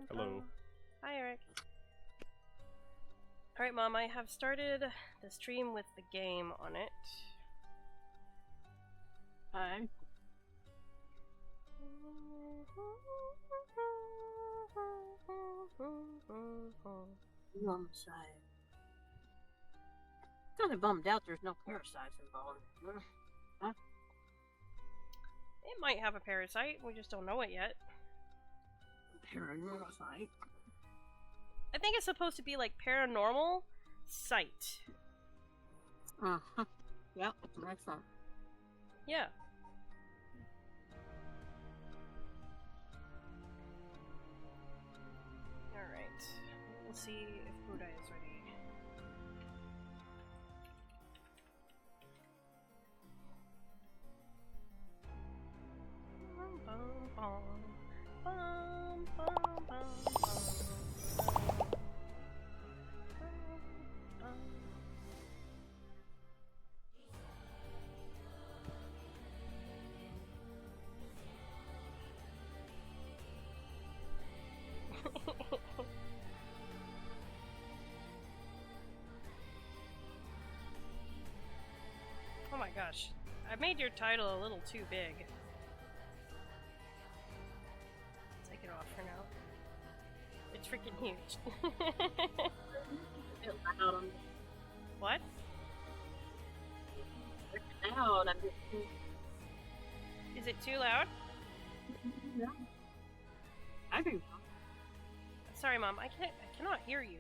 Hello. Hi, Eric. Alright, Mom, I have started the stream with the game on it. Hi. Paranormasight. Kind of bummed out there's no parasites involved. Huh? It might have a parasite, we just don't know it yet. Paranormasight. I think it's supposed to be like paranormal sight. Uh-huh. Yep, excellent. Yeah. Alright. We'll see if Buddha is ready. Oh my gosh. I made your title a little too big. Take it off for now. It's freaking huge. A bit loud. What? It's loud. I'm just... Is it too loud? Yeah. I think so. Sorry, Mom. I cannot hear you.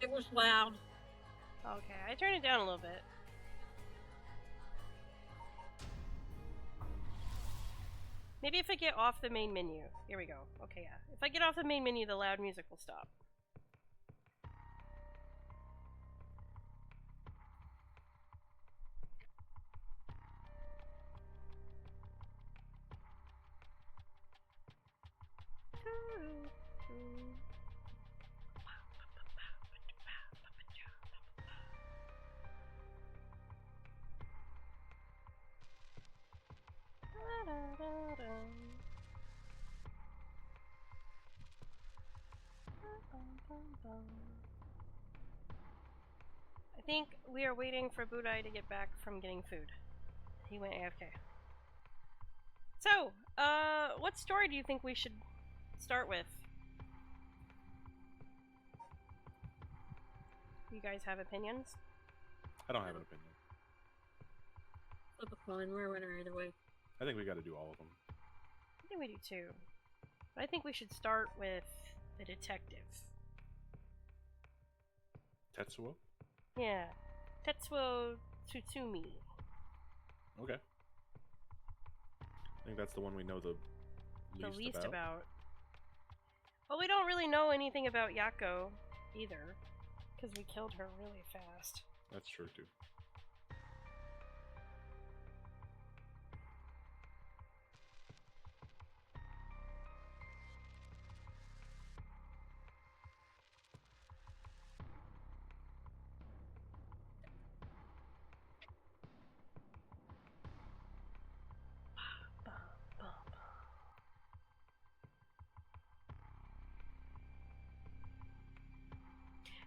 It was loud. Okay, I turned it down a little bit. Maybe if I get off the main menu. Here we go. Okay, yeah. If I get off the main menu, the loud music will stop. I think we are waiting for Budai to get back from getting food. He went AFK. So, what story do you think we should start with? You guys have opinions? I don't have an opinion. Flip a coin. We're a winner either way. I think we got to do all of them. I think we do too. But I think we should start with the detective. Tetsuo? Yeah. Tetsuo Tsutsumi. Okay. I think that's the one we know the least about. Well, we don't really know anything about Yako either, because we killed her really fast. That's true too.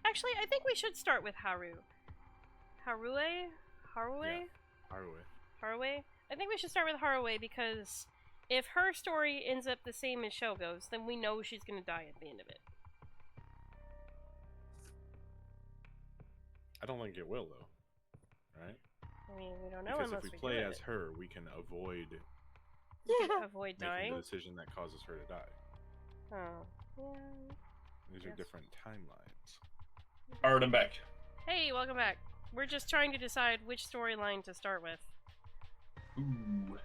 Actually, I think we should start with Haru. Harue? Yeah, Haruo. Haruwe? I think we should start with Haruwe because if her story ends up the same as Shogo's, then we know she's gonna die at the end of it. I don't think it will though. Right? I mean, we don't know Because unless if we do play it. as her, we can avoid Avoid making dying. the decision that causes her to die. Oh. Yeah. These are different timelines. Alright, I'm back. Hey, welcome back. We're just trying to decide which storyline to start with. Ooh.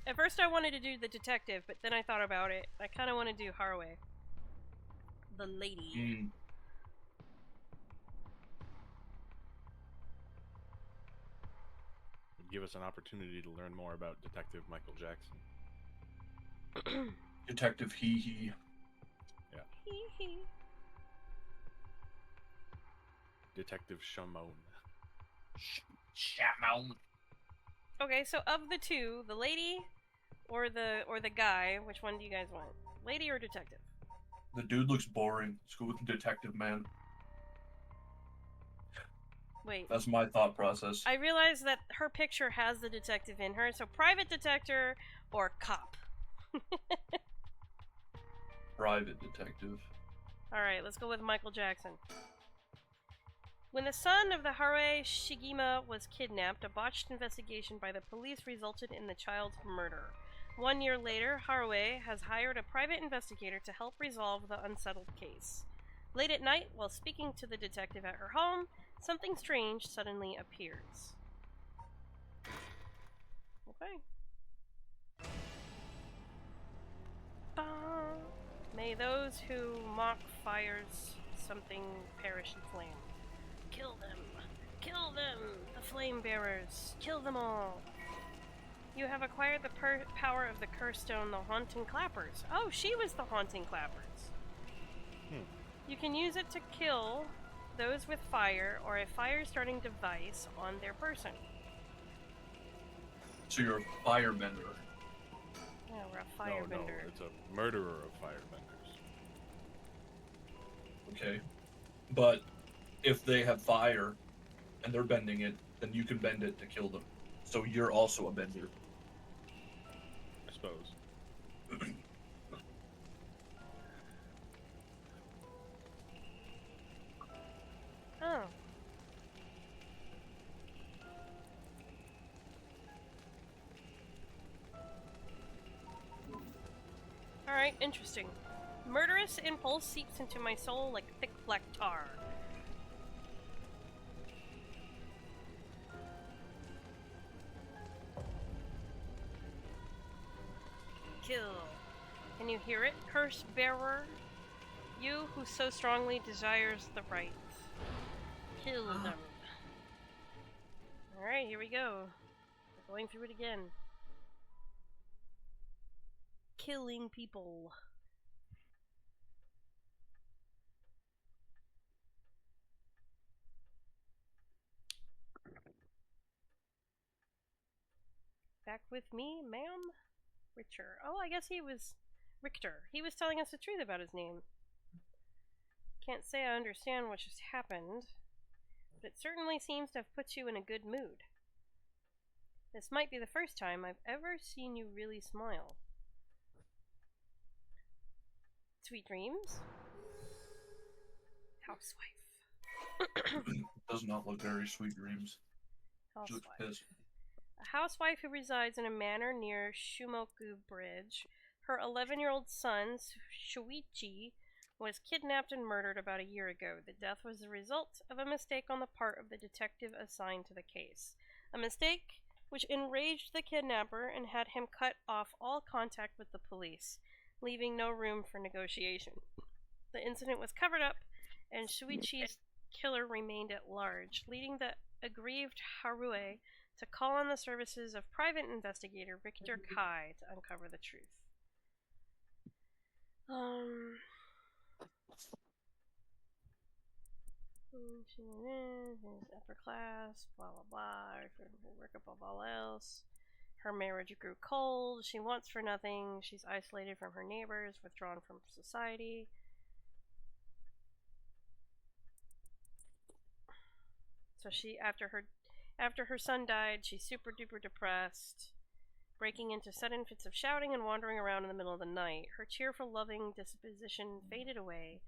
At first I wanted to do the detective, but then I thought about it. I kind of want to do Haruwe. The lady. It'd give us an opportunity to learn more about Detective Michael Jackson. Detective Hee. Yeah. Hee hee. Detective Shamon. Shamon. Okay, so of the two, the lady or the guy, which one do you guys want? Lady or detective? The dude looks boring. Let's go with the detective man. Wait. That's my thought process. I realize that her picture has the detective in her, so private detective or cop? Private detective. Alright, let's go with Michael Jackson. When the son of the Haruo Shigema was kidnapped, a botched investigation by the police resulted in the child's murder. 1 year later, Haruo has hired a private investigator to help resolve the unsettled case. Late at night, while speaking to the detective at her home, something strange suddenly appears. Okay. May those who mock fires something perish in flame. Kill them! Kill them! The flame bearers! Kill them all! You have acquired the power of the curse stone, the Haunting Clappers. Oh, she was the Haunting Clappers. You can use it to kill those with fire or a fire-starting device on their person. So you're a firebender. Yeah, we're a firebender. No, it's a murderer of firebenders. Okay. But if they have fire and they're bending it, then you can bend it to kill them. So you're also a bender. I suppose. Oh. Alright, interesting. Murderous impulse seeps into my soul like thick black tar. Kill. Can you hear it, curse bearer? You who so strongly desires the right. Kill them. Alright, here we go. We're going through it again. Killing people. Back with me, ma'am? Richter. Oh, I guess he was Richter. He was telling us the truth about his name. Can't say I understand what just happened, but it certainly seems to have put you in a good mood. This might be the first time I've ever seen you really smile. Sweet dreams? Housewife. Does not look very sweet dreams. She looks Housewife. pissed. A housewife who resides in a manor near Shumoku Bridge. Her 11-year-old son, Shuichi, was kidnapped and murdered about a year ago. The death was the result of a mistake on the part of the detective assigned to the case. A mistake which enraged the kidnapper and had him cut off all contact with the police, leaving no room for negotiation. The incident was covered up, and Shuichi's killer remained at large, leading the aggrieved Haruo to call on the services of private investigator Richter Kai to uncover the truth. She's upper class, blah blah blah, work above all else. Her marriage grew cold, she wants for nothing, she's isolated from her neighbors, withdrawn from society. So she, after her son died, she's super duper depressed, breaking into sudden fits of shouting and wandering around in the middle of the night. Her cheerful, loving disposition faded away,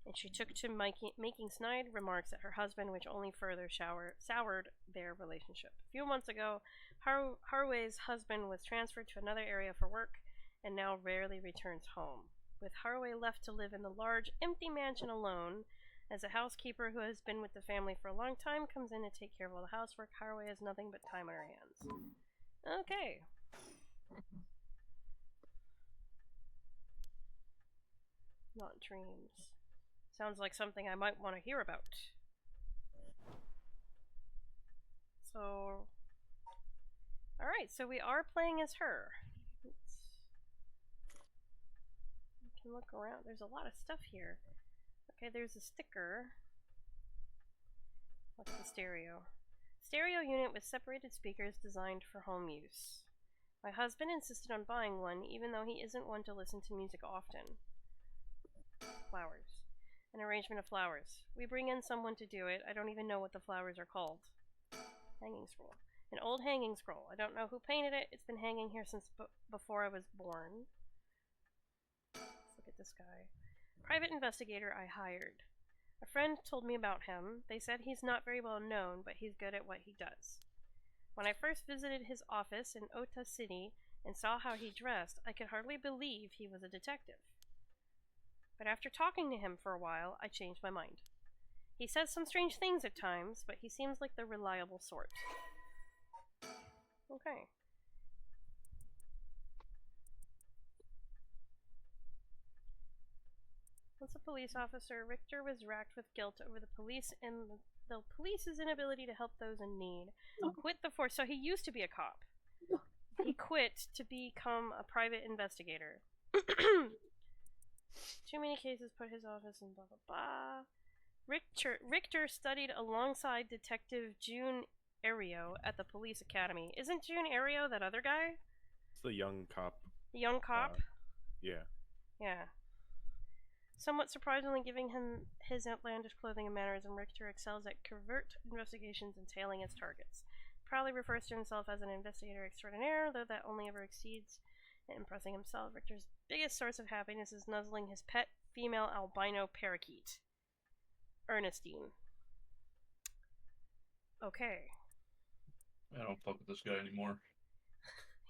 and she took to making snide remarks at her husband, which only further soured their relationship. A few months ago, Harue's husband was transferred to another area for work, and now rarely returns home. With Haruo left to live in the large, empty mansion alone, as a housekeeper who has been with the family for a long time comes in to take care of all the housework, Haruo has nothing but time on her hands. Okay. Not dreams. Sounds like something I might want to hear about. So... Alright, so we are playing as her. We can look around. There's a lot of stuff here. Okay, there's a sticker. Look at the stereo. Stereo unit with separated speakers designed for home use. My husband insisted on buying one, even though he isn't one to listen to music often. Flowers. An arrangement of flowers. We bring in someone to do it. I don't even know what the flowers are called. Hanging scroll. An old hanging scroll. I don't know who painted it. It's been hanging here since before I was born. Let's look at this guy. Private investigator I hired. A friend told me about him. They said he's not very well known, but he's good at what he does. When I first visited his office in Ota City and saw how he dressed, I could hardly believe he was a detective. But after talking to him for a while, I changed my mind. He says some strange things at times, but he seems like the reliable sort. Okay. Once a police officer, Richter was racked with guilt over the police's inability to help those in need. Quit the force. So he used to be a cop. He quit to become a private investigator. Too many cases put his office in blah blah blah. Richter studied alongside Detective June Ario at the police academy. Isn't June Ario that other guy? It's the young cop. The young cop? Yeah. Yeah. Somewhat surprisingly, giving him his outlandish clothing and mannerism, Richter excels at covert investigations and tailing its targets. Proudly refers to himself as an investigator extraordinaire, though that only ever exceeds in impressing himself. Richter's biggest source of happiness is nuzzling his pet female albino parakeet, Ernestine. Okay. I don't fuck with this guy anymore.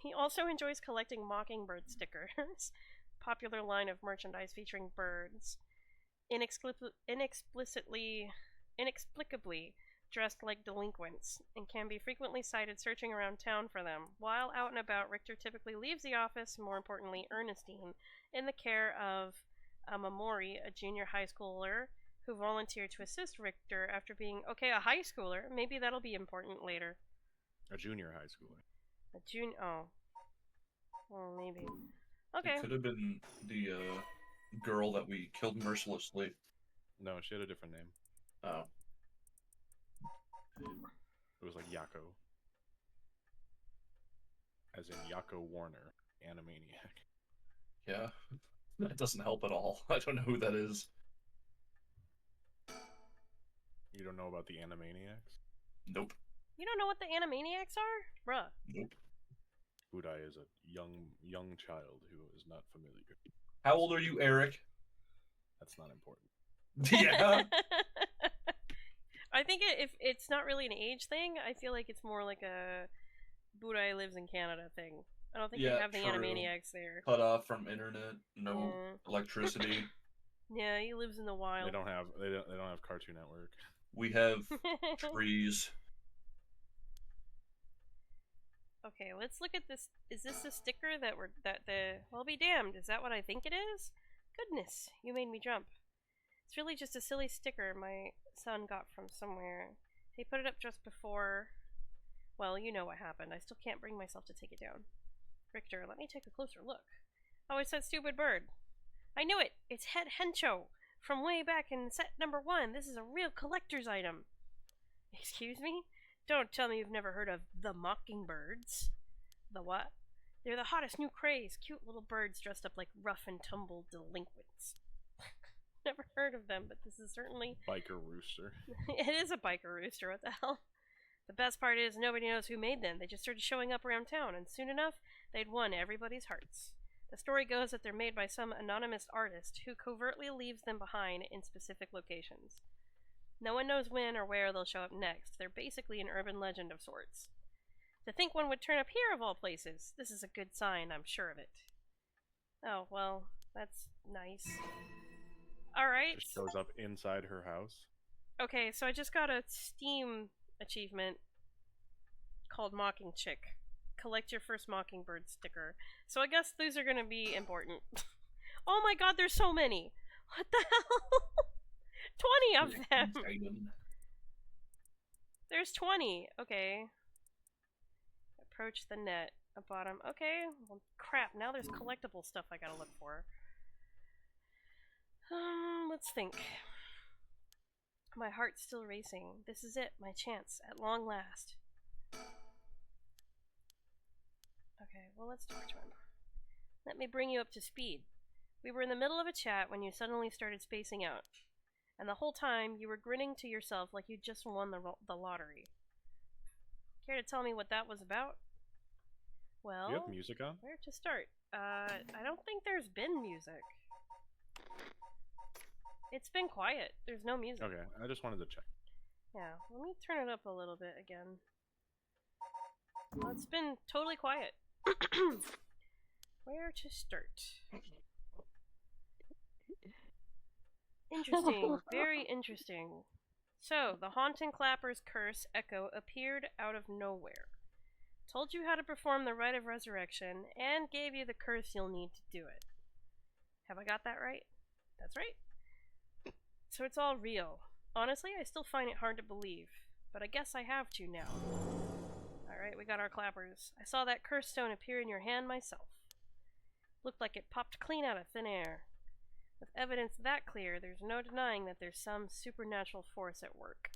He also enjoys collecting mockingbird stickers, popular line of merchandise featuring birds, inexplicably dressed like delinquents, and can be frequently sighted searching around town for them. While out and about, Richter typically leaves the office, more importantly Ernestine, in the care of Mamori, a junior high schooler who volunteered to assist Richter after being, okay, a high schooler, maybe that'll be important later. A junior high schooler. Oh. Well, maybe. Okay. It could have been the girl that we killed mercilessly. No, she had a different name. Oh. It was like Yako. As in Yako Warner, Animaniac. Yeah. That doesn't help at all. I don't know who that is. You don't know about the Animaniacs? Nope. You don't know what the Animaniacs are? Bruh. Nope. Budai is a young child who is not familiar. How old are you, Eric? That's not important. Yeah. I think if it's not really an age thing, I feel like it's more like a Budai lives in Canada thing. I don't think they have the true. Animaniacs there. Cut off from internet, no electricity. Yeah, he lives in the wild. They don't have Cartoon Network. We have trees. Okay, let's look at this. Is this the sticker well be damned, is that what I think it is? Goodness, you made me jump. It's really just a silly sticker my son got from somewhere. He put it up just before. Well, you know what happened. I still can't bring myself to take it down. Richter, let me take a closer look. Oh, it's that stupid bird. I knew it! It's Head Hencho! From way back in set number 1. This is a real collector's item. Excuse me? Don't tell me you've never heard of the Mockingbirds. The what? They're the hottest new craze. Cute little birds dressed up like rough and tumble delinquents. Never heard of them, but this is certainly... Biker rooster. It is a biker rooster, what the hell? The best part is nobody knows who made them. They just started showing up around town, and soon enough, they'd won everybody's hearts. The story goes that they're made by some anonymous artist who covertly leaves them behind in specific locations. No one knows when or where they'll show up next. They're basically an urban legend of sorts. To think one would turn up here of all places. This is a good sign, I'm sure of it. Oh, well, that's nice. Alright. Just shows up inside her house. Okay, so I just got a Steam achievement called Mocking Chick. Collect your first Mockingbird sticker. So I guess these are gonna be important. Oh my god, there's so many! What the hell? 20 of them! There's 20! Okay. Approach the net. A bottom. Okay. Well, crap, now there's collectible stuff I gotta look for. Let's think. My heart's still racing. This is it, my chance, at long last. Okay, well, let's talk to him. Let me bring you up to speed. We were in the middle of a chat when you suddenly started spacing out. And the whole time, you were grinning to yourself like you just won the lottery. Care to tell me what that was about? Well, do you have music on? Where to start? I don't think there's been music. It's been quiet. There's no music. Okay, I just wanted to check. Yeah, let me turn it up a little bit again. Well, it's been totally quiet. Where to start? Interesting. Very interesting. So, the Haunting Clapper's curse echo appeared out of nowhere. Told you how to perform the rite of resurrection, and gave you the curse you'll need to do it. Have I got that right? That's right. So it's all real. Honestly, I still find it hard to believe, but I guess I have to now. Alright, we got our clappers. I saw that curse stone appear in your hand myself. Looked like it popped clean out of thin air. With evidence that clear, there's no denying that there's some supernatural force at work.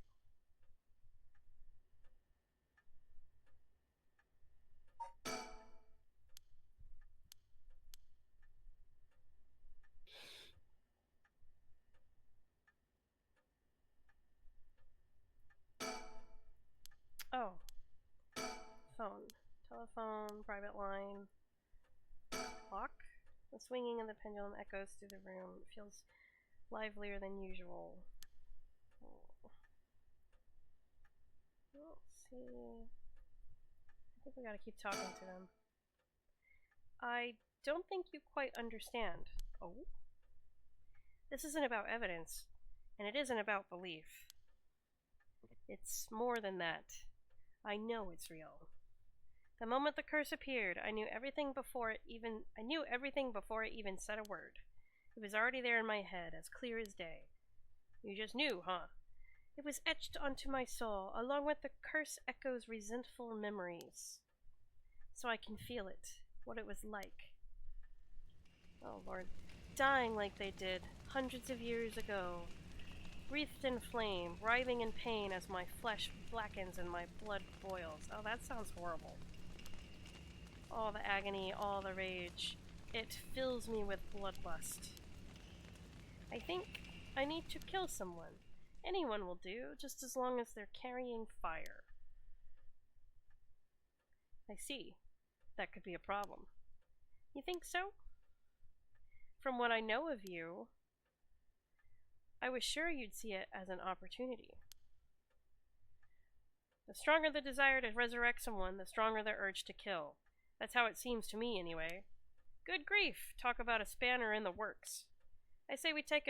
Oh. Phone. Telephone, private line. Clock? The swinging of the pendulum echoes through the room. It feels livelier than usual. Let's see. I think we gotta keep talking to them. I don't think you quite understand. Oh? This isn't about evidence, and it isn't about belief. It's more than that. I know it's real. The moment the curse appeared, I knew everything before it even said a word. It was already there in my head, as clear as day. You just knew, huh? It was etched onto my soul, along with the curse echo's resentful memories. So I can feel it, what it was like. Oh Lord. Dying like they did, hundreds of years ago. Wreathed in flame, writhing in pain as my flesh blackens and my blood boils. Oh, that sounds horrible. All the agony, all the rage. It fills me with bloodlust. I think I need to kill someone. Anyone will do, just as long as they're carrying fire. I see. That could be a problem. You think so? From what I know of you, I was sure you'd see it as an opportunity. The stronger the desire to resurrect someone, the stronger the urge to kill. That's how it seems to me, anyway. Good grief, talk about a spanner in the works. I say we take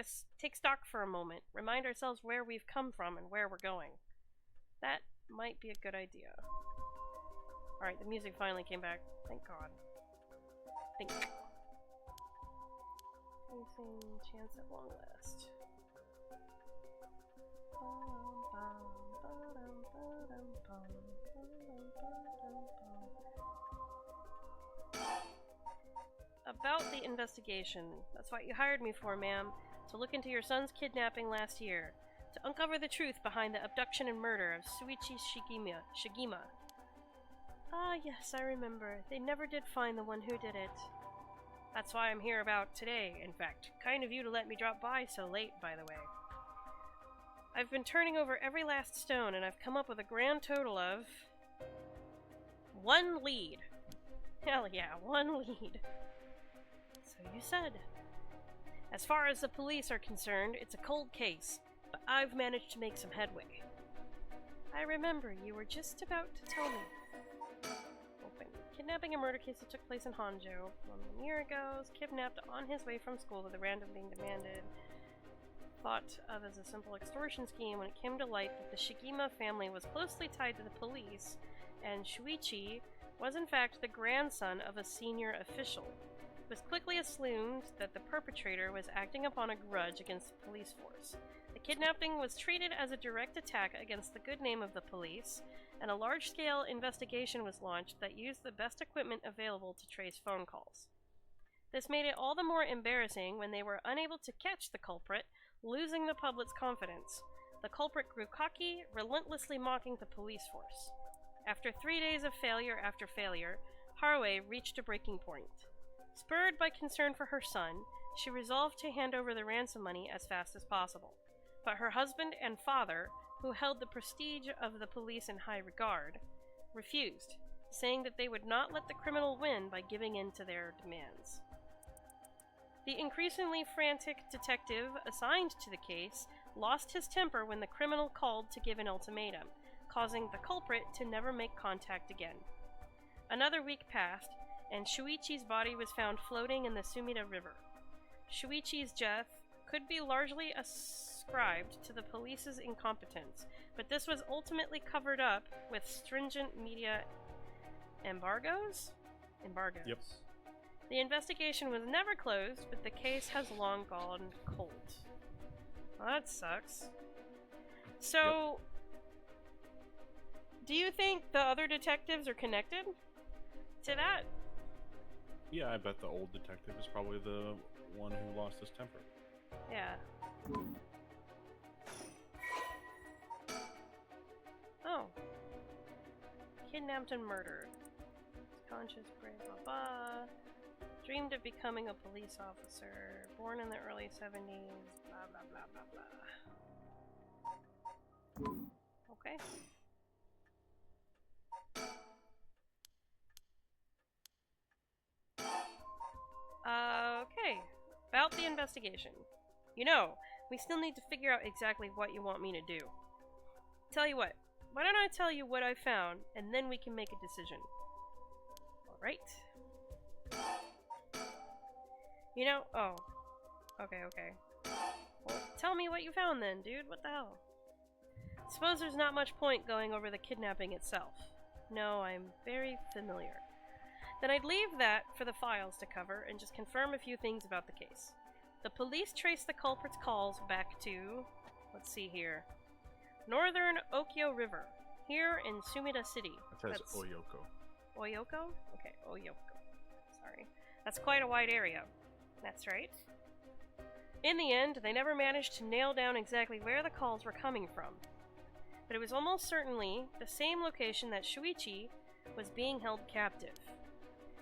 stock for a moment, remind ourselves where we've come from and where we're going. That might be a good idea. Alright, the music finally came back. Thank God. Think. Facing chance at long last. About the investigation. That's what you hired me for, ma'am. To look into your son's kidnapping last year. To uncover the truth behind the abduction and murder of Suichi Shigima. Ah, yes, I remember. They never did find the one who did it. That's why I'm here about today, in fact. Kind of you to let me drop by so late, by the way. I've been turning over every last stone, and I've come up with a grand total of... 1 lead. Hell yeah, 1 lead. So you said. As far as the police are concerned, it's a cold case, but I've managed to make some headway. I remember you were just about to tell me. Open. Kidnapping and murder case that took place in Honjo. 1 year ago, was kidnapped on his way from school with a random being demanded. Thought of as a simple extortion scheme when it came to light that the Shigima family was closely tied to the police, and Shuichi was in fact the grandson of a senior official. It was quickly assumed that the perpetrator was acting upon a grudge against the police force. The kidnapping was treated as a direct attack against the good name of the police, and a large-scale investigation was launched that used the best equipment available to trace phone calls. This made it all the more embarrassing when they were unable to catch the culprit, losing the public's confidence. the culprit grew cocky, relentlessly mocking the police force. After 3 days of failure after failure, Haraway reached a breaking point. Spurred by concern for her son, she resolved to hand over the ransom money as fast as possible. But her husband and father, who held the prestige of the police in high regard, refused, saying that they would not let the criminal win by giving in to their demands. The increasingly frantic detective assigned to the case lost his temper when the criminal called to give an ultimatum, causing the culprit to never make contact again. Another week passed, and Shuichi's body was found floating in the Sumida River. Shuichi's death could be largely ascribed to the police's incompetence, but this was ultimately covered up with stringent media embargoes? Yep. The investigation was never closed, but the case has long gone cold. Well, that sucks. So, do you think the other detectives are connected to that? Yeah, I bet the old detective is probably the one who lost his temper. Yeah. Oh. Kidnapped and murdered. Conscious, brave, blah blah. Dreamed of becoming a police officer. Born in the early 70s. Blah blah blah blah blah. Okay. Okay. About the investigation. You know, we still need to figure out exactly what you want me to do. Tell you what, why don't I tell you what I found, and then we can make a decision. Alright. You know, oh. Okay. Well, tell me what you found then, dude. What the hell? Suppose there's not much point going over the kidnapping itself. No, I'm very familiar. Then I'd leave that for the files to cover and just confirm a few things about the case. The police traced the culprit's calls back to, let's see here, Northern Okyo River, here in Sumida City. It says Oyoko. Oyoko? Okay, Oyoko. Sorry. That's quite a wide area. That's right. In the end, they never managed to nail down exactly where the calls were coming from. But it was almost certainly the same location that Shuichi was being held captive,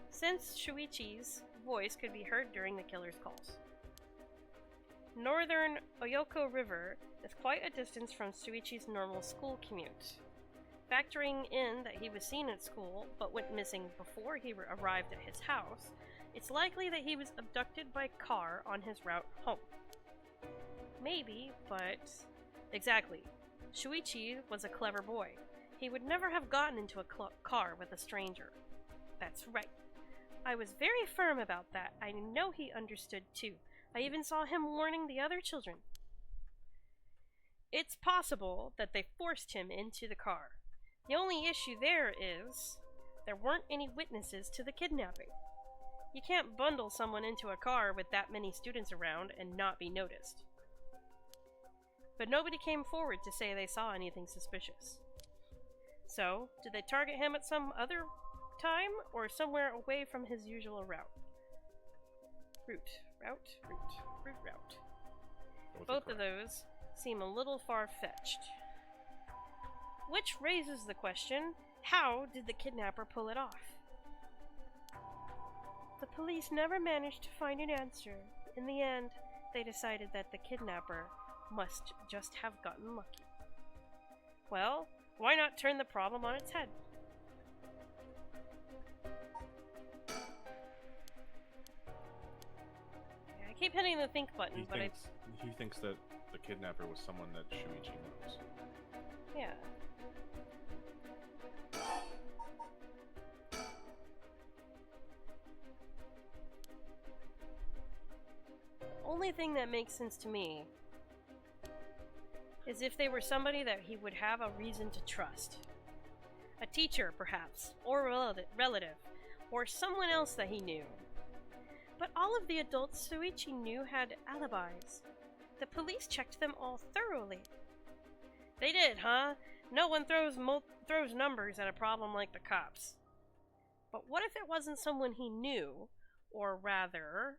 since Shuichi's voice could be heard during the killer's calls. Northern Oyoko River is quite a distance from Shuichi's normal school commute. Factoring in that he was seen at school, but went missing before he arrived at his house, it's likely that he was abducted by car on his route home. Maybe, but... Exactly. Shuichi was a clever boy. He would never have gotten into a car with a stranger. That's right. I was very firm about that. I know he understood too. I even saw him warning the other children. It's possible that they forced him into the car. The only issue there is there weren't any witnesses to the kidnapping. You can't bundle someone into a car with that many students around and not be noticed. But nobody came forward to say they saw anything suspicious. So, did they target him at some other time, or somewhere away from his usual route? Route. Both of those seem a little far-fetched. Which raises the question, how did the kidnapper pull it off? The police never managed to find an answer. In the end, they decided that the kidnapper must just have gotten lucky. Well, why not turn the problem on its head? I keep hitting the think button, He thinks that the kidnapper was someone that Shuichi knows. Yeah. Only thing that makes sense to me is if they were somebody that he would have a reason to trust. A teacher, perhaps, or a relative, or someone else that he knew. But all of the adults Shuichi knew had alibis. The police checked them all thoroughly. They did, huh? No one throws numbers at a problem like the cops. But what if it wasn't someone he knew, or rather...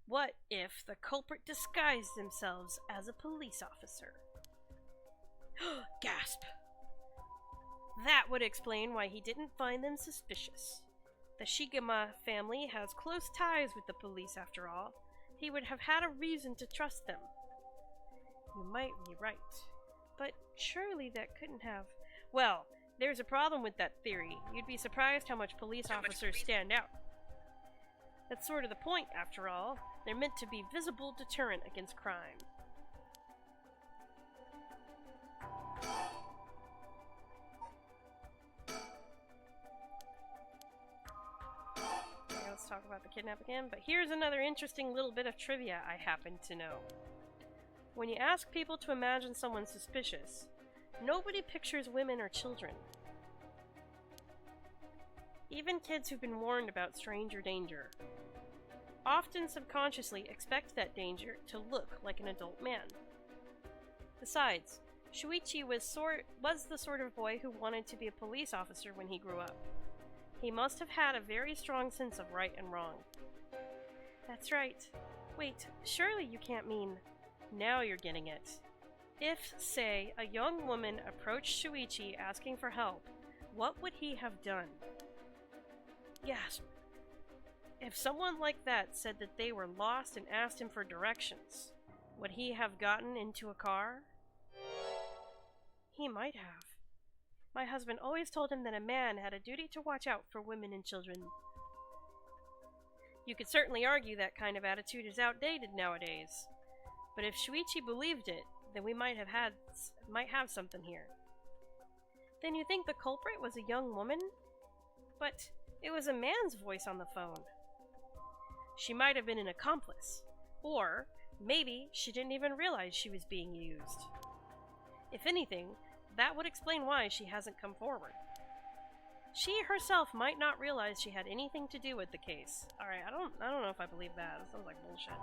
What if the culprit disguised themselves as a police officer? Gasp! That would explain why he didn't find them suspicious. The Shigema family has close ties with the police after all. He would have had a reason to trust them. You might be right, but surely that couldn't have... Well, there's a problem with that theory. You'd be surprised how much police officers stand out. That's sort of the point, after all. They're meant to be visible deterrent against crime. Okay, let's talk about the kidnap again. But here's another interesting little bit of trivia I happen to know. When you ask people to imagine someone suspicious, nobody pictures women or children. Even kids who've been warned about stranger danger often subconsciously expect that danger to look like an adult man. Besides, Shuichi was the sort of boy who wanted to be a police officer when he grew up. He must have had a very strong sense of right and wrong. That's right. Wait, surely you can't mean... Now you're getting it. If, say, a young woman approached Shuichi asking for help, what would he have done? Gasp. If someone like that said that they were lost and asked him for directions, would he have gotten into a car? He might have. My husband always told him that a man had a duty to watch out for women and children. You could certainly argue that kind of attitude is outdated nowadays. But if Shuichi believed it, then we might have something here. Then you think the culprit was a young woman? But it was a man's voice on the phone. She might have been an accomplice. Or maybe she didn't even realize she was being used. If anything, that would explain why she hasn't come forward. She herself might not realize she had anything to do with the case. Alright, I don't know if I believe that. That sounds like bullshit.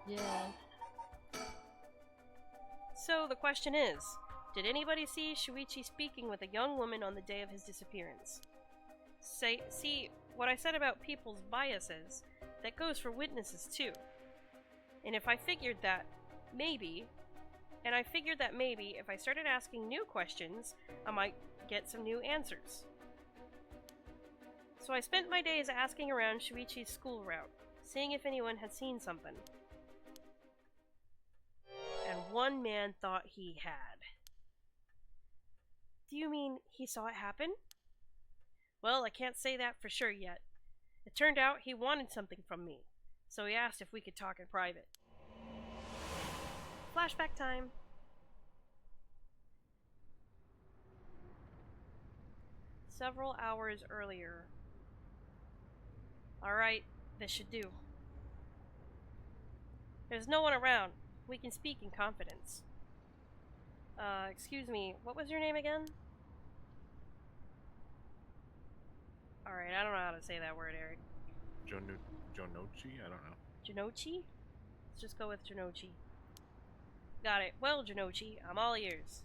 Yeah. So the question is, did anybody see Shuichi speaking with a young woman on the day of his disappearance? See, what I said about people's biases, that goes for witnesses too. And if I figured that maybe if I started asking new questions, I might get some new answers. So I spent my days asking around Shuichi's school route, seeing if anyone had seen something. And one man thought he had. Do you mean he saw it happen? Well, I can't say that for sure yet. It turned out he wanted something from me, so he asked if we could talk in private. Flashback time. Several hours earlier. Alright, this should do. There's no one around. We can speak in confidence. Excuse me, what was your name again? Alright, I don't know how to say that word, Eric. Jonochi? I don't know. Jonochi? Let's just go with Jonochi. Got it. Well, Jonochi, I'm all ears.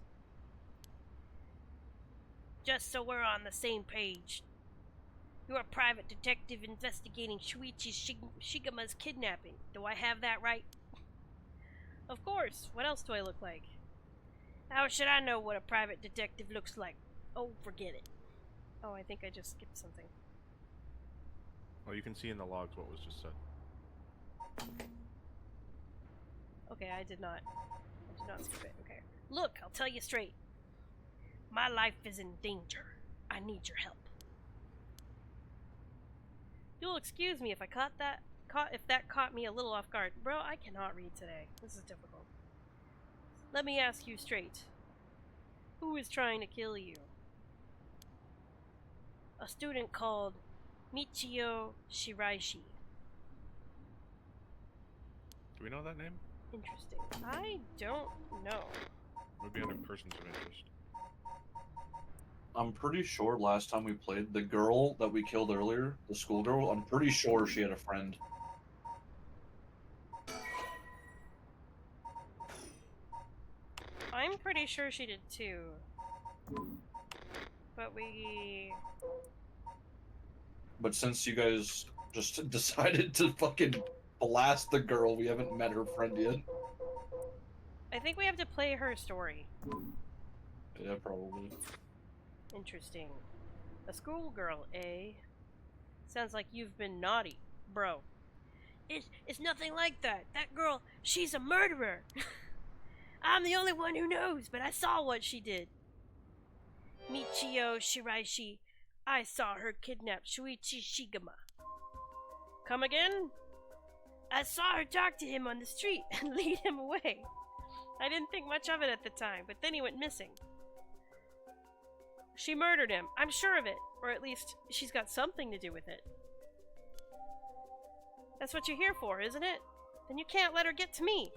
Just so we're on the same page. You're a private detective investigating Shuichi Shigema's kidnapping. Do I have that right? Of course. What else do I look like? How should I know what a private detective looks like? Oh, forget it. Oh, I think I just skipped something. Well, you can see in the logs what was just said. Okay, I did not skip it. Okay. Look, I'll tell you straight. My life is in danger. I need your help. You'll excuse me if I if that caught me a little off guard. Bro, I cannot read today. This is difficult. Let me ask you straight. Who is trying to kill you? A student called Michio Shiraishi. Do we know that name? Interesting. I don't know. Would be under persons of interest. I'm pretty sure last time we played, the girl that we killed earlier, the schoolgirl, I'm pretty sure she had a friend. I'm pretty sure she did too. But But since you guys Just decided to fucking blast the girl. We haven't met her friend yet. I think we have to play her story. Yeah, probably. Interesting. A schoolgirl, eh? Sounds like you've been naughty, bro. It's nothing like that. That girl, she's a murderer. I'm the only one who knows, but I saw what she did. Michio Shiraishi. I saw her kidnap Shuichi Shigama. Come again? I saw her talk to him on the street and lead him away. I didn't think much of it at the time, but then he went missing. She murdered him. I'm sure of it. Or at least, she's got something to do with it. That's what you're here for, isn't it? Then you can't let her get to me.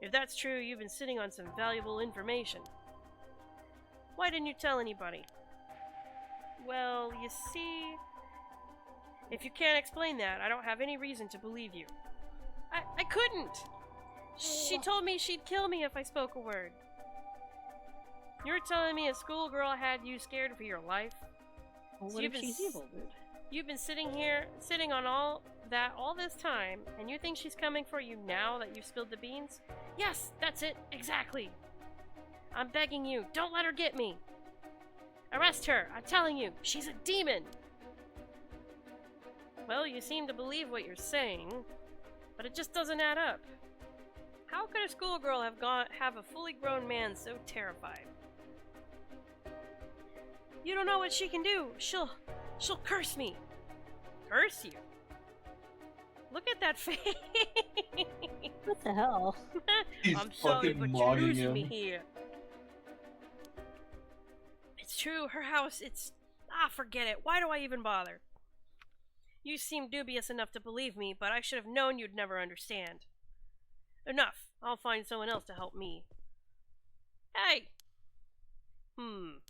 If that's true, you've been sitting on some valuable information. Why didn't you tell anybody? Well, you see... If you can't explain that, I don't have any reason to believe you. I couldn't! She told me she'd kill me if I spoke a word. You're telling me a schoolgirl had you scared for your life? Well, So what if she's evil, dude? You've been sitting on all this time, and you think she's coming for you now that you've spilled the beans? Yes, that's it, exactly. I'm begging you, don't let her get me. Arrest her, I'm telling you, she's a demon. Well, you seem to believe what you're saying, but it just doesn't add up. How could a schoolgirl have a fully grown man so terrified? You don't know what she can do. She'll curse me. Curse you? Look at that face. What the hell? He's I'm sorry, fucking but you mocking lose him. me here. It's true, her house, forget it. Why do I even bother? You seem dubious enough to believe me, but I should have known you'd never understand. Enough. I'll find someone else to help me. Hey! I'm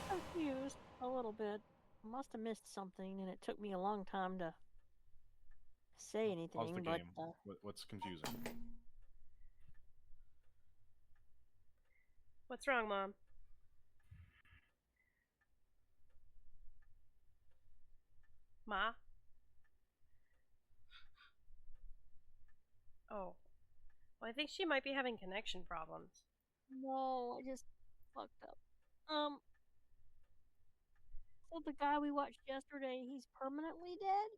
confused a little bit. I must have missed something, and it took me a long time to say anything. Pause the but game. What's confusing? What's wrong, Mom? Ma? Oh. Well, I think she might be having connection problems. no, I just fucked up. So the guy we watched yesterday, he's permanently dead?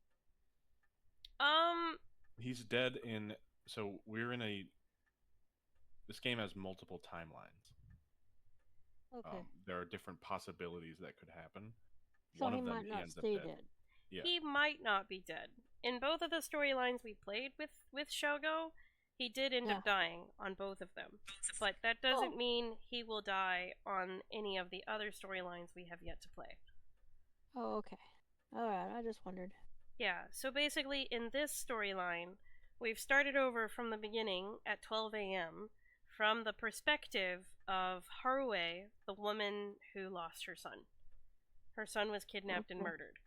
He's dead in... So we're in a... This game has multiple timelines. Okay. There are different possibilities that could happen. So One he of them, might he not ends up stay dead. dead. Yeah. He might not be dead. In both of the storylines we played with Shogo, he did end up dying on both of them. But that doesn't mean he will die on any of the other storylines we have yet to play. Oh, okay. Alright, I just wondered. Yeah, so basically in this storyline, we've started over from the beginning at 12 a.m. from the perspective of Haruo, the woman who lost her son. Her son was kidnapped and murdered.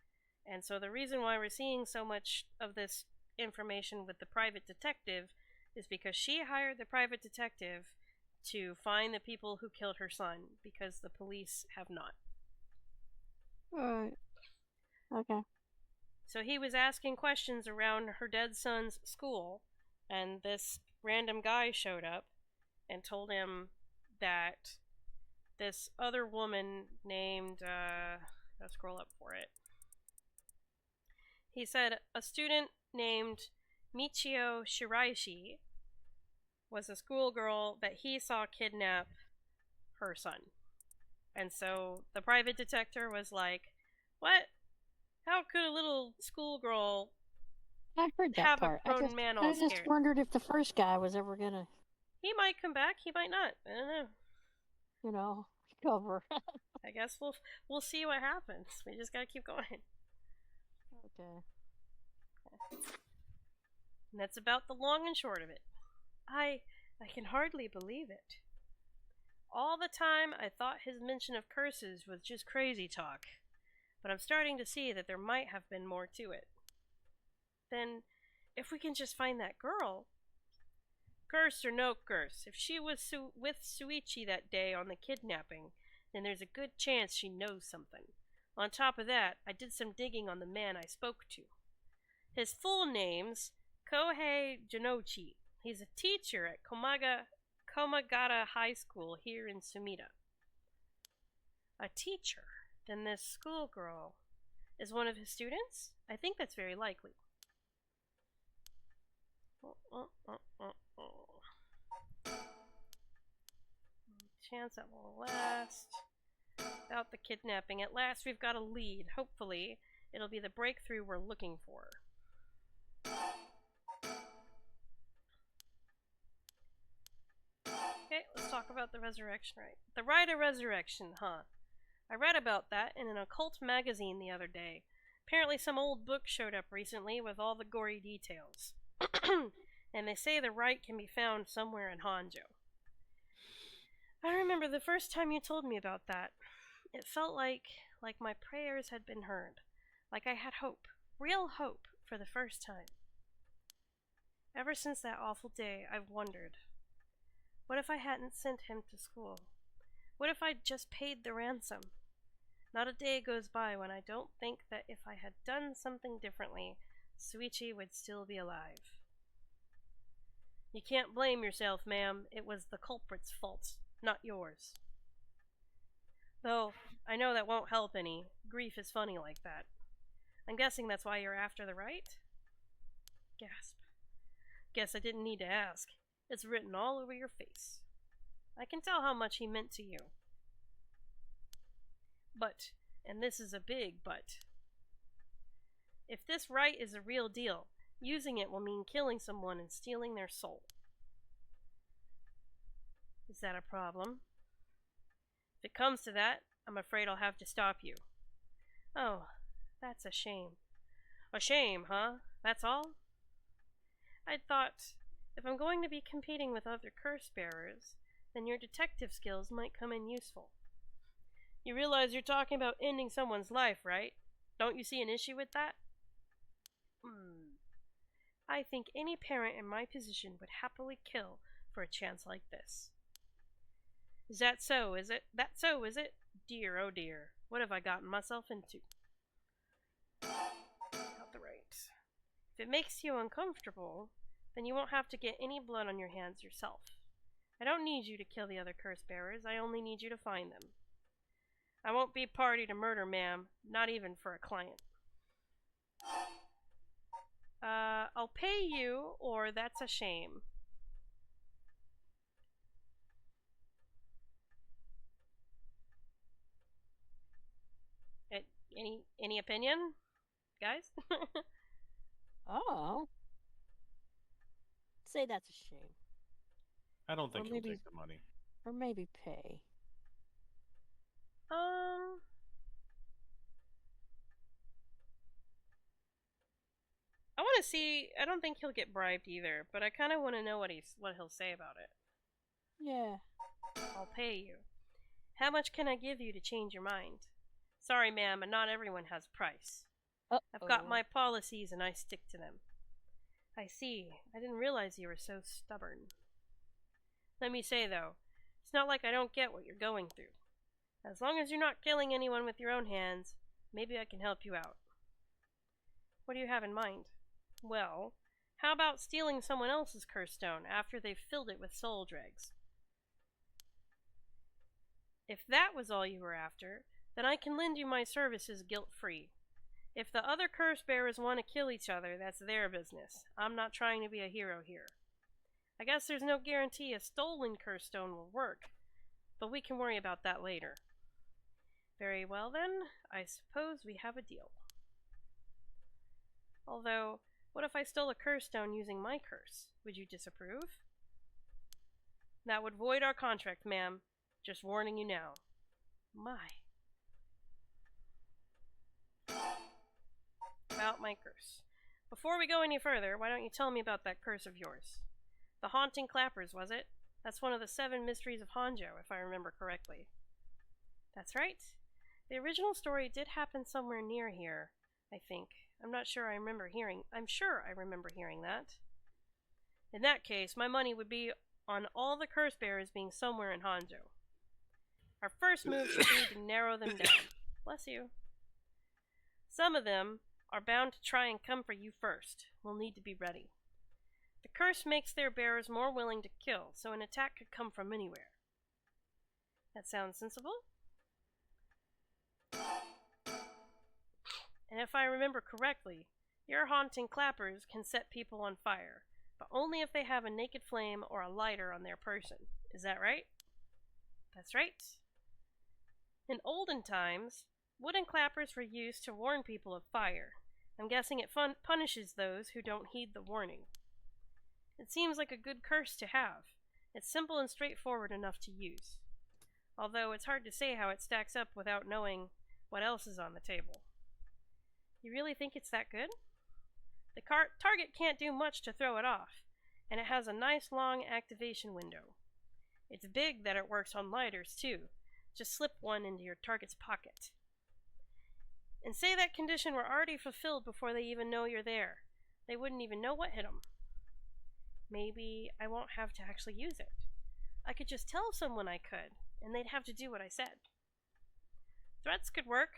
And so the reason why we're seeing so much of this information with the private detective is because she hired the private detective to find the people who killed her son, because the police have not. Alright. Okay. So he was asking questions around her dead son's school, and this random guy showed up and told him that this other woman named, I'll scroll up for it. He said a student named Michio Shiraishi was a schoolgirl that he saw kidnap her son. And so the private detective was like, what? How could a little schoolgirl I heard that have part. a grown man all I just scared? wondered if the first guy was ever gonna, He might come back, he might not. I don't know. cover. I guess we'll see what happens. We just gotta keep going. Okay. And that's about the long and short of it. I can hardly believe it. All the time I thought his mention of curses was just crazy talk, but I'm starting to see that there might have been more to it. Then, if we can just find that girl... Curse or no curse, if she was with Suichi that day on the kidnapping, then there's a good chance she knows something. On top of that, I did some digging on the man I spoke to. His full name's Kohei Jinochi. He's a teacher at Komagata High School here in Sumida. A teacher? Then this schoolgirl is one of his students? I think that's very likely. Chance that will last. About the kidnapping. At last we've got a lead. Hopefully, it'll be the breakthrough we're looking for. Okay, let's talk about the resurrection rite. The rite of resurrection, huh? I read about that in an occult magazine the other day. Apparently some old book showed up recently with all the gory details. And they say the rite can be found somewhere in Honjo. I remember the first time you told me about that. It felt like my prayers had been heard. Like I had hope. Real hope for the first time. Ever since that awful day, I've wondered. What if I hadn't sent him to school? What if I'd just paid the ransom? Not a day goes by when I don't think that if I had done something differently, Suichi would still be alive. You can't blame yourself, ma'am. It was the culprit's fault, not yours. Though, I know that won't help any. Grief is funny like that. I'm guessing that's why you're after the right? Gasp. Guess I didn't need to ask. It's written all over your face. I can tell how much he meant to you. But, and this is a big but, if this rite is a real deal, using it will mean killing someone and stealing their soul. Is that a problem? If it comes to that, I'm afraid I'll have to stop you. Oh, that's a shame. A shame, huh? That's all? I'd thought, if I'm going to be competing with other curse bearers, then your detective skills might come in useful. You realize you're talking about ending someone's life, right? Don't you see an issue with that? I think any parent in my position would happily kill for a chance like this. Is that so, is it? That so, is it? Dear, oh dear. What have I gotten myself into? Got the right. If it makes you uncomfortable, then you won't have to get any blood on your hands yourself. I don't need you to kill the other curse bearers, I only need you to find them. I won't be party to murder, ma'am, not even for a client. I'll pay you, or that's a shame. Any opinion, guys? Oh. Say that's a shame. I don't think he'll take the money. Or maybe pay. I want to see. I don't think he'll get bribed either, but I kind of want to know what he'll say about it. Yeah. I'll pay you. How much can I give you to change your mind? Sorry, ma'am, but not everyone has a price. I've got my policies and I stick to them. I see. I didn't realize you were so stubborn. Let me say, though, it's not like I don't get what you're going through. As long as you're not killing anyone with your own hands, maybe I can help you out. What do you have in mind? Well, how about stealing someone else's curse stone after they've filled it with soul dregs? If that was all you were after, then I can lend you my services guilt-free. If the other curse bearers want to kill each other, that's their business. I'm not trying to be a hero here. I guess there's no guarantee a stolen curse stone will work, but we can worry about that later. Very well then, I suppose we have a deal. Although, what if I stole a curse stone using my curse? Would you disapprove? That would void our contract, ma'am. Just warning you now. My. About my curse. Before we go any further, why don't you tell me about that curse of yours? The haunting clappers, was it? That's one of the 7 mysteries of Honjo, if I remember correctly. That's right. The original story did happen somewhere near here, I think. I'm sure I remember hearing that. In that case, my money would be on all the curse bearers being somewhere in Honjo. Our first move should be to narrow them down. Bless you. Some of them are bound to try and come for you first. We'll need to be ready. The curse makes their bearers more willing to kill, so an attack could come from anywhere. That sounds sensible? And if I remember correctly, your haunting clappers can set people on fire, but only if they have a naked flame or a lighter on their person. Is that right? That's right. In olden times, wooden clappers were used to warn people of fire. I'm guessing it punishes those who don't heed the warning. It seems like a good curse to have. It's simple and straightforward enough to use. Although it's hard to say how it stacks up without knowing what else is on the table. You really think it's that good? The target can't do much to throw it off, and it has a nice long activation window. It's big that it works on lighters too. Just slip one into your target's pocket. And say that condition were already fulfilled before they even know you're there. They wouldn't even know what hit them. Maybe I won't have to actually use it. I could just tell someone I could, and they'd have to do what I said. Threats could work,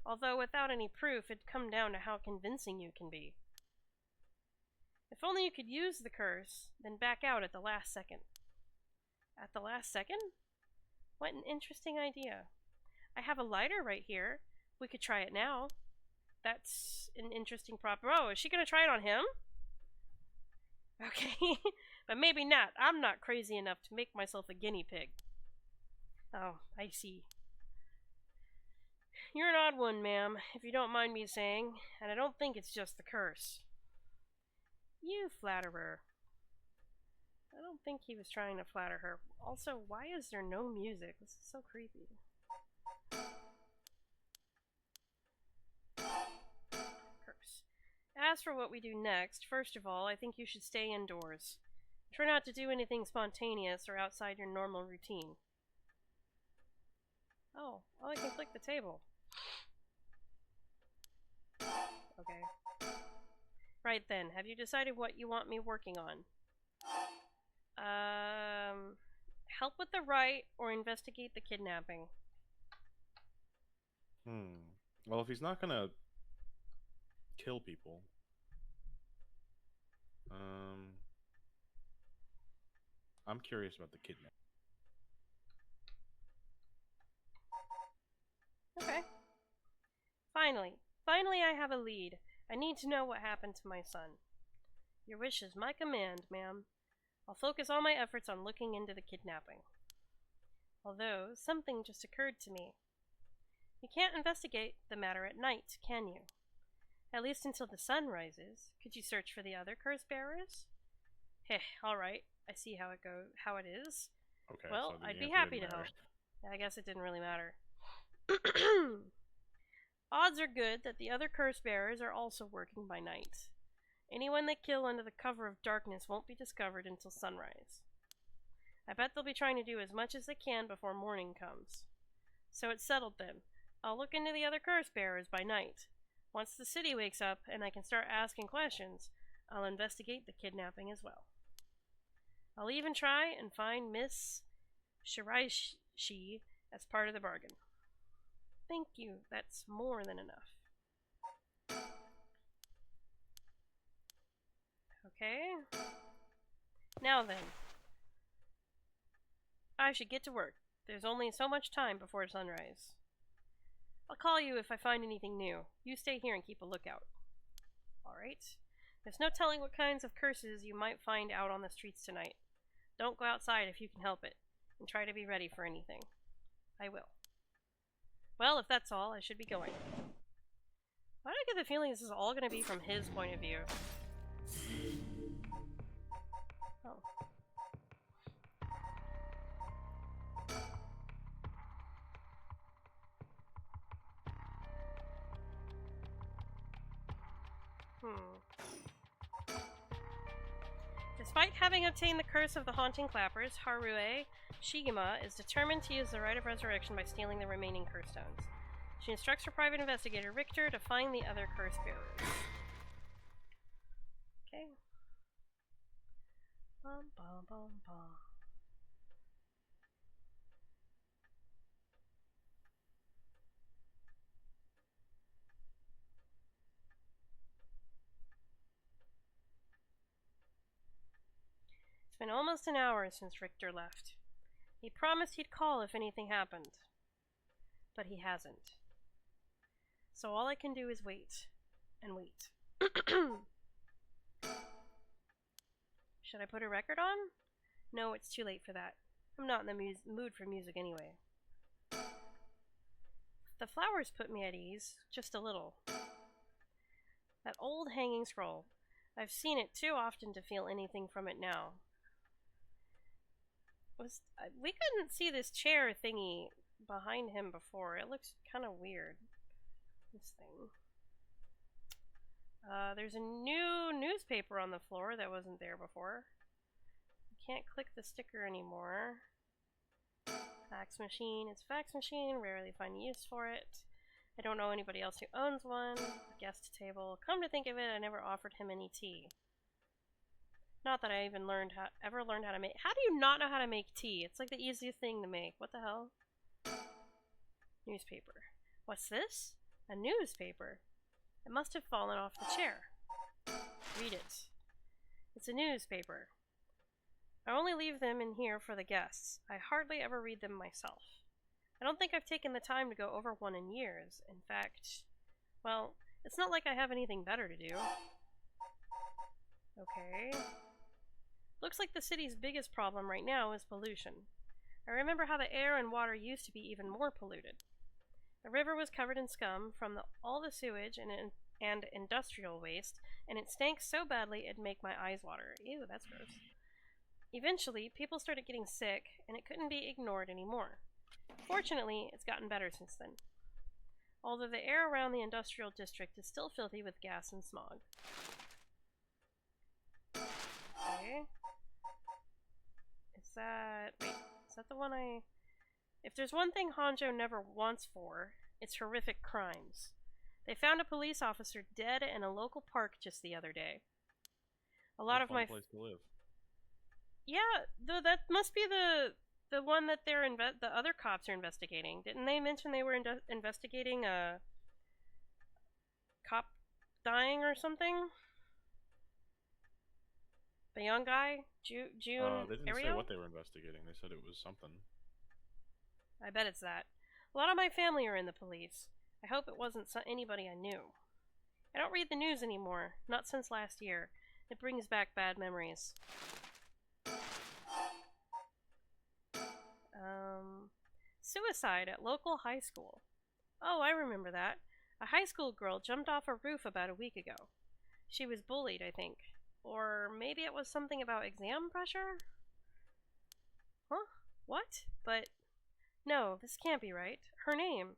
although without any proof it'd come down to how convincing you can be. If only you could use the curse, then back out at the last second. At the last second? What an interesting idea. I have a lighter right here. We could try it now. That's an interesting prop. Oh, is she going to try it on him? Okay, but maybe not. I'm not crazy enough to make myself a guinea pig. Oh, I see. You're an odd one, ma'am, if you don't mind me saying, and I don't think it's just the curse. You flatterer. I don't think he was trying to flatter her. Also, why is there no music? This is so creepy. Curse. As for what we do next, first of all, I think you should stay indoors. Try not to do anything spontaneous or outside your normal routine. Oh, I can click the table. Okay. Right then, have you decided what you want me working on? Help with the rite or investigate the kidnapping? Well, if he's not gonna kill people, I'm curious about the kidnapping. Okay. Finally I have a lead. I need to know what happened to my son. Your wish is my command, ma'am. I'll focus all my efforts on looking into the kidnapping. Although, something just occurred to me. You can't investigate the matter at night, can you? At least until the sun rises. Could you search for the other curse bearers? Heh, alright. I see how it is. Okay. Well, So I'd be happy to help. I guess it didn't really matter. Odds are good that the other curse bearers are also working by night. Anyone they kill under the cover of darkness won't be discovered until sunrise. I bet they'll be trying to do as much as they can before morning comes. So it's settled then. I'll look into the other curse bearers by night. Once the city wakes up and I can start asking questions, I'll investigate the kidnapping as well. I'll even try and find Miss Shiraishi as part of the bargain. Thank you, that's more than enough. Okay. Now then. I should get to work. There's only so much time before sunrise. I'll call you if I find anything new. You stay here and keep a lookout. Alright. There's no telling what kinds of curses you might find out on the streets tonight. Don't go outside if you can help it, and try to be ready for anything. I will. Well, if that's all, I should be going. Why do I get the feeling this is all going to be from his point of view? Oh. Despite having obtained the curse of the haunting clappers, Harue Shigema is determined to use the rite of resurrection by stealing the remaining curse stones. She instructs her private investigator, Richter, to find the other curse bearers. Okay. Bum, bum, bum, bum. It's been almost an hour since Richter left. He promised he'd call if anything happened. But he hasn't. So all I can do is wait. And wait. Should I put a record on? No, it's too late for that. I'm not in the mood for music anyway. The flowers put me at ease, just a little. That old hanging scroll. I've seen it too often to feel anything from it now. We couldn't see this chair thingy behind him before. It looks kind of weird. This thing. There's a new newspaper on the floor that wasn't there before. I can't click the sticker anymore. Fax machine. It's a fax machine. Rarely find use for it. I don't know anybody else who owns one. Guest table. Come to think of it, I never offered him any tea. Not that I even ever learned how to make. How do you not know how to make tea? It's like the easiest thing to make. What the hell? Newspaper. What's this? A newspaper. It must have fallen off the chair. Read it. It's a newspaper. I only leave them in here for the guests. I hardly ever read them myself. I don't think I've taken the time to go over one in years. In fact, well, it's not like I have anything better to do. Okay. Looks like the city's biggest problem right now is pollution. I remember how the air and water used to be even more polluted. The river was covered in scum from all the sewage and industrial waste, and it stank so badly it'd make my eyes water. Ew, that's gross. Eventually, people started getting sick, and it couldn't be ignored anymore. Fortunately, it's gotten better since then. Although the air around the industrial district is still filthy with gas and smog. Okay. Is that the one I... If there's one thing Hanjo never wants for, it's horrific crimes. They found a police officer dead in a local park just the other day. A lot of my... place to live. Yeah, that must be the one that the other cops are investigating. Didn't they mention they were investigating a cop dying or something? The young guy? June they didn't say what they were investigating. They said it was something. I bet it's that. A lot of my family are in the police. I hope it wasn't anybody I knew. I don't read the news anymore. Not since last year. It brings back bad memories. Suicide at local high school. Oh, I remember that. A high school girl jumped off a roof about a week ago. She was bullied, I think. Or maybe it was something about exam pressure? Huh? What? But... No, this can't be right. Her name.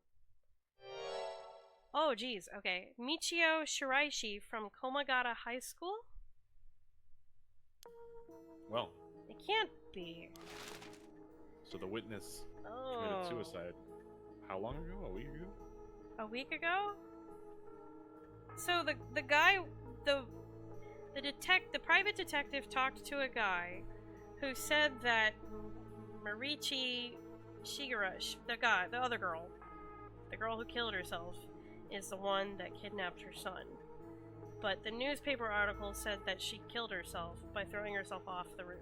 Oh, geez. Okay. Michio Shiraishi from Komagata High School? Well. It can't be. So the witness committed suicide. How long ago? A week ago? A week ago? So the guy, the private detective talked to a guy who said that Marichi Shigura, the other girl, the girl who killed herself, is the one that kidnapped her son. But the newspaper article said that she killed herself by throwing herself off the roof.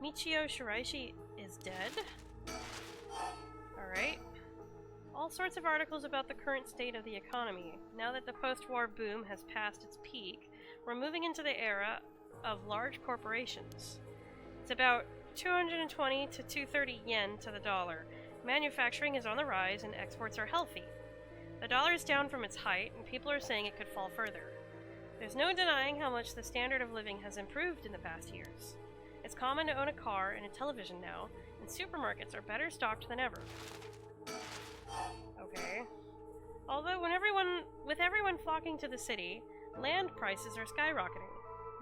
Michio Shiraishi is dead? Alright. All sorts of articles about the current state of the economy. Now that the post-war boom has passed its peak, we're moving into the era of large corporations. It's about 220 to 230 yen to the dollar. Manufacturing is on the rise and exports are healthy. The dollar is down from its height and people are saying it could fall further. There's no denying how much the standard of living has improved in the past years. It's common to own a car and a television now, and supermarkets are better stocked than ever. Okay. Although with everyone flocking to the city, land prices are skyrocketing.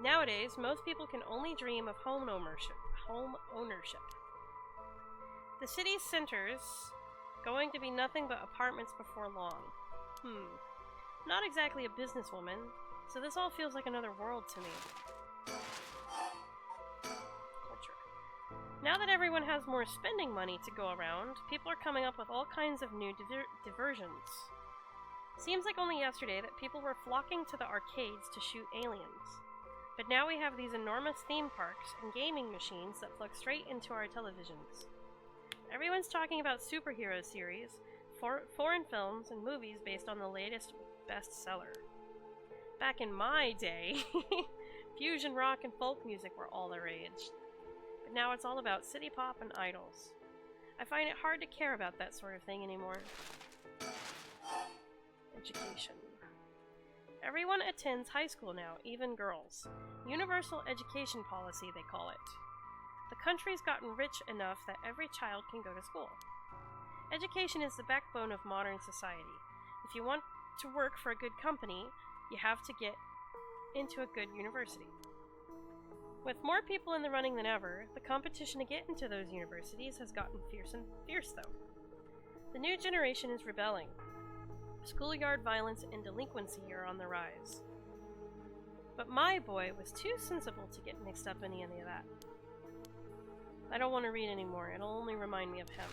Nowadays, most people can only dream of home ownership. The city's center's going to be nothing but apartments before long. Not exactly a businesswoman, so this all feels like another world to me. Culture. Now that everyone has more spending money to go around, people are coming up with all kinds of new diversions. Seems like only yesterday that people were flocking to the arcades to shoot aliens. But now we have these enormous theme parks and gaming machines that plug straight into our televisions. Everyone's talking about superhero series, foreign films, and movies based on the latest bestseller. Back in my day, fusion rock and folk music were all the rage. But now it's all about city pop and idols. I find it hard to care about that sort of thing anymore. Education. Everyone attends high school now, even girls. Universal education policy, they call it. The country's gotten rich enough that every child can go to school. Education is the backbone of modern society. If you want to work for a good company, you have to get into a good university. With more people in the running than ever, the competition to get into those universities has gotten fierce though. The new generation is rebelling. Schoolyard violence and delinquency are on the rise. But my boy was too sensible to get mixed up in any of that. I don't want to read anymore. It'll only remind me of him.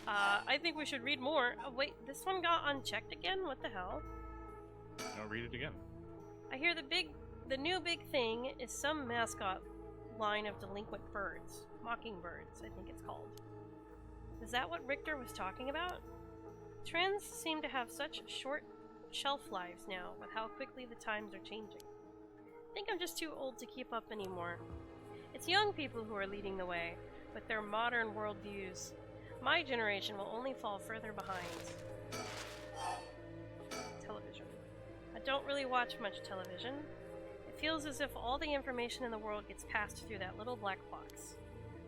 I think we should read more. Oh, wait, this one got unchecked again? What the hell? No, read it again. I hear the new big thing is some mascot line of delinquent birds. Mockingbirds, I think it's called. Is that what Richter was talking about? Trends seem to have such short shelf lives now with how quickly the times are changing. I think I'm just too old to keep up anymore. It's young people who are leading the way with their modern worldviews. My generation will only fall further behind. Television. I don't really watch much television. It feels as if all the information in the world gets passed through that little black box.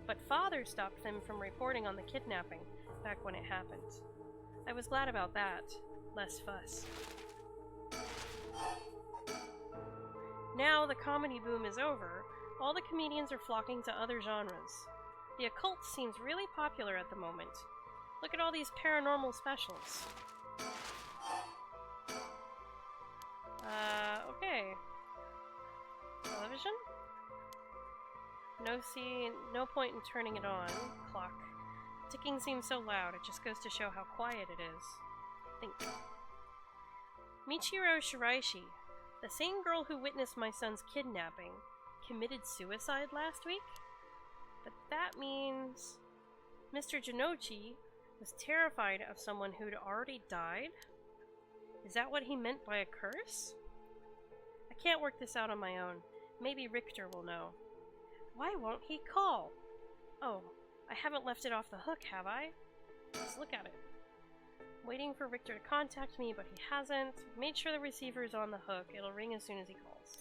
But Father stopped them from reporting on the kidnapping back when it happened. I was glad about that. Less fuss. Now the comedy boom is over, all the comedians are flocking to other genres. The occult seems really popular at the moment. Look at all these paranormal specials. Okay. Television? No point in turning it on. Clock. Ticking seems so loud, it just goes to show how quiet it is. Think. Michiro Shiraishi, the same girl who witnessed my son's kidnapping, committed suicide last week? But that means Mr. Jinochi was terrified of someone who'd already died? Is that what he meant by a curse? I can't work this out on my own. Maybe Richter will know. Why won't he call? Oh, I haven't left it off the hook, have I? Let's look at it. Waiting for Richter to contact me, but he hasn't. Made sure the receiver is on the hook. It'll ring as soon as he calls.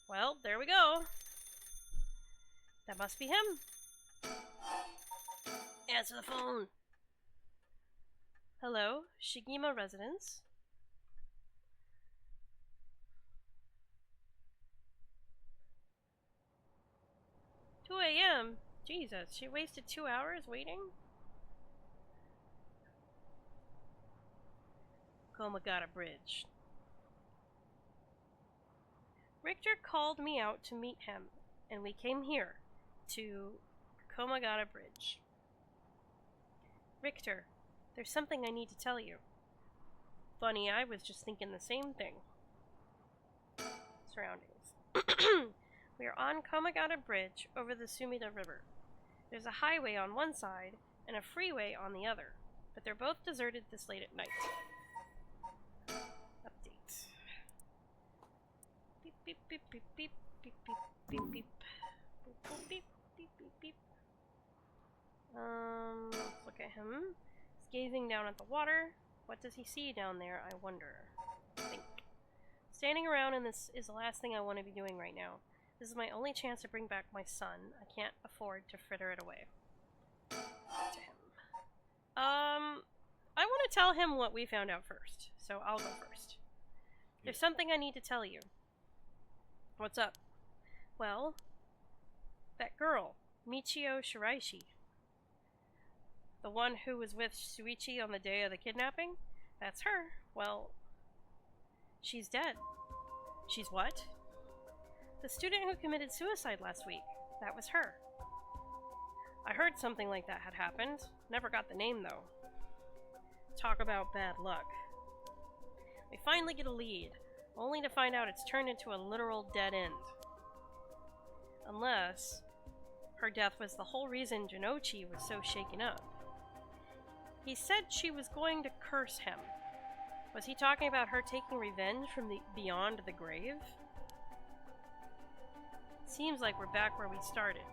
Well, there we go. That must be him. Answer the phone. Hello, Shigima Residence. "2 a.m.? Jesus, she wasted 2 hours waiting? Komagata Bridge. Richter called me out to meet him, and we came here, to Komagata Bridge. Richter, there's something I need to tell you. Funny, I was just thinking the same thing. Surroundings. We are on Komagata Bridge over the Sumida River. There's a highway on one side and a freeway on the other, but they're both deserted this late at night. Update. Beep beep beep beep beep beep beep beep beep beep beep beep beep beep. Let's look at him. He's gazing down at the water. What does he see down there, I wonder? Think. Standing around in this is the last thing I want to be doing right now. This is my only chance to bring back my son. I can't afford to fritter it away. To him. I want to tell him what we found out first, so I'll go first. There's something I need to tell you. What's up? Well, that girl, Michio Shiraishi. The one who was with Shuichi on the day of the kidnapping? That's her. Well, she's dead. She's what? The student who committed suicide last week. That was her. I heard something like that had happened. Never got the name, though. Talk about bad luck. We finally get a lead, only to find out it's turned into a literal dead end. Unless her death was the whole reason Jinochi was so shaken up. He said she was going to curse him. Was he talking about her taking revenge from the beyond the grave? Seems like we're back where we started.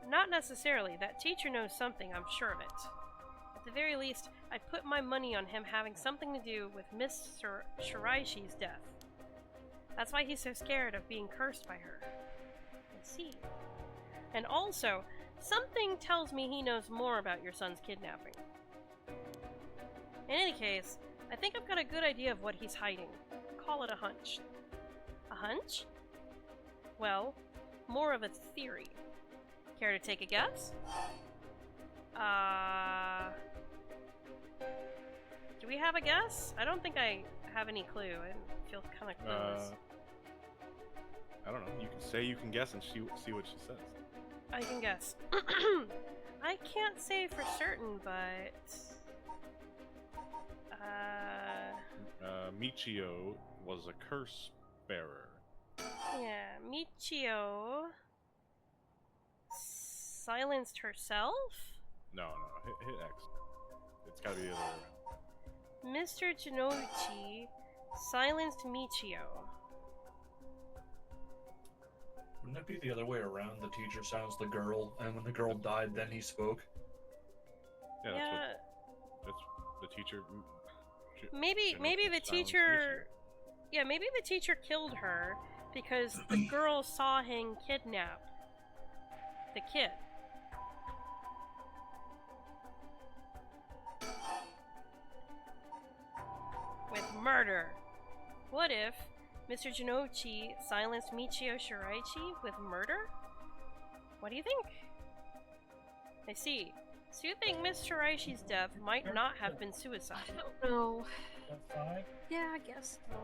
Not necessarily. That teacher knows something, I'm sure of it. At the very least, I put my money on him having something to do with Miss Shiraishi's death. That's why he's so scared of being cursed by her. I see. And also, something tells me he knows more about your son's kidnapping. In any case, I think I've got a good idea of what he's hiding. Call it a hunch. A hunch? Well, more of a theory. Care to take a guess? Do we have a guess? I don't think I have any clue. I feel kind of clueless. I don't know. You can say you can guess and see what she says. I can guess. I can't say for certain, but... Michio was a curse bearer. Yeah, Michio... silenced herself? No. Hit X. It's gotta be the other way around. Mr. Jinoichi silenced Michio. Wouldn't it be the other way around? The teacher silenced the girl, and when the girl died, then he spoke? Yeah, that's the teacher... Maybe the teacher... Yeah, maybe the teacher killed her because the girl saw him kidnap the kid. With murder. What if Mr. Jinochi silenced Michio Shiraishi with murder? What do you think? I see. So you think Miss Shiraishi's death might not have been suicide? I don't know. Yeah, I guess so.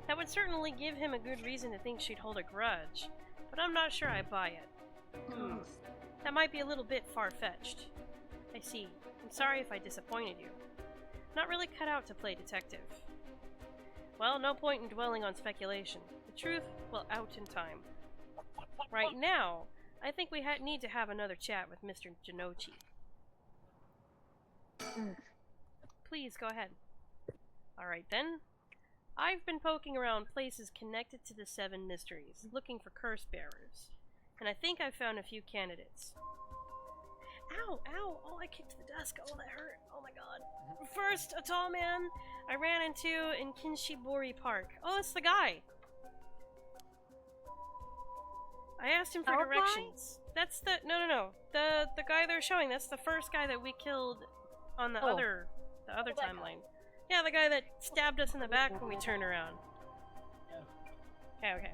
That would certainly give him a good reason to think she'd hold a grudge, but I'm not sure I buy it. That might be a little bit far-fetched. I see. I'm sorry if I disappointed you. Not really cut out to play detective. Well, no point in dwelling on speculation. The truth will out in time. Right now, I think we need to have another chat with Mr. Jinochi. Please, go ahead. Alright then. I've been poking around places connected to the 7 mysteries, looking for curse bearers. And I think I've found a few candidates. Ow! Ow! Oh, I kicked the desk. Oh, that hurt. Oh my god. First, a tall man I ran into in Kinshibori Park. Oh, it's the guy! I asked him for directions. That's the... No. The guy they're showing. That's the first guy that we killed on the other timeline. Yeah, the guy that stabbed us in the back when we turned around. Okay.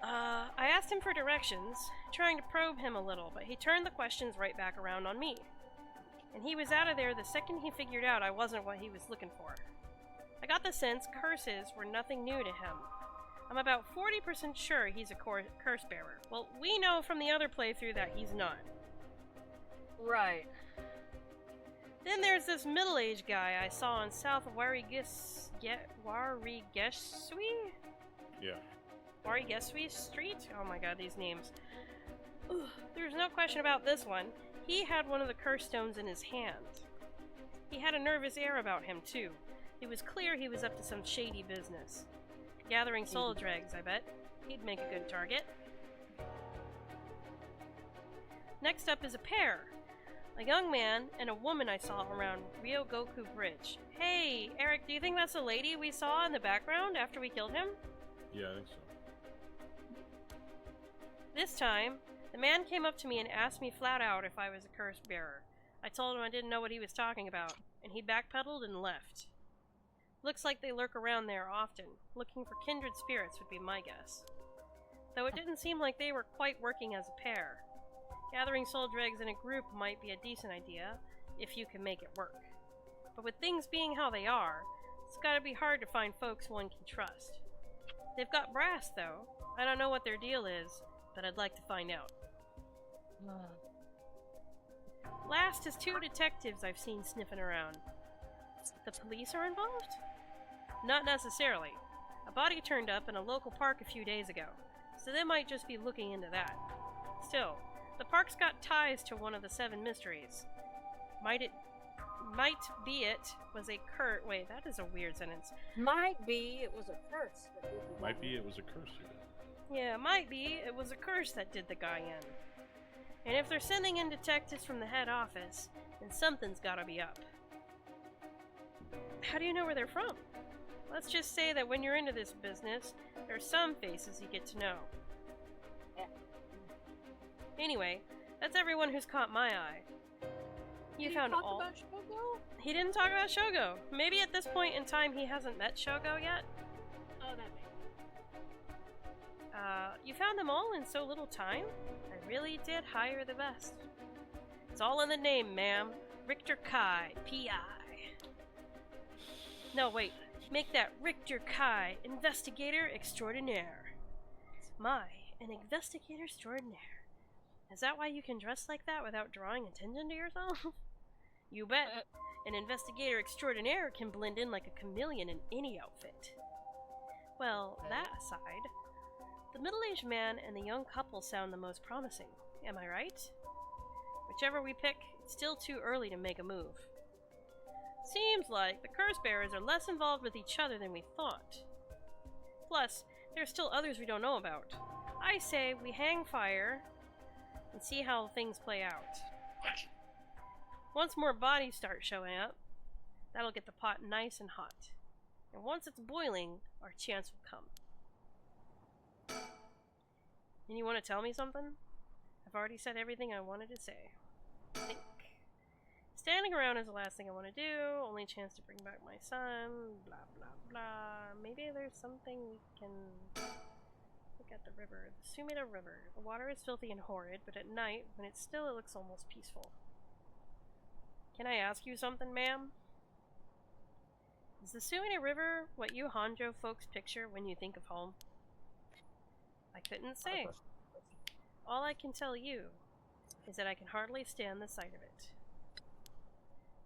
I asked him for directions, trying to probe him a little, but he turned the questions right back around on me. And he was out of there the second he figured out I wasn't what he was looking for. I got the sense curses were nothing new to him. I'm about 40% sure he's a curse bearer. Well, we know from the other playthrough that he's not. Right. Then there's this middle-aged guy I saw on South Warigesui? Yeah. Warigesui Street? Oh my god, these names. Ugh, there's no question about this one. He had one of the curse stones in his hand. He had a nervous air about him, too. It was clear he was up to some shady business. Gathering soul dregs, I bet. He'd make a good target. Next up is a pair. A young man and a woman I saw around Ryogoku Bridge. Hey, Eric, do you think that's a lady we saw in the background after we killed him? Yeah, I think so. This time, the man came up to me and asked me flat out if I was a curse bearer. I told him I didn't know what he was talking about, and he backpedaled and left. Looks like they lurk around there often. Looking for kindred spirits would be my guess. Though it didn't seem like they were quite working as a pair. Gathering soul dregs in a group might be a decent idea, if you can make it work. But with things being how they are, it's gotta be hard to find folks one can trust. They've got brass, though. I don't know what their deal is, but I'd like to find out. Last is 2 detectives I've seen sniffing around. The police are involved? Not necessarily. A body turned up in a local park a few days ago, so they might just be looking into that. Still, the park's got ties to one of the 7 mysteries. Might be it was a curse. Wait, that is a weird sentence. Might be it was a curse. Might be it was a curse. Yeah, might be it was a curse that did the guy in. And if they're sending in detectives from the head office, then something's gotta be up. How do you know where they're from? Let's just say that when you're into this business, there are some faces you get to know. Yeah. Anyway, that's everyone who's caught my eye. You found all. About Shogo? He didn't talk about Shogo. Maybe at this point in time he hasn't met Shogo yet. Oh, that makes You found them all in so little time? I really did hire the best. It's all in the name, ma'am. Richter Kai, P.I. No, wait. Make that Richter Kai, Investigator Extraordinaire. My, an Investigator Extraordinaire. Is that why you can dress like that without drawing attention to yourself? You bet. An Investigator Extraordinaire can blend in like a chameleon in any outfit. Well, that aside, the middle-aged man and the young couple sound the most promising. Am I right? Whichever we pick, it's still too early to make a move. Seems like the curse bearers are less involved with each other than we thought. Plus, there's still others we don't know about. I say we hang fire and see how things play out. Once more bodies start showing up, that'll get the pot nice and hot. And once it's boiling, our chance will come. And you want to tell me something? I've already said everything I wanted to say. Think. Standing around is the last thing I want to do. Only chance to bring back my son. Blah, blah, blah. Maybe there's something we can... Look at the river. The Sumida River. The water is filthy and horrid, but at night, when it's still, it looks almost peaceful. Can I ask you something, ma'am? Is the Sumida River what you Honjo folks picture when you think of home? I couldn't say. All I can tell you is that I can hardly stand the sight of it.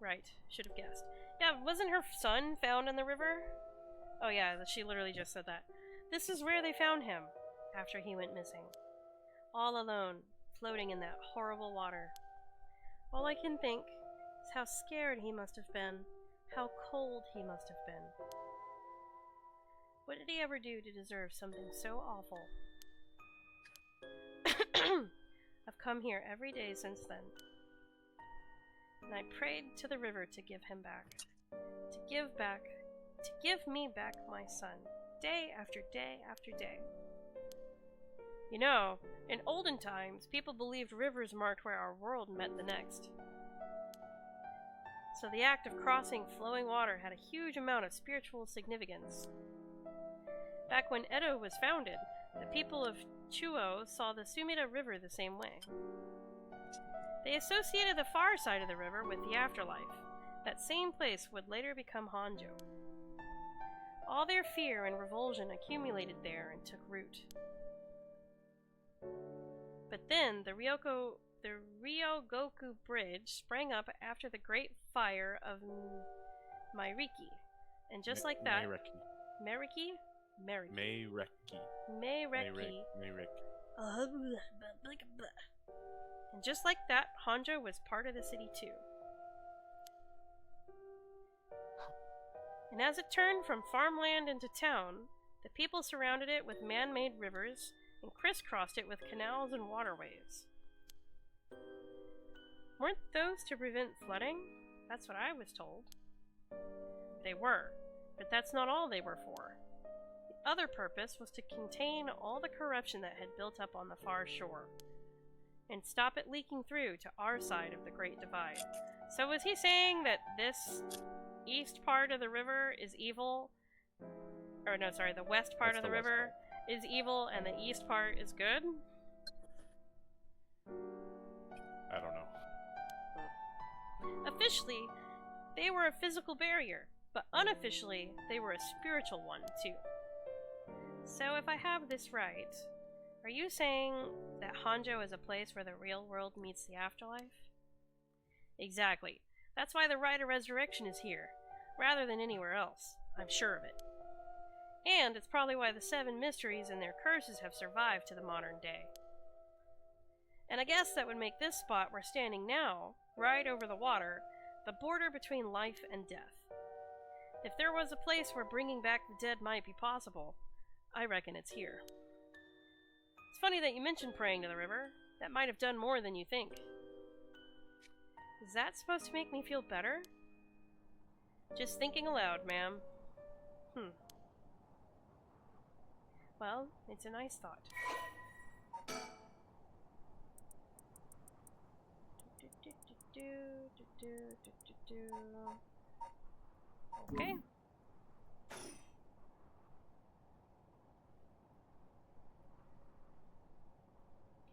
Right, should have guessed. Yeah, wasn't her son found in the river? Oh yeah, she literally just said that. This is where they found him, after he went missing. All alone, floating in that horrible water. All I can think is how scared he must have been, how cold he must have been. What did he ever do to deserve something so awful? I've come here every day since then. And I prayed to the river to give him back. To give me back my son. Day after day after day. You know, in olden times, people believed rivers marked where our world met the next. So the act of crossing flowing water had a huge amount of spiritual significance. Back when Edo was founded, the people of Chuo saw the Sumida River the same way. They associated the far side of the river with the afterlife. That same place would later become Honjo. All their fear and revulsion accumulated there and took root. But then the Ryogoku Bridge sprang up after the Great Fire of Mairiki. And just like that... Mairiki? And just like that, Honjo was part of the city too. And as it turned from farmland into town, the people surrounded it with man-made rivers and crisscrossed it with canals and waterways. Weren't those to prevent flooding? That's what I was told. They were, but that's not all they were for. The other purpose was to contain all the corruption that had built up on the far shore, and stop it leaking through to our side of the Great Divide. So was he saying that this east part of the river is evil? Or no, sorry, the west part of the river is evil and the east part is good? I don't know. Officially, they were a physical barrier, but unofficially, they were a spiritual one too. So if I have this right, are you saying that Honjo is a place where the real world meets the afterlife? Exactly. That's why the Rite of Resurrection is here. rather than anywhere else. I'm sure of it. And it's probably why the 7 mysteries and their curses have survived to the modern day. And I guess that would make this spot we're standing now, right over the water, the border between life and death. If there was a place where bringing back the dead might be possible, I reckon it's here. It's funny that you mentioned praying to the river. That might have done more than you think. Is that supposed to make me feel better? Just thinking aloud, ma'am. Well, it's a nice thought. Okay.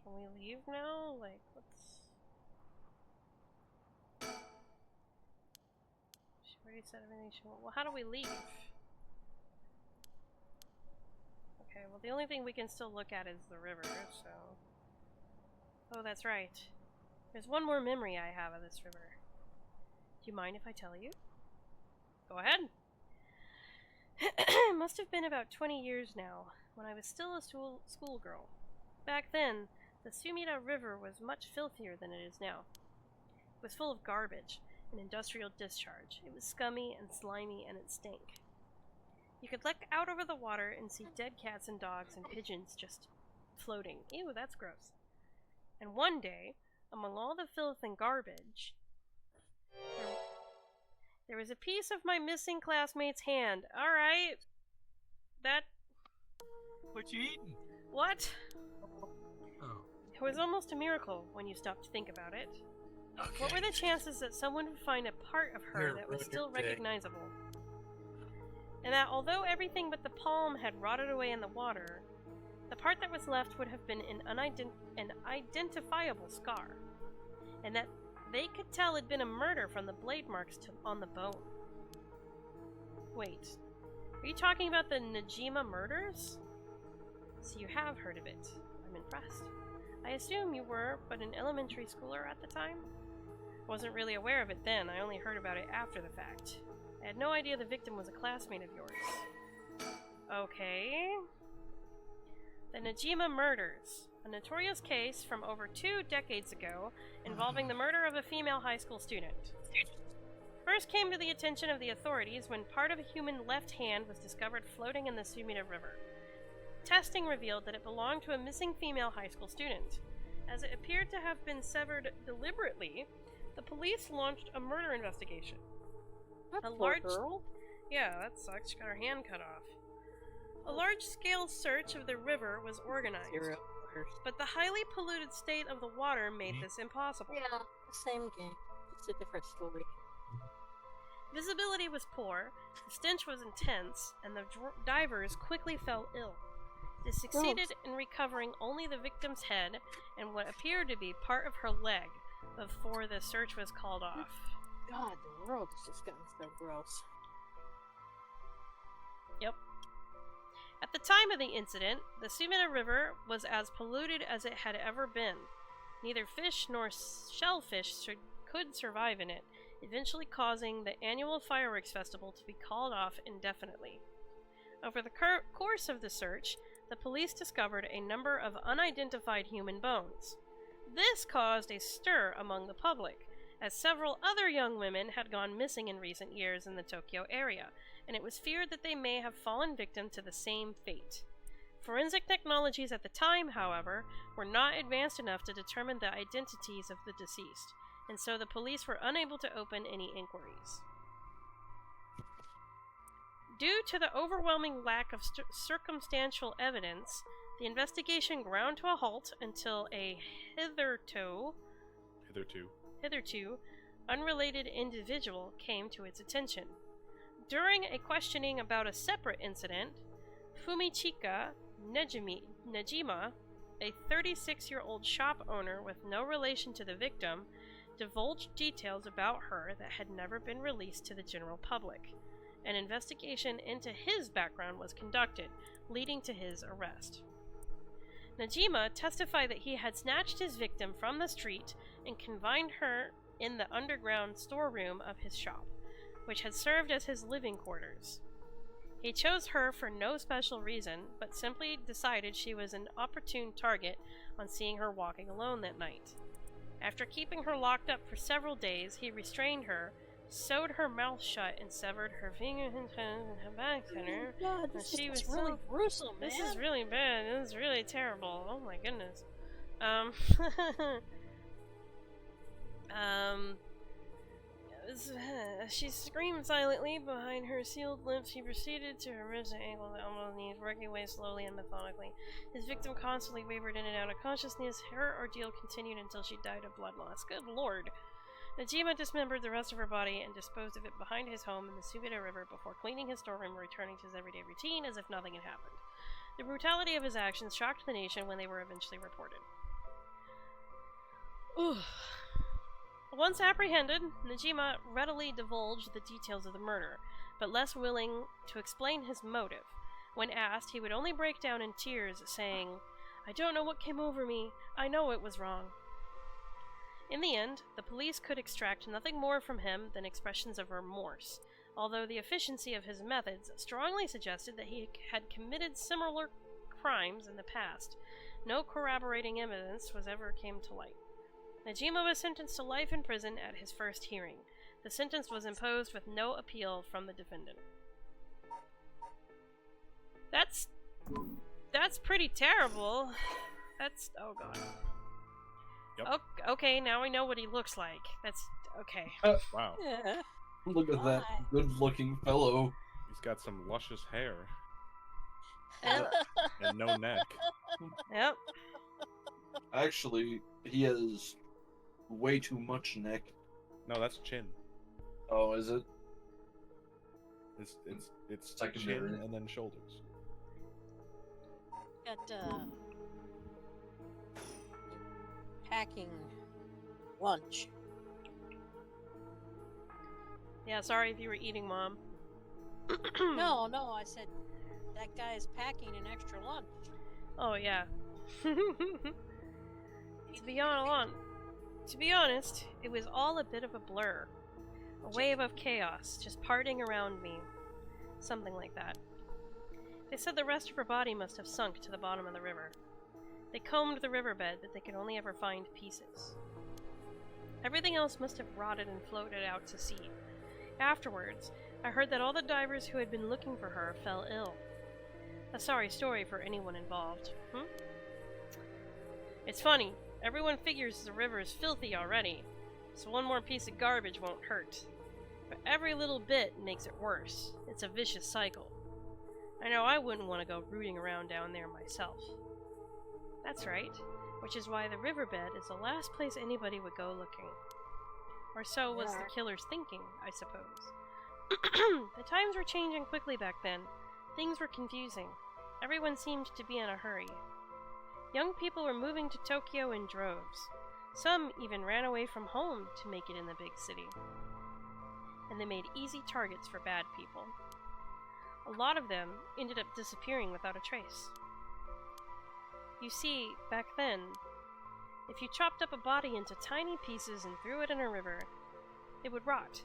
Can we leave now? Like, what's... She already said everything she wanted. Well, how do we leave? Okay, well, the only thing we can still look at is the river, so... Oh, that's right. There's one more memory I have of this river. Do you mind if I tell you? Go ahead. It must have been about 20 years now, when I was still a schoolgirl. Back then, the Sumida River was much filthier than it is now. It was full of garbage and industrial discharge. It was scummy and slimy, and it stank. You could look out over the water and see dead cats and dogs and pigeons just floating. Ew, that's gross. And one day, among all the filth and garbage, there was a piece of my missing classmate's hand. Alright. That... What you eating? What? Oh. It was almost a miracle when you stop to think about it. Okay. What were the chances that someone would find a part of her Here, that was ruin still your day. recognizable? And that although everything but the palm had rotted away in the water, the part that was left would have been an identifiable scar. And that they could tell had been a murder from the blade marks on the bone. Wait, are you talking about the Najima murders? So you have heard of it. I'm impressed. I assume you were but an elementary schooler at the time? Wasn't really aware of it then, I only heard about it after the fact. I had no idea the victim was a classmate of yours. Okay. The Najima murders. A notorious case from over 2 decades ago involving the murder of a female high school student. First came to the attention of the authorities when part of a human left hand was discovered floating in the Sumida River. Testing revealed that it belonged to a missing female high school student. As it appeared to have been severed deliberately, the police launched a murder investigation. That A poor large- girl. Yeah, that sucks. She got her hand cut off. A large-scale search of the river was organized, Zero. but the highly polluted state of the water made this impossible. Yeah, the same game. It's a different story. Visibility was poor, the stench was intense, and the divers quickly fell ill. They succeeded in recovering only the victim's head and what appeared to be part of her leg before the search was called off. God, the world has just gotten so gross. Yep. At the time of the incident, the Sumida River was as polluted as it had ever been. Neither fish nor shellfish could survive in it, eventually causing the annual fireworks festival to be called off indefinitely. Over the course of the search, the police discovered a number of unidentified human bones. This caused a stir among the public, as several other young women had gone missing in recent years in the Tokyo area, and it was feared that they may have fallen victim to the same fate. Forensic technologies at the time, however, were not advanced enough to determine the identities of the deceased, and so the police were unable to open any inquiries. Due to the overwhelming lack of circumstantial evidence, the investigation ground to a halt until a hitherto unrelated individual came to its attention. During a questioning about a separate incident, Fumichika Nejima, a 36-year-old shop owner with no relation to the victim, divulged details about her that had never been released to the general public. An investigation into his background was conducted, leading to his arrest. Najima testified that he had snatched his victim from the street and confined her in the underground storeroom of his shop. which had served as his living quarters. He chose her for no special reason, but simply decided she was an opportune target on seeing her walking alone that night. After keeping her locked up for several days, he restrained her, sewed her mouth shut, and severed her fingers and toes and her back center. God, this is really gruesome, man. This is really bad. This is really terrible. Oh my goodness. She screamed silently behind her sealed lips. He proceeded to her ribs and ankles and elbows and knees, working away slowly and methodically. His victim constantly wavered in and out of consciousness. Her ordeal continued until she died of blood loss. Good lord. Najima dismembered the rest of her body and disposed of it behind his home in the Subida River before cleaning his storeroom and returning to his everyday routine as if nothing had happened. The brutality of his actions shocked the nation when they were eventually reported. Ooh. Once apprehended, Najima readily divulged the details of the murder, but less willing to explain his motive. When asked, he would only break down in tears, saying, "I don't know what came over me. I know it was wrong." In the end, the police could extract nothing more from him than expressions of remorse, although the efficiency of his methods strongly suggested that he had committed similar crimes in the past. No corroborating evidence ever came to light. Najima was sentenced to life in prison at his first hearing. The sentence was imposed with no appeal from the defendant. That's pretty terrible. Oh god. Yep. Okay, now we know what he looks like. That's okay. Wow. Yeah. Look at that good-looking fellow. He's got some luscious hair. Yep. And no neck. Yep. Actually, he has way too much neck. No, that's chin. Oh, is it? It's Secondary. chin and then shoulders. Got packing lunch. Yeah, sorry if you were eating, Mom. No, I said that guy is packing an extra lunch. Oh, yeah. To be honest, it was all a bit of a blur. A wave of chaos just parting around me. Something like that. They said the rest of her body must have sunk to the bottom of the river. They combed the riverbed, but they could only ever find pieces. Everything else must have rotted and floated out to sea. Afterwards, I heard that all the divers who had been looking for her fell ill. A sorry story for anyone involved. It's funny. Everyone figures the river is filthy already, so one more piece of garbage won't hurt. But every little bit makes it worse. It's a vicious cycle. I know I wouldn't want to go rooting around down there myself. That's right, which is why the riverbed is the last place anybody would go looking. Or so was the killer's thinking, I suppose. The times were changing quickly back then. Things were confusing. Everyone seemed to be in a hurry. Young people were moving to Tokyo in droves. Some even ran away from home to make it in the big city. And they made easy targets for bad people. A lot of them ended up disappearing without a trace. You see, back then, if you chopped up a body into tiny pieces and threw it in a river, it would rot,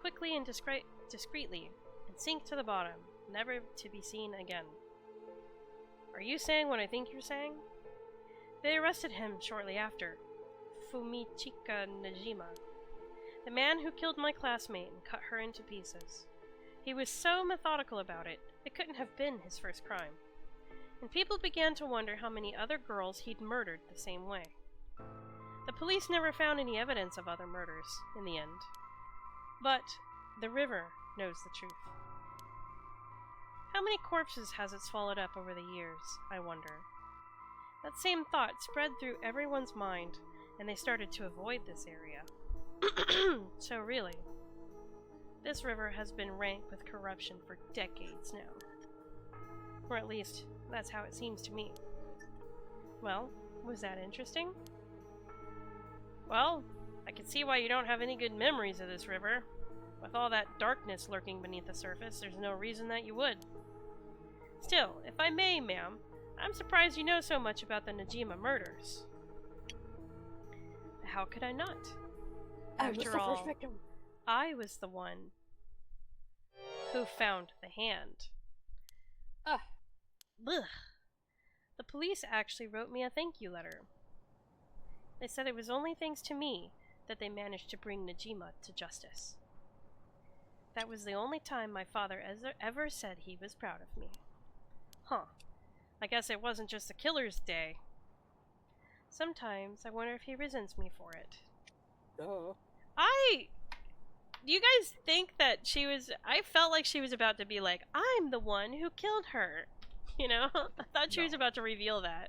quickly and discreetly, and sink to the bottom, never to be seen again. Are you saying what I think you're saying? They arrested him shortly after, Fumichika Najima, the man who killed my classmate and cut her into pieces. He was so methodical about it, it couldn't have been his first crime. And people began to wonder how many other girls he'd murdered the same way. The police never found any evidence of other murders, in the end. But the river knows the truth. How many corpses has it swallowed up over the years, I wonder? That same thought spread through everyone's mind, and they started to avoid this area. So really, this river has been rank with corruption for decades now. Or at least, that's how it seems to me. Well, was that interesting? Well, I can see why you don't have any good memories of this river. With all that darkness lurking beneath the surface, there's no reason that you would. Still, if I may, ma'am, I'm surprised you know so much about the Najima murders. How could I not? After all, I was the one who found the hand. Ugh. Blech. The police actually wrote me a thank you letter. They said it was only thanks to me that they managed to bring Najima to justice. That was the only time my father ever said he was proud of me. Huh. I guess it wasn't just a killer's day. Sometimes I wonder if he resents me for it. Oh. Do you guys think that she was... I felt like she was about to be like, I'm the one who killed her. You know? I thought she was about to reveal that.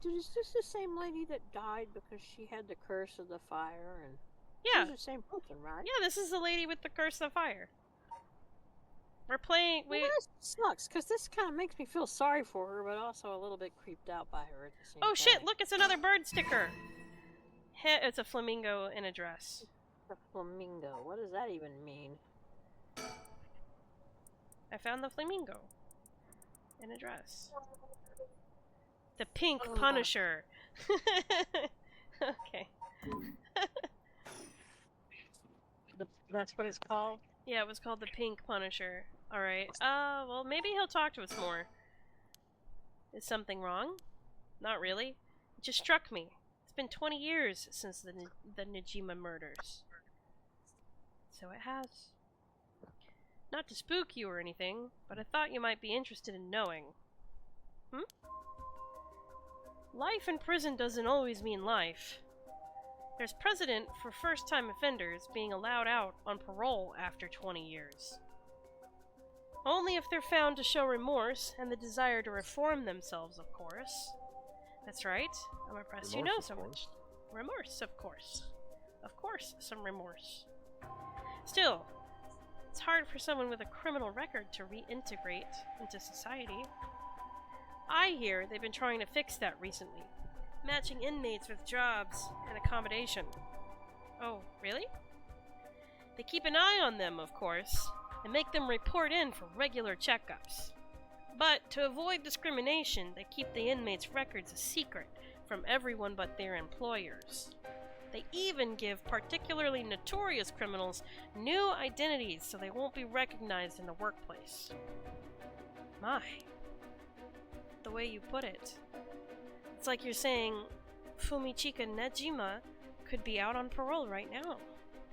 Dude, is this the same lady that died because she had the curse of the fire? And Yeah. she's the same person, right? Yeah, this is the lady with the curse of fire. We're playing... Well, that sucks, because this kind of makes me feel sorry for her, but also a little bit creeped out by her at the same time. Oh shit, look, it's another bird sticker! It's a flamingo in a dress. A flamingo. What does that even mean? I found the flamingo in a dress. The pink Oh, Punisher. Okay. That's what it's called? Yeah, it was called the Pink Punisher. Alright. Well, maybe he'll talk to us more. Is something wrong? Not really. It just struck me. It's been 20 years since the Najima murders. So it has. Not to spook you or anything, but I thought you might be interested in knowing. Life in prison doesn't always mean life. There's precedent for first-time offenders being allowed out on parole after 20 years. Only if they're found to show remorse and the desire to reform themselves, of course. That's right. I'm impressed you know so much. Remorse, of course. Of course, some remorse. Still, it's hard for someone with a criminal record to reintegrate into society. I hear they've been trying to fix that recently, matching inmates with jobs and accommodation. Oh, really? They keep an eye on them, of course, and make them report in for regular checkups. But to avoid discrimination, they keep the inmates' records a secret from everyone but their employers. They even give particularly notorious criminals new identities so they won't be recognized in the workplace. My. The way you put it. It's like you're saying Fumichika Najima could be out on parole right now,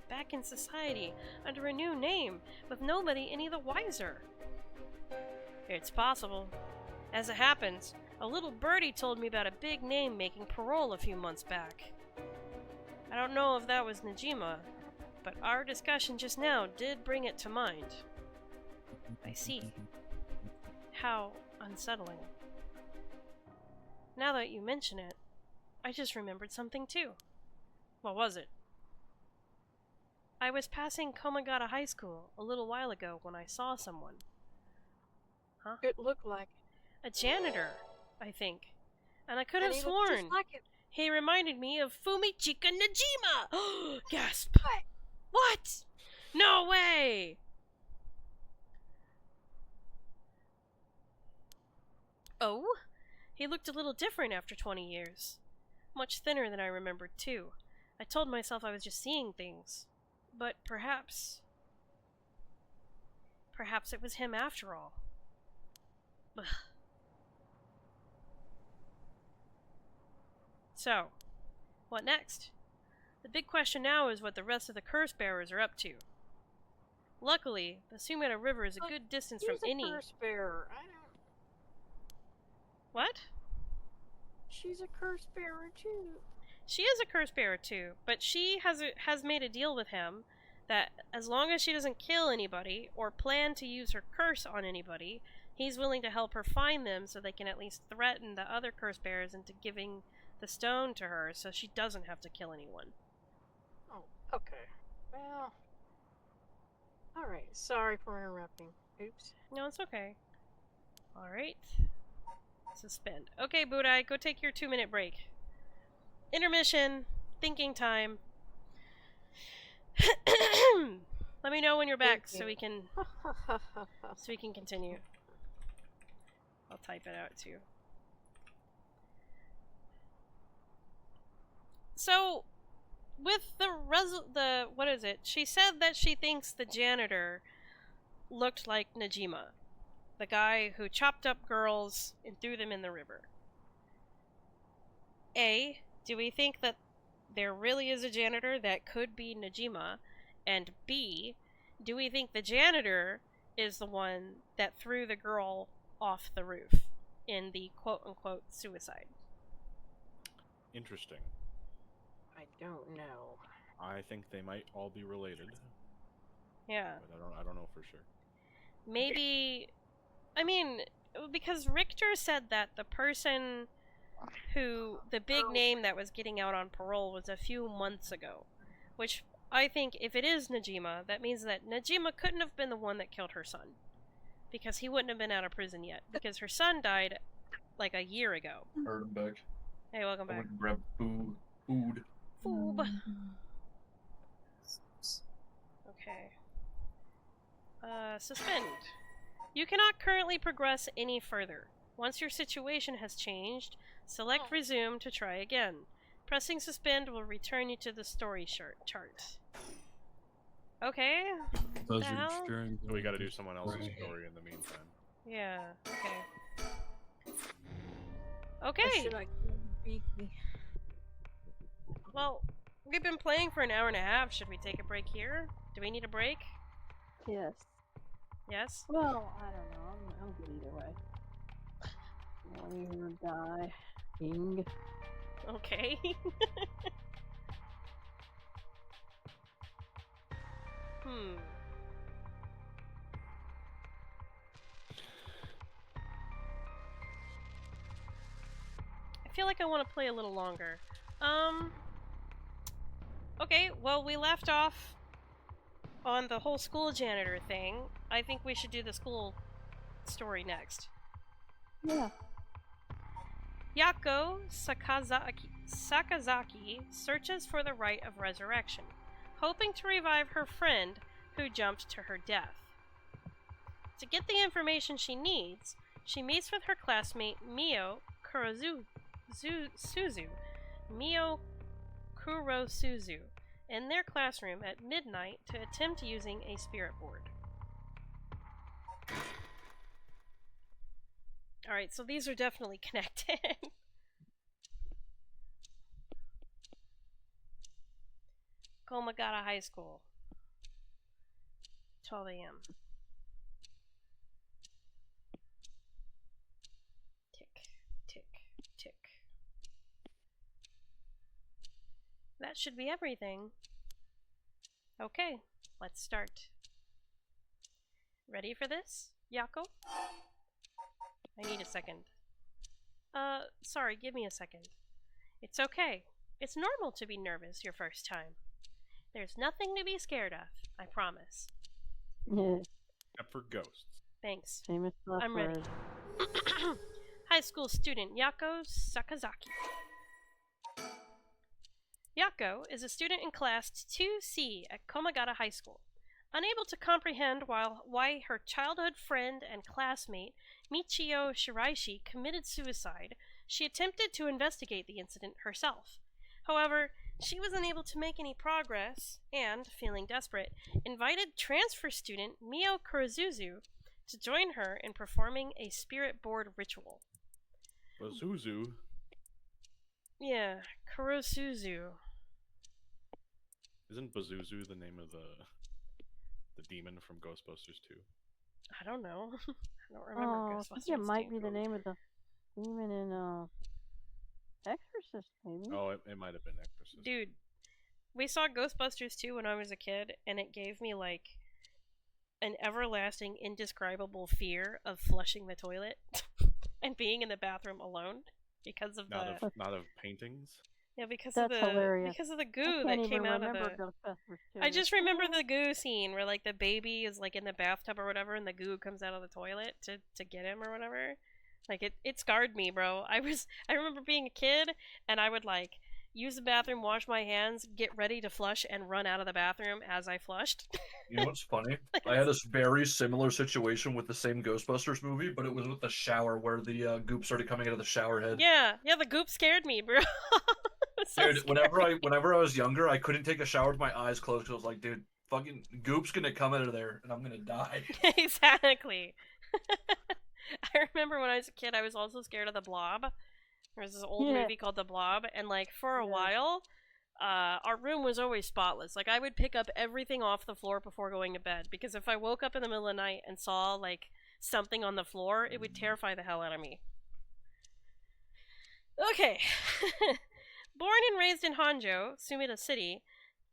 back in society, under a new name, with nobody any the wiser. It's possible. As it happens, a little birdie told me about a big name making parole a few months back. I don't know if that was Najima, but our discussion just now did bring it to mind. I see. How unsettling. Now that you mention it, I just remembered something too. What was it? I was passing Komagata High School a little while ago when I saw someone. Huh? It looked like a janitor, I think. And I could have just sworn like it. he reminded me of Fumichika Najima! Gasp! What? What? No way! Oh? He looked a little different after 20 years. Much thinner than I remembered, too. I told myself I was just seeing things. But perhaps it was him after all. Ugh. So, what next? The big question now is what the rest of the curse bearers are up to. Luckily, the Sumida River is a good distance from any... She's a curse bearer. I don't... What? She's a curse bearer too. She is a curse bearer too, but she has made a deal with him that as long as she doesn't kill anybody or plan to use her curse on anybody, he's willing to help her find them so they can at least threaten the other curse bearers into giving the stone to her so she doesn't have to kill anyone. Oh, okay. Well... Alright, sorry for interrupting. Oops. No, it's okay. Alright. Suspend. Okay, Budai, go take your 2-minute break. Intermission. Thinking time. Let me know when you're back so we can continue. I'll type it out too. So, with the what is it? She said that she thinks the janitor looked like Najima, the guy who chopped up girls and threw them in the river. A, do we think that there really is a janitor that could be Najima? And B, do we think the janitor is the one that threw the girl off the roof in the quote-unquote suicide? Interesting. I don't know. I think they might all be related. Yeah. But I don't know for sure. Maybe, I mean, because Richter said that the person who, the big name that was getting out on parole was a few months ago. Which, I think, if it is Najima, that means that Najima couldn't have been the one that killed her son. Because he wouldn't have been out of prison yet. Because her son died, like, a year ago. Heard him back. Hey, welcome I back. went and grabbed food. Foob. Okay. Suspend. You cannot currently progress any further. Once your situation has changed, select resume to try again. Pressing suspend will return you to the story chart. Okay. Those hell? registering. So we gotta do someone else's story in the meantime. Yeah, okay. Or Okay. should I be- Well, we've been playing for an hour and a half. Should we take a break here? Do we need a break? Yes. Yes? Well, I don't know. I'm good either way. One die. Ing. Okay. I feel like I want to play a little longer. Okay, well, we left off on the whole school janitor thing. I think we should do the school story next. Yeah. Yako Sakazaki searches for the rite of resurrection, hoping to revive her friend who jumped to her death. To get the information she needs, she meets with her classmate Mio Kurosuzu in their classroom at midnight to attempt using a spirit board. Alright, so these are definitely connected. Komagata High School. 12 a.m. Tick, tick, tick. That should be everything. Okay, let's start. Ready for this, Yako? I need a second. Sorry, give me a second. It's okay. It's normal to be nervous your first time. There's nothing to be scared of, I promise. Yeah. Except for ghosts. Thanks. Famous last I'm ready. word. High school student Yako Sakazaki. Yako is a student in class 2C at Komagata High School. Unable to comprehend why her childhood friend and classmate Michio Shiraishi committed suicide, she attempted to investigate the incident herself. However, she was unable to make any progress and, feeling desperate, invited transfer student Mio Kurosuzu to join her in performing a spirit board ritual. Bazuzu? Yeah, Kurosuzu. Isn't Bazuzu the name of the demon from Ghostbusters 2? I don't know. I don't remember Oh, I Ghostbusters think it might 2. be the name of the demon in Exorcist, maybe. Oh, it might have been Exorcist. Dude, we saw Ghostbusters 2 when I was a kid, and it gave me, like, an everlasting, indescribable fear of flushing the toilet and being in the bathroom alone because of not of paintings? Yeah, because That's of the hilarious. because of the I goo can't that even came out of remember the. Ghostbusters 2. I just remember the goo scene where like the baby is like in the bathtub or whatever, and the goo comes out of the toilet to get him or whatever. Like it scarred me, bro. I remember being a kid, and I would like use the bathroom, wash my hands, get ready to flush, and run out of the bathroom as I flushed. You know what's funny? I had a very similar situation with the same Ghostbusters movie, but it was with the shower where the goop started coming out of the shower head. Yeah, the goop scared me, bro. It was So dude, whenever I was younger, I couldn't take a shower with my eyes closed because I was like, dude, fucking goop's gonna come out of there and I'm gonna die. Exactly. I remember when I was a kid, I was also scared of the Blob. There was this old movie called The Blob, and like for a while, our room was always spotless. Like I would pick up everything off the floor before going to bed, because if I woke up in the middle of the night and saw like something on the floor, it would terrify the hell out of me. Okay. Born and raised in Honjo, Sumida City,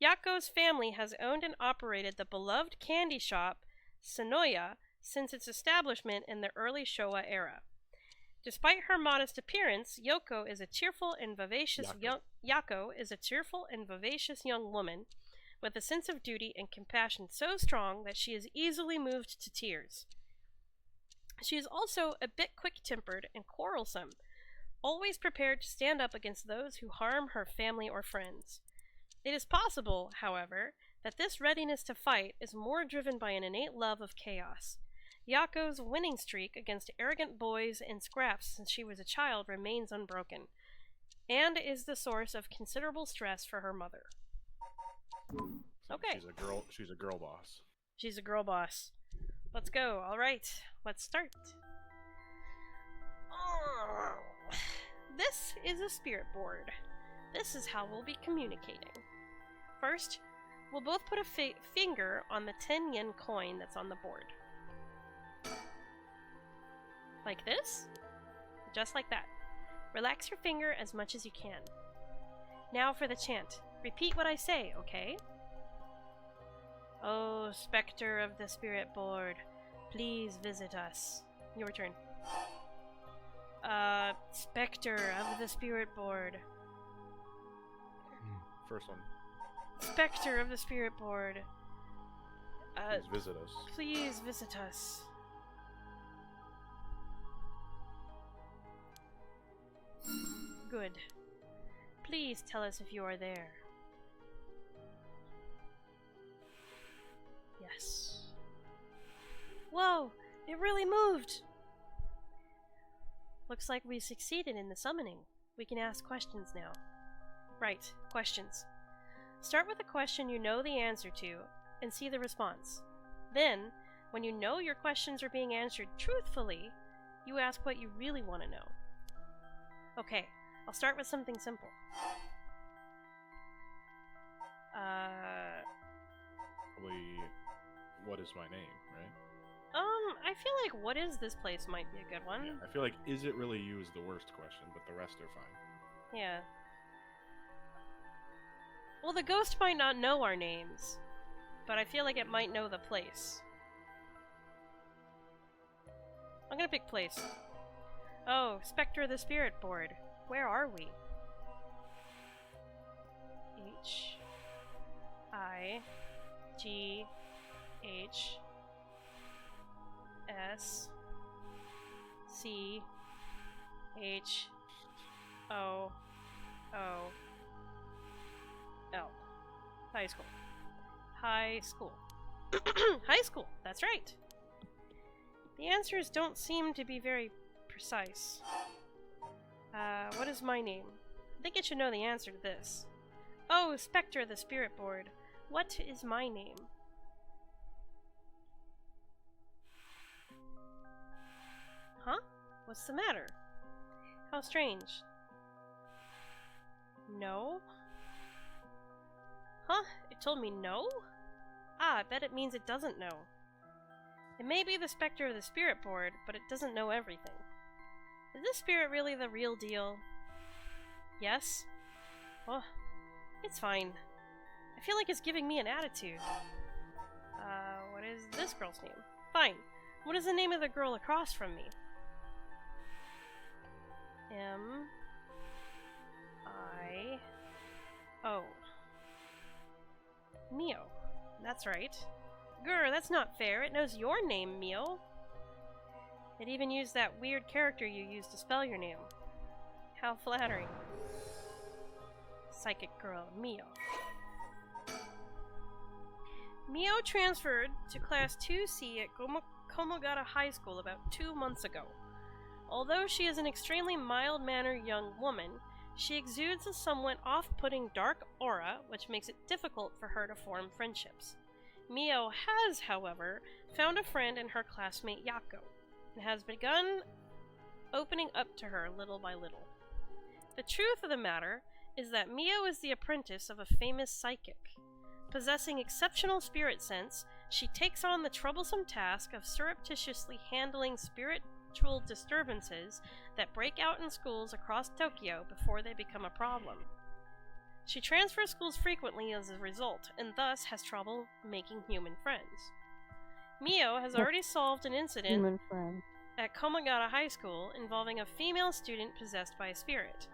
Yako's family has owned and operated the beloved candy shop Sonoya since its establishment in the early Showa era. Despite her modest appearance, Yako is a cheerful and vivacious young woman with a sense of duty and compassion so strong that she is easily moved to tears. She is also a bit quick-tempered and quarrelsome, always prepared to stand up against those who harm her family or friends. It is possible, however, that this readiness to fight is more driven by an innate love of chaos. Yako's winning streak against arrogant boys in scraps since she was a child remains unbroken, and is the source of considerable stress for her mother. Okay. She's a girl boss. She's a girl boss. Let's go. Alright, let's start. This is a spirit board. This is how we'll be communicating. First, we'll both put a finger on the 10 yen coin that's on the board. Like this? Just like that. Relax your finger as much as you can. Now for the chant. Repeat what I say, okay? Oh, specter of the spirit board, please visit us. Your turn. Specter of the spirit board. First one. Specter of the spirit board. Please visit us. Please visit us. Good. Please tell us if you are there. Yes. Whoa! It really moved! Looks like we succeeded in the summoning. We can ask questions now. Right, questions. Start with a question you know the answer to, and see the response. Then, when you know your questions are being answered truthfully, you ask what you really want to know. Okay, I'll start with something simple. Probably, what is my name, right? I feel like what is this place might be a good one. Yeah, I feel like is it really you is the worst question, but the rest are fine. Yeah. Well, the ghost might not know our names, but I feel like it might know the place. I'm gonna pick place. Oh, Spectre of the Spirit Board. Where are we? H I G H S C H O O L. High school. High school. High school, that's right. The answers don't seem to be very precise. What is my name? I think I should know the answer to this. Oh, Spectre of the Spirit Board. What is my name? Huh? What's the matter? How strange. No? Huh? It told me no? Ah, I bet it means it doesn't know. It may be the Spectre of the Spirit Board, but it doesn't know everything. Is this spirit really the real deal? Yes? Well, it's fine. I feel like it's giving me an attitude. What is this girl's name? Fine. What is the name of the girl across from me? M-I-O. Mio. That's right. Grr, that's not fair. It knows your name, Mio. It even used that weird character you used to spell your name. How flattering. Psychic girl, Mio. Mio transferred to Class 2C at Komogata High School about 2 months ago. Although she is an extremely mild-mannered young woman, She exudes a somewhat off-putting dark aura, which makes it difficult for her to form friendships. Mio has, however, found a friend in her classmate Yako, and has begun opening up to her little by little. The truth of the matter is that Mio is the apprentice of a famous psychic. Possessing exceptional spirit sense, she takes on the troublesome task of surreptitiously handling spiritual disturbances that break out in schools across Tokyo before they become a problem. She transfers schools frequently as a result, and thus has trouble making human friends. Mio has already solved an incident at Komagata High School involving a female student possessed by a spirit.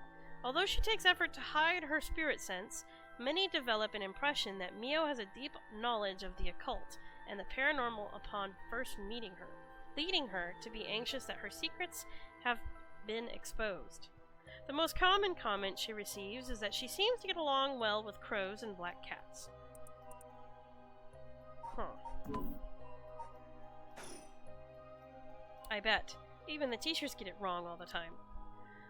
Although she takes effort to hide her spirit sense, many develop an impression that Mio has a deep knowledge of the occult and the paranormal upon first meeting her, leading her to be anxious that her secrets have been exposed. The most common comment she receives is that she seems to get along well with crows and black cats. Huh. I bet. Even the teachers get it wrong all the time.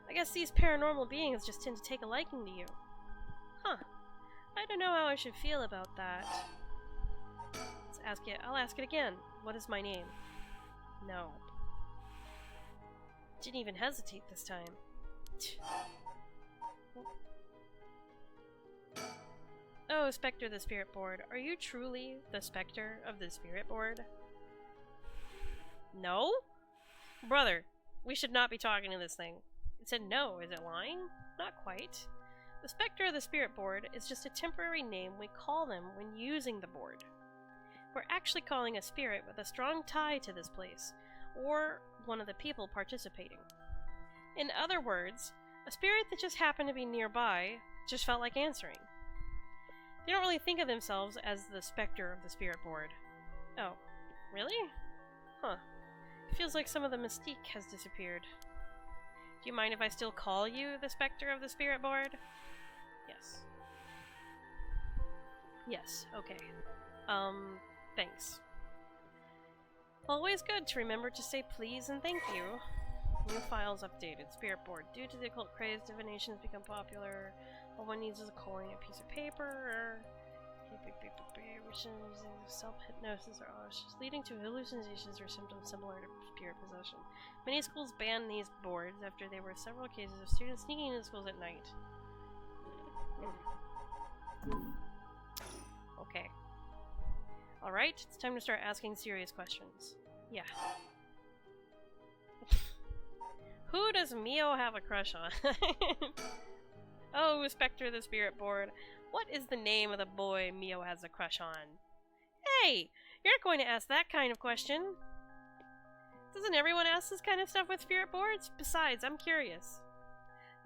I guess these paranormal beings just tend to take a liking to you. Huh. I don't know how I should feel about that. I'll ask it again. What is my name? No. Didn't even hesitate this time. Oh, Spectre of the Spirit Board. Are you truly the Spectre of the Spirit Board? No? Brother, we should not be talking to this thing. It said no. Is it lying? Not quite. The Spectre of the Spirit Board is just a temporary name we call them when using the board. We're actually calling a spirit with a strong tie to this place, or one of the people participating. In other words, a spirit that just happened to be nearby just felt like answering. They don't really think of themselves as the Spectre of the Spirit Board. Oh, really? Huh. It feels like some of the mystique has disappeared. Do you mind if I still call you the Spectre of the Spirit Board? Yes. Yes, okay. Thanks. Always good to remember to say please and thank you. New files updated. Spirit Board. Due to the occult craze, divinations become popular. All one needs is a coin, a piece of paper. Self-hypnosis or leading to hallucinations or symptoms similar to spirit possession. Many schools banned these boards after there were several cases of students sneaking into schools at night. Okay. Alright, it's time to start asking serious questions. Yeah. Who does Mio have a crush on? Oh, Spectre of the Spirit Board. What is the name of the boy Mio has a crush on? Hey! You're not going to ask that kind of question. Doesn't everyone ask this kind of stuff with spirit boards? Besides, I'm curious.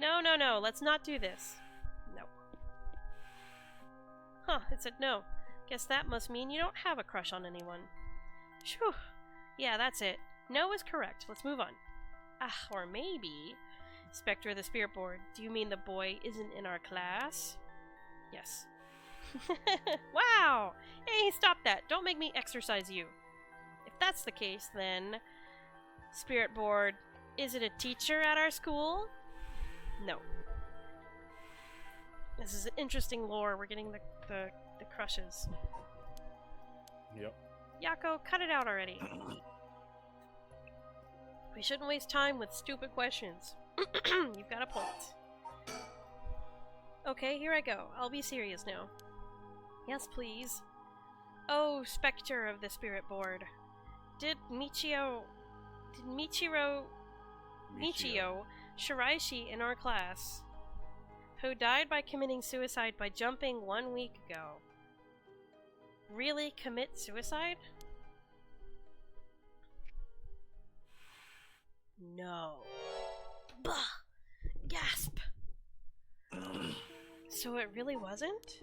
No, let's not do this. No. Huh, it said no. Guess that must mean you don't have a crush on anyone. Phew. Yeah, that's it. No is correct. Let's move on. Or maybe... Spectre of the Spirit Board, do you mean the boy isn't in our class? Yes. Wow! Hey, stop that! Don't make me exercise you. If that's the case, then... Spirit Board, is it a teacher at our school? No. This is interesting lore. We're getting the crushes. Yep. Yako, cut it out already. We shouldn't waste time with stupid questions. You've got a point. Okay, here I go. I'll be serious now. Yes, please. Oh, Spectre of the Spirit Board. Did Michio Shiraishi in our class, who died by committing suicide by jumping 1 week ago, really commit suicide? No. Bah! Gasp! So it really wasn't?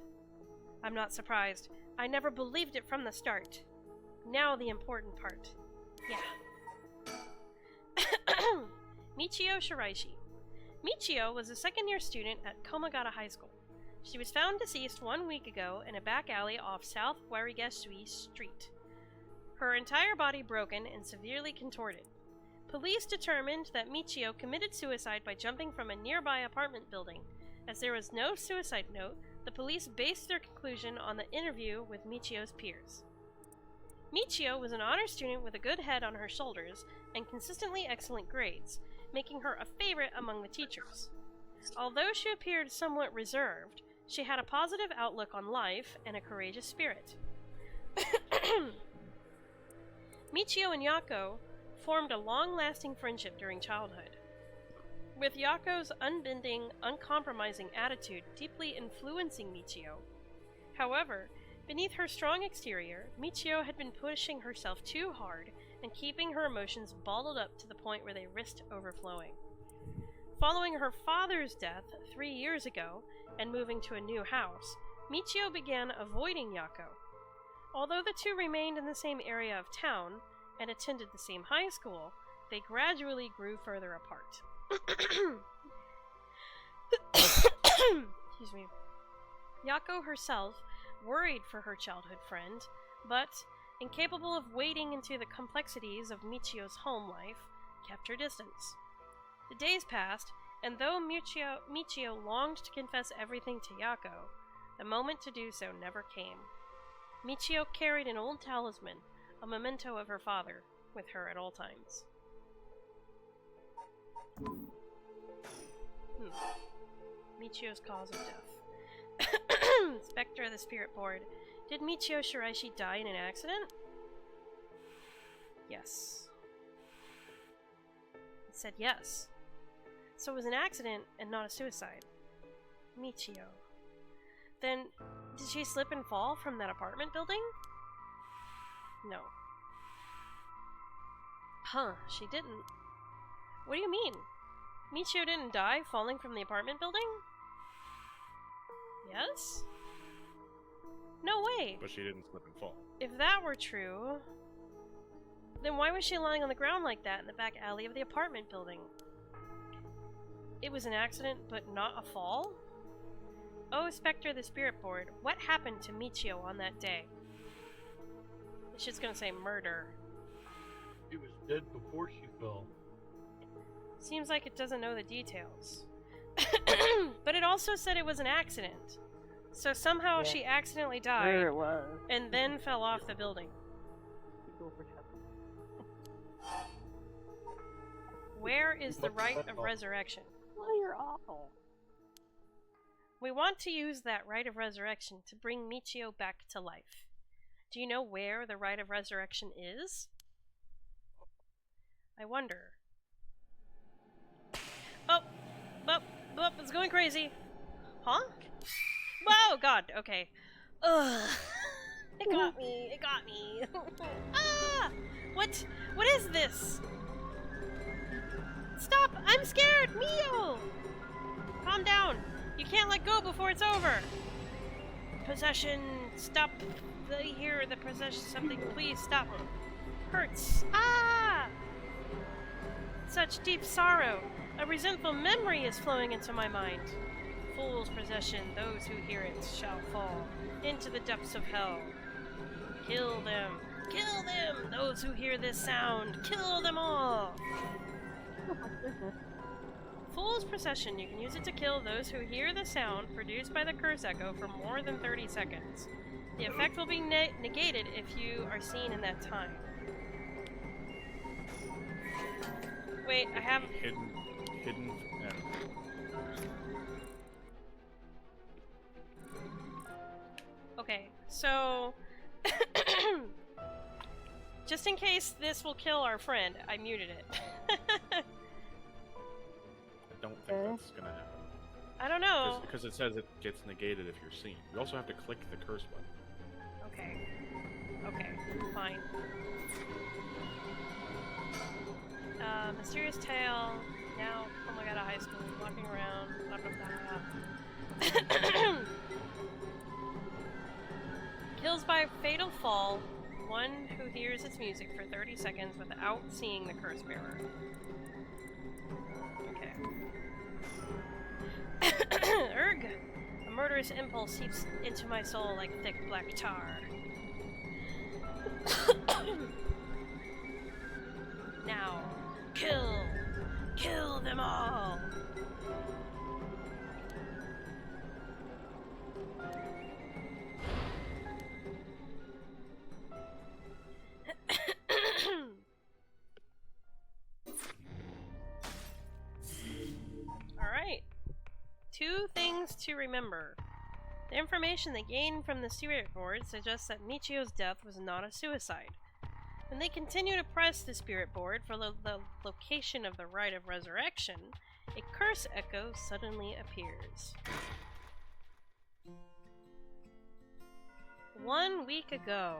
I'm not surprised. I never believed it from the start. Now the important part. Yeah. Michio Shiraishi. Michio was a second-year student at Komagata High School. She was found deceased 1 week ago in a back alley off South Warigasui Street. Her entire body broken and severely contorted. Police determined that Michio committed suicide by jumping from a nearby apartment building. As there was no suicide note, the police based their conclusion on the interview with Michio's peers. Michio was an honor student with a good head on her shoulders and consistently excellent grades, making her a favorite among the teachers. Although she appeared somewhat reserved, she had a positive outlook on life and a courageous spirit. Michio and Yako formed a long-lasting friendship during childhood. With Yako's unbending, uncompromising attitude deeply influencing Michio. However, beneath her strong exterior, Michio had been pushing herself too hard and keeping her emotions bottled up to the point where they risked overflowing. Following her father's death 3 years ago and moving to a new house, Michio began avoiding Yako. Although the two remained in the same area of town and attended the same high school, they gradually grew further apart. Excuse me. Yako herself worried for her childhood friend, but, incapable of wading into the complexities of Michio's home life, kept her distance. The days passed, and though Michio longed to confess everything to Yako, the moment to do so never came. Michio carried an old talisman, a memento of her father, with her at all times. Michio's cause of death. Spectre of the Spirit Board. Did Michio Shiraishi die in an accident? Yes. It said yes. So it was an accident and not a suicide. Michio. Then, did she slip and fall from that apartment building? No. Huh, she didn't. What do you mean? Michio didn't die falling from the apartment building? Yes? No way! But she didn't slip and fall. If that were true, then why was she lying on the ground like that in the back alley of the apartment building? It was an accident, but not a fall? Oh, Spectre of the Spirit Board, what happened to Michio on that day? This shit's gonna say murder. She was dead before she fell. Seems like it doesn't know the details. But it also said it was an accident. So somehow she accidentally died There it was. and then fell off the building. Where is the rite of resurrection? Oh, you're awful. We want to use that rite of resurrection to bring Michio back to life. Do you know where the rite of resurrection is? I wonder. Oh, it's going crazy. Huh? Whoa, God, okay. Ugh. It got me. Ah! What is this? Stop! I'm scared! Mio! Calm down. You can't let go before it's over. Possession. Stop. I hear the possession. Something. Please stop. Hurts. Ah! Such deep sorrow. A resentful memory is flowing into my mind. Fool's possession. Those who hear it shall fall into the depths of hell. Kill them. Kill them! Those who hear this sound. Kill them all! Fool's Procession. You can use it to kill those who hear the sound produced by the curse echo for more than 30 seconds. The effect will be negated if you are seen in that time. Wait, I have... Hidden... Okay, so... just in case this will kill our friend, I muted it. I don't think that's gonna happen. I don't know. Because it says it gets negated if you're seen. You also have to click the curse button. Okay. Okay, fine. Mysterious Tale. Now, oh my god, a high school. Walking around. Blah, blah, blah. Kills by fatal fall. One who hears its music for 30 seconds without seeing the curse bearer. Okay. Erg! A murderous impulse seeps into my soul like thick black tar. Now, Kill! Kill them all! Alright. 2 things to remember. The information they gained from the spirit board suggests that Michio's death was not a suicide. When they continue to press the spirit board for the location of the rite of resurrection, a curse echo suddenly appears. 1 week ago.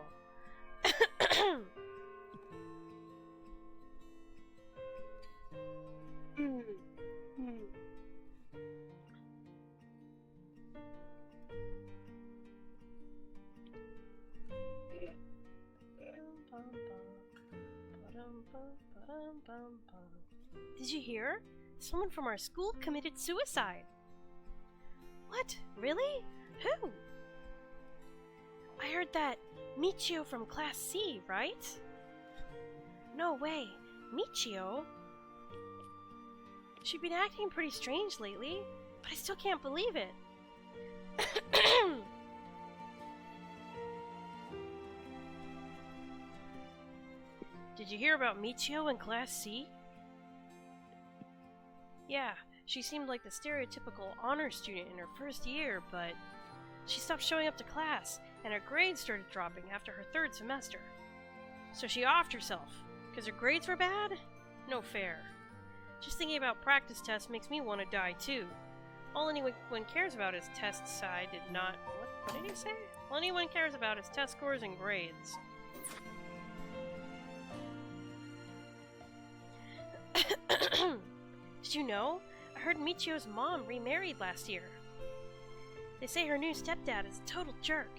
Did you hear? Someone from our school committed suicide. What? Really? Who? I heard that Michio from Class C, right? No way. Michio? She's been acting pretty strange lately, but I still can't believe it. Did you hear about Michio in Class C? Yeah, she seemed like the stereotypical honor student in her first year, but she stopped showing up to class, and her grades started dropping after her 3rd semester. So she offed herself, because her grades were bad? No fair. Just thinking about practice tests makes me want to die too. All anyone cares about is test side did not... What did he say? All anyone cares about is test scores and grades. Did you know? I heard Michio's mom remarried last year. They say her new stepdad is a total jerk.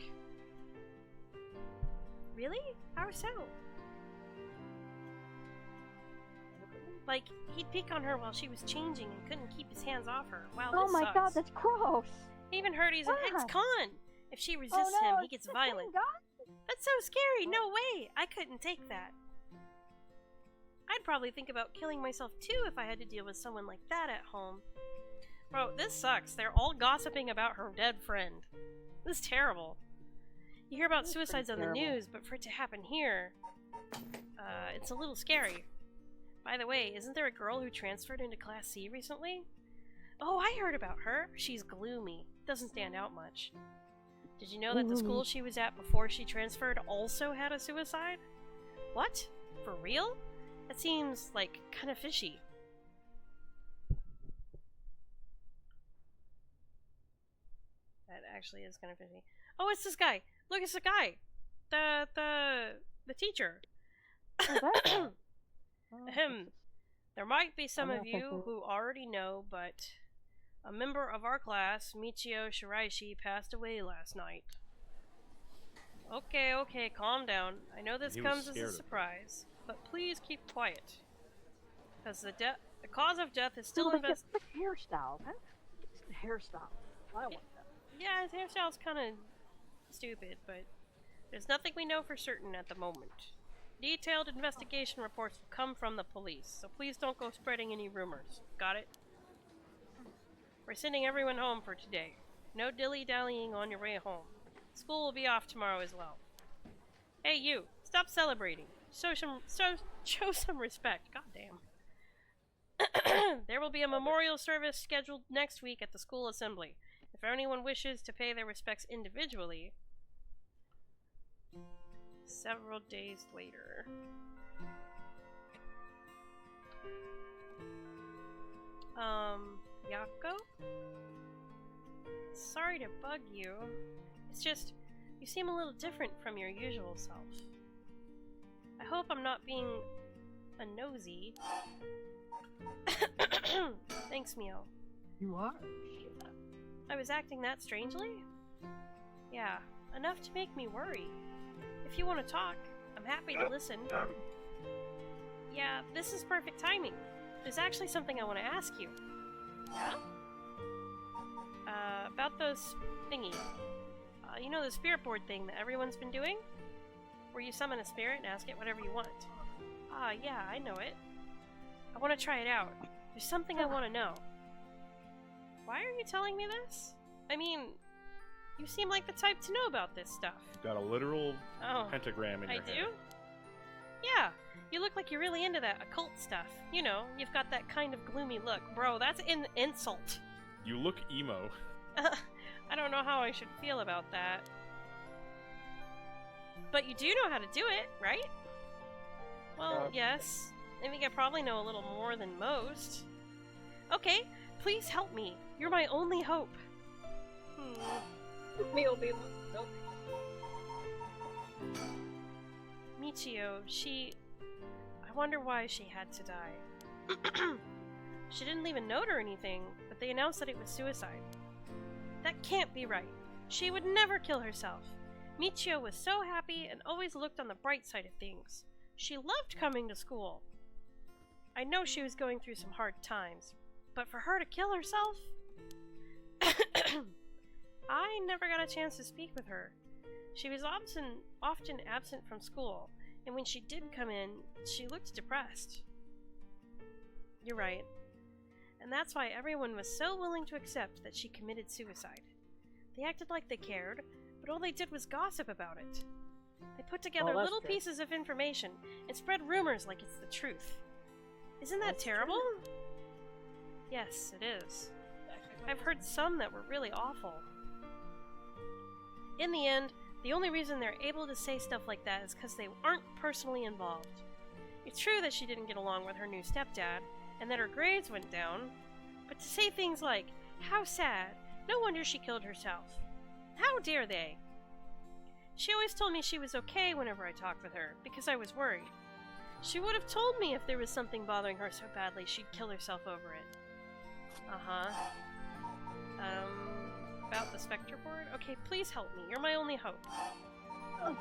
Really? How so? Like, he'd peek on her while she was changing and couldn't keep his hands off her. Wow, Oh this my sucks. god, that's gross. I even heard he's an Why? ex-con. If she resists Oh, no, him, he it's gets the violent. same guy? That's so scary. No way. I couldn't take that. I'd probably think about killing myself too if I had to deal with someone like that at home. Bro, this sucks. They're all gossiping about her dead friend. This is terrible. You hear about That's suicides on pretty the terrible. news, but for it to happen here, it's a little scary. By the way, isn't there a girl who transferred into Class C recently? Oh, I heard about her. She's gloomy. Doesn't stand out much. Did you know that the school she was at before she transferred also had a suicide? What? For real? That seems, like, kind of fishy. That actually is kind of fishy. Oh, it's this guy! Look, it's the guy! The teacher. Ahem. There might be some of you who already know, but a member of our class, Michio Shiraishi, passed away last night. Okay, calm down. I know this comes as a surprise, but please keep quiet. Because the cause of death is still investigated. Look at the hairstyle. It's the hairstyle. I want that. Yeah, his hairstyle's kind of stupid, but there's nothing we know for certain at the moment. Detailed investigation reports will come from the police, so please don't go spreading any rumors. Got it? We're sending everyone home for today. No dilly-dallying on your way home. School will be off tomorrow as well. Hey, you! Stop celebrating. Show some respect. Goddamn. There will be a memorial service scheduled next week at the school assembly. If anyone wishes to pay their respects individually, several days later. Yako? Sorry to bug you. It's just, you seem a little different from your usual self. I hope I'm not being a nosy. Thanks, Mio. You are? I was acting that strangely? Yeah, enough to make me worry. If you want to talk, I'm happy to listen. Yeah, this is perfect timing. There's actually something I want to ask you. Yeah? About those thingy. You know the spirit board thing that everyone's been doing? Where you summon a spirit and ask it whatever you want. Ah, yeah, I know it. I want to try it out. There's something I want to know. Why are you telling me this? I mean, you seem like the type to know about this stuff. You've got a literal pentagram in your head. I do? Yeah. You look like you're really into that occult stuff. You know, you've got that kind of gloomy look. Bro, that's an insult. You look emo. I don't know how I should feel about that. But you do know how to do it, right? Well, yes. I think I probably know a little more than most. Okay, please help me. You're my only hope. Me will be nope. Michio, I wonder why she had to die. She didn't leave a note or anything, but they announced that it was suicide. That can't be right. She would never kill herself. Michio was so happy and always looked on the bright side of things. She loved coming to school. I know she was going through some hard times, but for her to kill herself? I never got a chance to speak with her. She was often absent from school, and when she did come in, she looked depressed. You're right. And that's why everyone was so willing to accept that she committed suicide. They acted like they cared, but all they did was gossip about it. They put together little pieces of information and spread rumors like it's the truth. Isn't that terrible? True. Yes, it is. I've heard some that were really awful. In the end, the only reason they're able to say stuff like that is because they aren't personally involved. It's true that she didn't get along with her new stepdad, and that her grades went down, but to say things like, how sad, no wonder she killed herself. How dare they? She always told me she was okay whenever I talked with her, because I was worried. She would have told me if there was something bothering her so badly she'd kill herself over it. About the Spectre board? Okay, please help me. You're my only hope. I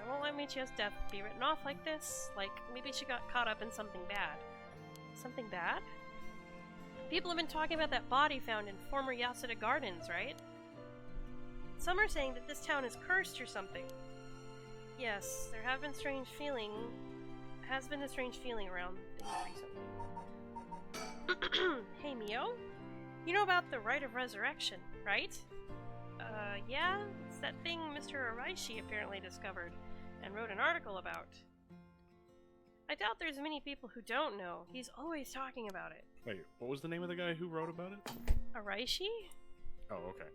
won't let Michio's death be written off like this. Like, maybe she got caught up in something bad. Something bad? People have been talking about that body found in former Yasuda Gardens, right? Some are saying that this town is cursed or something. Yes, there have been a strange feeling around things recently. Hey, Mio? You know about the Rite of Resurrection, right? Yeah? It's that thing Mr. Araishi apparently discovered and wrote an article about. I doubt there's many people who don't know. He's always talking about it. Wait, what was the name of the guy who wrote about it? Araishi? Oh, okay.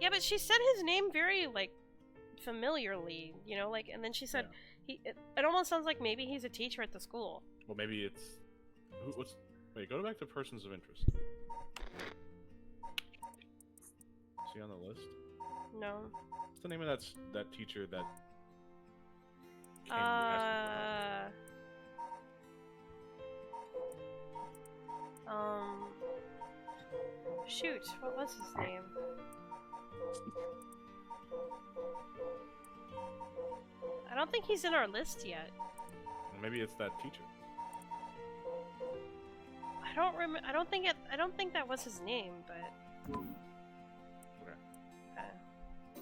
Yeah, but she said his name very, like, familiarly, you know, like, and then she said, it almost sounds like maybe he's a teacher at the school. Well, maybe it's... Wait, go back to persons of interest. Is he on the list? No. What's the name of that teacher that... Shoot, what was his name? I don't think he's in our list yet. Maybe it's that teacher. I don't think that was his name, but okay.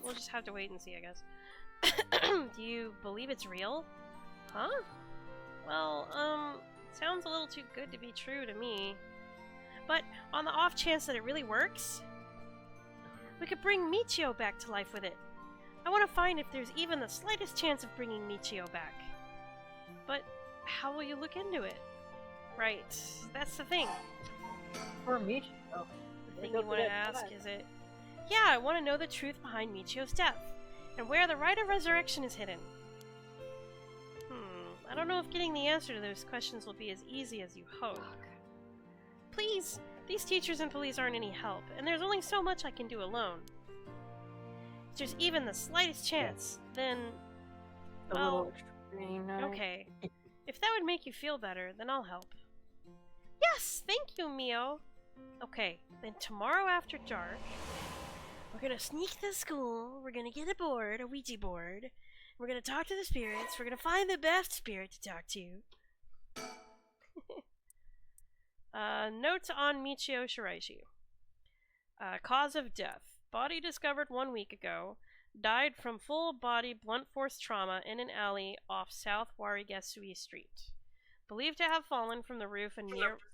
We'll just have to wait and see, I guess. Do you believe it's real? Huh? Well, sounds a little too good to be true to me. But on the off chance that it really works, we could bring Michio back to life with it. I want to find if there's even the slightest chance of bringing Michio back. But how will you look into it? Right, that's the thing. For Michio? The thing you want to ask, is it? Yeah, I want to know the truth behind Michio's death, and where the Rite of Resurrection is hidden. I don't know if getting the answer to those questions will be as easy as you hope. Please, these teachers and police aren't any help, and there's only so much I can do alone. If there's even the slightest chance, then... well, okay. If that would make you feel better, then I'll help. Yes, thank you, Mio. Okay, then tomorrow after dark, we're gonna sneak to school, we're gonna get a board, a Ouija board, we're gonna talk to the spirits, we're gonna find the best spirit to talk to. Notes on Michio Shiraishi. Cause of death. Body discovered 1 week ago. died from full-body blunt force trauma in an alley off South Warigasui Street. Believed to have fallen from the roof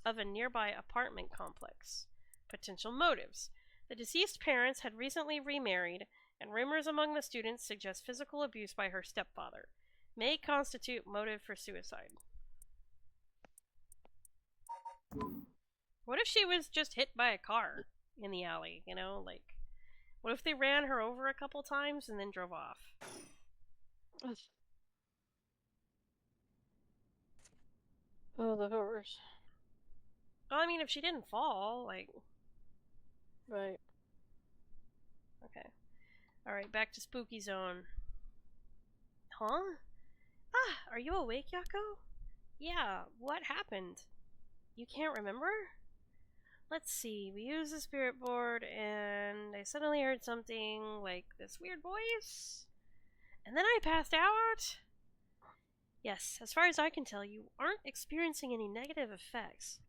of a nearby apartment complex. Potential motives. The deceased parents had recently remarried, and rumors among the students suggest physical abuse by her stepfather. May constitute motive for suicide. What if she was just hit by a car in the alley, you know, like, what if they ran her over a couple times and then drove off? Oh, the horrors. Well, I mean, if she didn't fall, like... Right. Okay. Alright, back to Spooky Zone. Huh? Ah, are you awake, Yako? Yeah, what happened? You can't remember? Let's see, we used the spirit board and I suddenly heard something like this weird voice. And then I passed out? Yes, as far as I can tell, you aren't experiencing any negative effects.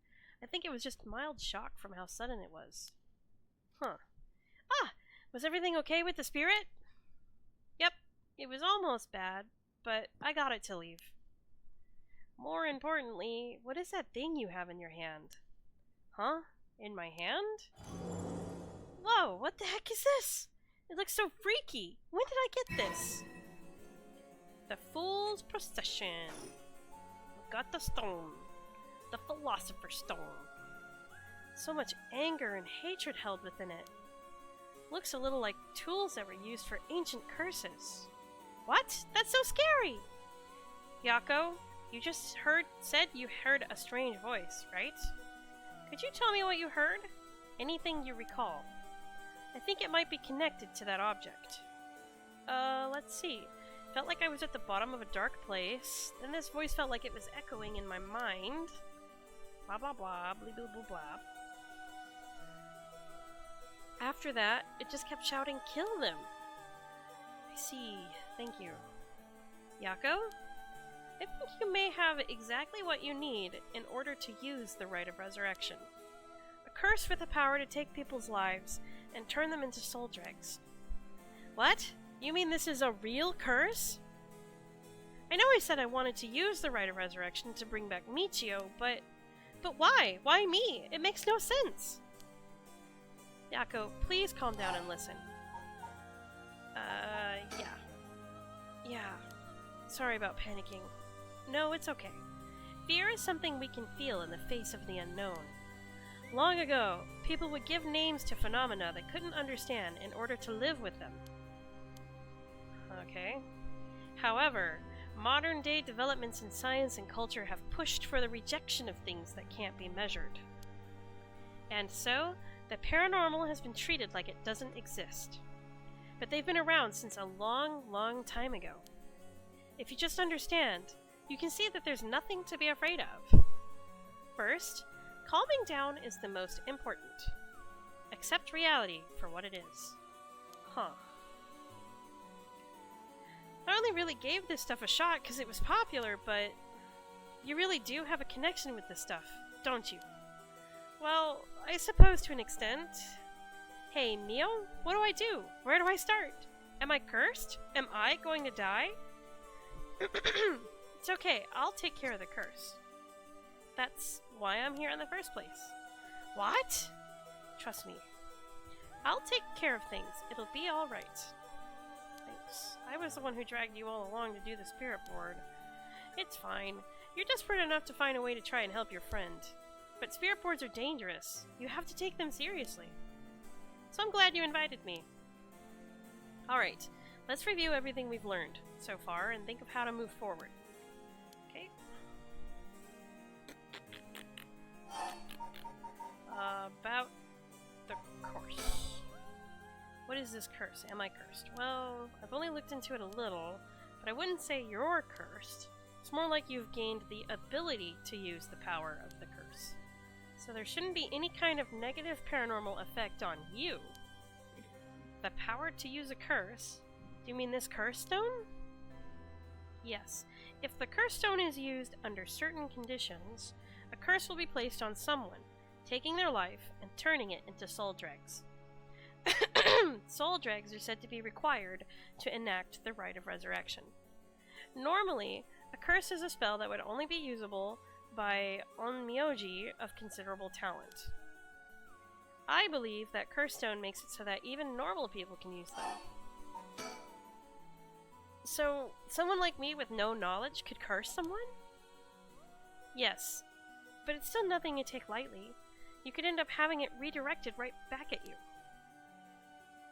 I think it was just mild shock from how sudden it was. Huh. Ah! Was everything okay with the spirit? Yep, it was almost bad, but I got it to leave. More importantly, what is that thing you have in your hand? Huh? In my hand? Whoa, what the heck is this? It looks so freaky. When did I get this? The Fool's Procession. Got the stone. The Philosopher's Stone. So much anger and hatred held within it. Looks a little like tools that were used for ancient curses. What? That's so scary! Yako, you just said you heard a strange voice, right? Could you tell me what you heard? Anything you recall? I think it might be connected to that object. Let's see. Felt like I was at the bottom of a dark place. Then this voice felt like it was echoing in my mind. Blah blah blah, blah blah blah blah. After that, it just kept shouting, "Kill them!" I see. Thank you. Yako? I think you may have exactly what you need in order to use the Rite of Resurrection. A curse with the power to take people's lives and turn them into soul dregs. What? You mean this is a real curse? I know I said I wanted to use the Rite of Resurrection to bring back Michio, but why? Why me? It makes no sense. Yako, please calm down and listen. Yeah. Sorry about panicking. No, it's okay. Fear is something we can feel in the face of the unknown. Long ago, people would give names to phenomena they couldn't understand in order to live with them. Okay. However, modern-day developments in science and culture have pushed for the rejection of things that can't be measured. And so, the paranormal has been treated like it doesn't exist. But they've been around since a long, long time ago. If you just understand, you can see that there's nothing to be afraid of. First, calming down is the most important. Accept reality for what it is. Huh. I only really gave this stuff a shot because it was popular, but you really do have a connection with this stuff, don't you? Well, I suppose to an extent. Hey, Mio, what do I do? Where do I start? Am I cursed? Am I going to die? It's okay, I'll take care of the curse. That's why I'm here in the first place. What? Trust me. I'll take care of things. It'll be alright. Thanks. I was the one who dragged you all along to do the spirit board. It's fine. You're desperate enough to find a way to try and help your friend. But spirit boards are dangerous. You have to take them seriously. So I'm glad you invited me. Alright, let's review everything we've learned so far and think of how to move forward. Okay? About the course. What is this curse? Am I cursed? Well, I've only looked into it a little, but I wouldn't say you're cursed. It's more like you've gained the ability to use the power of the curse. So there shouldn't be any kind of negative paranormal effect on you. The power to use a curse? Do you mean this curse stone? Yes. If the curse stone is used under certain conditions, a curse will be placed on someone, taking their life and turning it into soul dregs. soul dregs are said to be required to enact the rite of resurrection. Normally, a curse is a spell that would only be usable by onmyoji of considerable talent. I believe that Curse Stone makes it so that even normal people can use them. So, someone like me with no knowledge could curse someone? Yes, but it's still nothing you take lightly. You could end up having it redirected right back at you.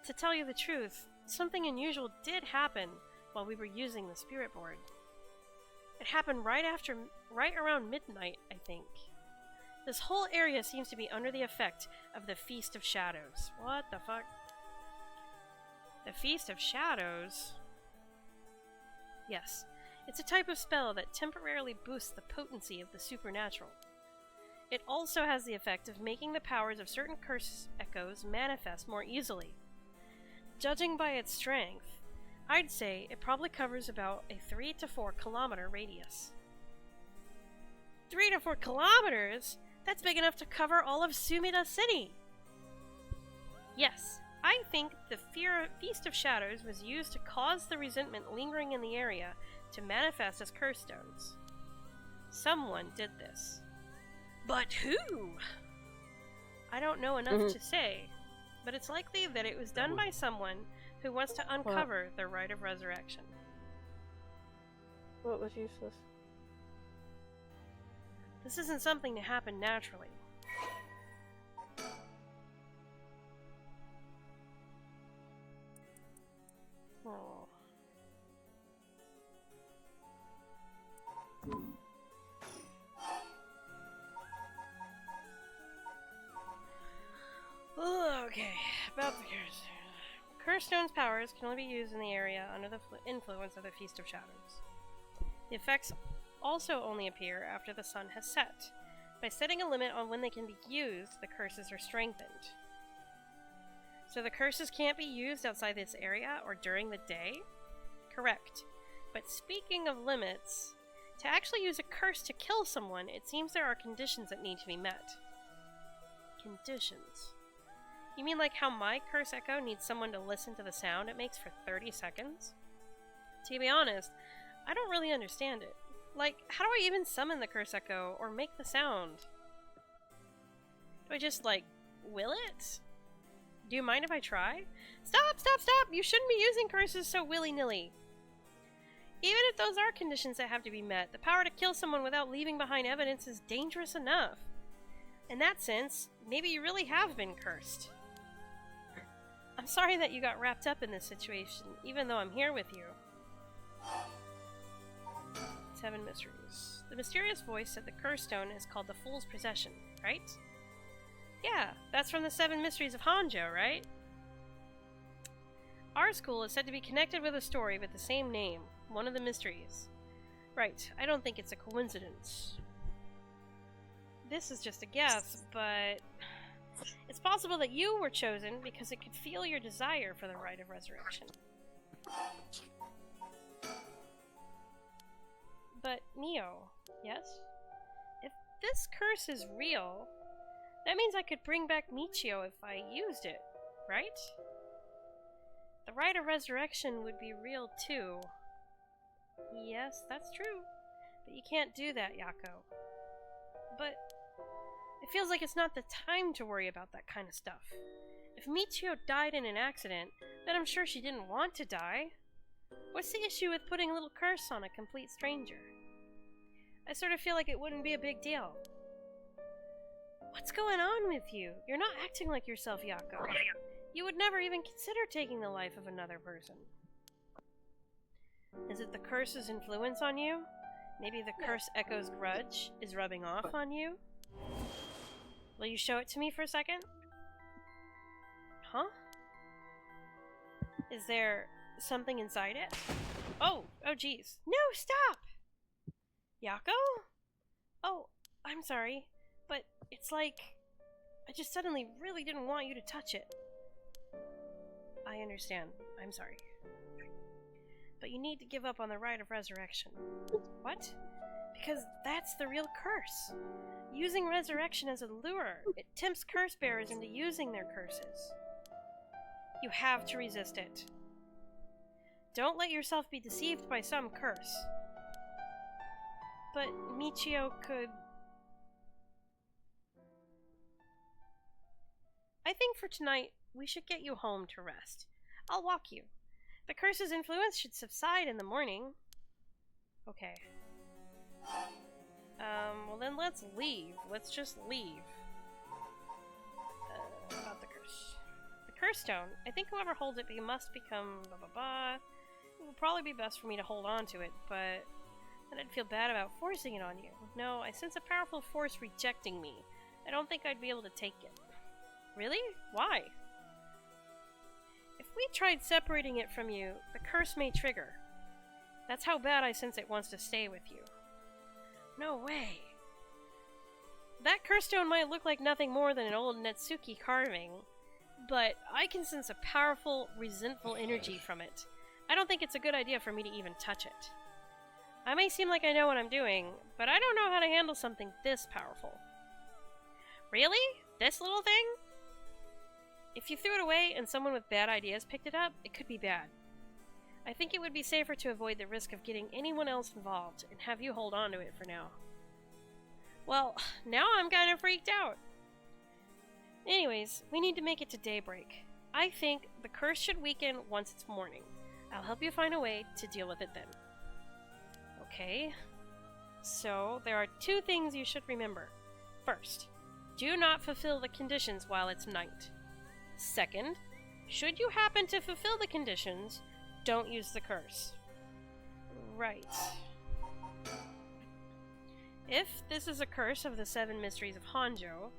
To tell you the truth, something unusual did happen while we were using the spirit board. It happened right around midnight, I think. This whole area seems to be under the effect of the Feast of Shadows. What the fuck? The Feast of Shadows? Yes, it's a type of spell that temporarily boosts the potency of the supernatural. It also has the effect of making the powers of certain curse echoes manifest more easily. Judging by its strength, I'd say it probably covers about a 3 to 4 kilometer radius. 3 to 4 kilometers? That's big enough to cover all of Sumida City! Yes, I think the Feast of Shadows was used to cause the resentment lingering in the area to manifest as curse stones. Someone did this. But who? I don't know enough to say, but it's likely that it was done by someone who wants to uncover the rite of resurrection. What was useless? This isn't something to happen naturally. Oh. Okay, about the curse. Curse Stone's powers can only be used in the area under the influence of the Feast of Shadows. The effects also only appear after the sun has set. By setting a limit on when they can be used, the curses are strengthened. So the curses can't be used outside this area or during the day? Correct. But speaking of limits, to actually use a curse to kill someone, it seems there are conditions that need to be met. Conditions? You mean like how my curse echo needs someone to listen to the sound it makes for 30 seconds? To be honest, I don't really understand it. Like, how do I even summon the curse echo or make the sound? Do I just, like, will it? Do you mind if I try? Stop, stop, stop! You shouldn't be using curses so willy-nilly. Even if those are conditions that have to be met, the power to kill someone without leaving behind evidence is dangerous enough. In that sense, maybe you really have been cursed. I'm sorry that you got wrapped up in this situation, even though I'm here with you. 7 mysteries. The mysterious voice said the curse stone is called the Fool's Possession, right? Yeah, that's from the 7 mysteries of Hanjo, right? Our school is said to be connected with a story with the same name, one of the mysteries. Right, I don't think it's a coincidence. This is just a guess, but it's possible that you were chosen because it could feel your desire for the rite of resurrection. But, Neo, yes? If this curse is real, that means I could bring back Michio if I used it, right? The rite of resurrection would be real too. Yes, that's true. But you can't do that, Yako. But it feels like it's not the time to worry about that kind of stuff. If Michio died in an accident, then I'm sure she didn't want to die. What's the issue with putting a little curse on a complete stranger? I sort of feel like it wouldn't be a big deal. What's going on with you? You're not acting like yourself, Yako. You would never even consider taking the life of another person. Is it the curse's influence on you? Maybe the curse echo's grudge is rubbing off on you? Will you show it to me for a second? Huh? Is there something inside it? Oh geez. No, stop! Yako? Oh, I'm sorry, but it's like I just suddenly really didn't want you to touch it. I understand. I'm sorry. But you need to give up on the rite of resurrection. What? Because that's the real curse. Using resurrection as a lure, it tempts curse bearers into using their curses. You have to resist it. Don't let yourself be deceived by some curse. But Michio could... I think for tonight, we should get you home to rest. I'll walk you. The curse's influence should subside in the morning. Okay. Well then let's leave. Let's just leave. About the curse. The curse stone. I think whoever holds it must become blah blah blah. It would probably be best for me to hold on to it, but then I'd feel bad about forcing it on you. No, I sense a powerful force rejecting me. I don't think I'd be able to take it. Really? Why? If we tried separating it from you, the curse may trigger. That's how bad I sense it wants to stay with you. No way. That curse stone might look like nothing more than an old Netsuki carving, but I can sense a powerful, resentful energy from it. I don't think it's a good idea for me to even touch it. I may seem like I know what I'm doing, but I don't know how to handle something this powerful. Really? This little thing? If you threw it away and someone with bad ideas picked it up, it could be bad. I think it would be safer to avoid the risk of getting anyone else involved and have you hold on to it for now. Well, now I'm kind of freaked out. Anyways, we need to make it to daybreak. I think the curse should weaken once it's morning. I'll help you find a way to deal with it then. Okay. So, there are 2 things you should remember. First, do not fulfill the conditions while it's night. Second, should you happen to fulfill the conditions, don't use the curse. Right. If this is a curse of the 7 mysteries of Hanjo,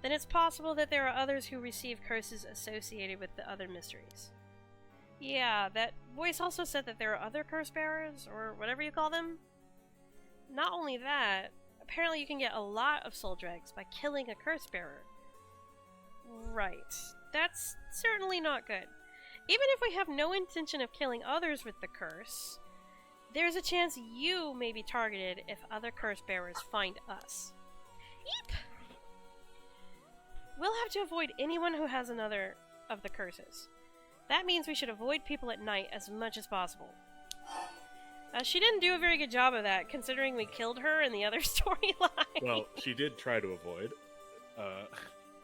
then it's possible that there are others who receive curses associated with the other mysteries. Yeah, that voice also said that there are other curse bearers, or whatever you call them. Not only that, apparently you can get a lot of soul dregs by killing a curse bearer. Right. That's certainly not good. Even if we have no intention of killing others with the curse, there's a chance you may be targeted if other curse bearers find us. Yeep! We'll have to avoid anyone who has another of the curses. That means we should avoid people at night as much as possible. She didn't do a very good job of that, considering we killed her in the other storyline. Well, she did try to avoid.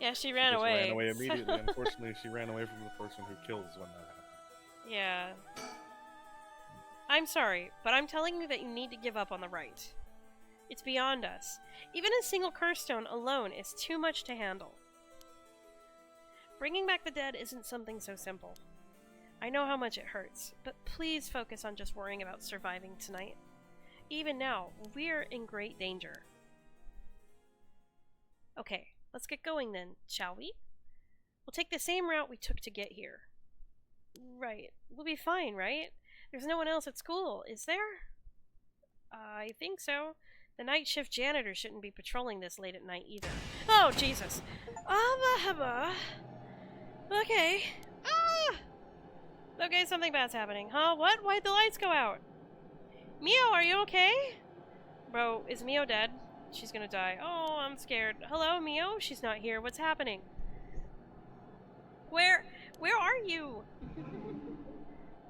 Yeah, she ran away. Ran away immediately. Unfortunately, she ran away from the person who kills when that happened. Yeah. I'm sorry, but I'm telling you that you need to give up on the right. It's beyond us. Even a single curse stone alone is too much to handle. Bringing back the dead isn't something so simple. I know how much it hurts, but please focus on just worrying about surviving tonight. Even now, we're in great danger. Okay, let's get going then, shall we? We'll take the same route we took to get here. Right, we'll be fine, right? There's no one else at school, is there? I think so. The night shift janitor shouldn't be patrolling this late at night either. Oh, Jesus! Okay. Ah! Okay, something bad's happening. Huh? What? Why'd the lights go out? Mio, are you okay? Bro, is Mio dead? She's gonna die. Oh, I'm scared. Hello, Mio? She's not here. What's happening? Where are you?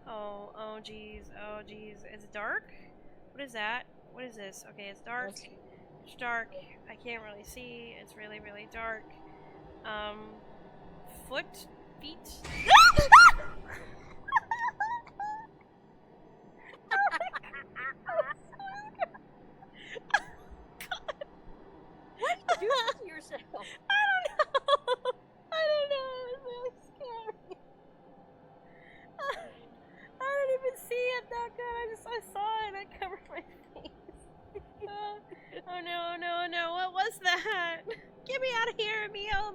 Oh jeez. Oh jeez. Is it dark? What is that? What is this? Okay, it's dark. It's dark. I can't really see. It's really, really dark. Feet? What did you do to yourself? I don't know. It was really scary. I didn't even see it that good. I saw it and I covered my face. Oh no. What was that? Get me out of here, Mio.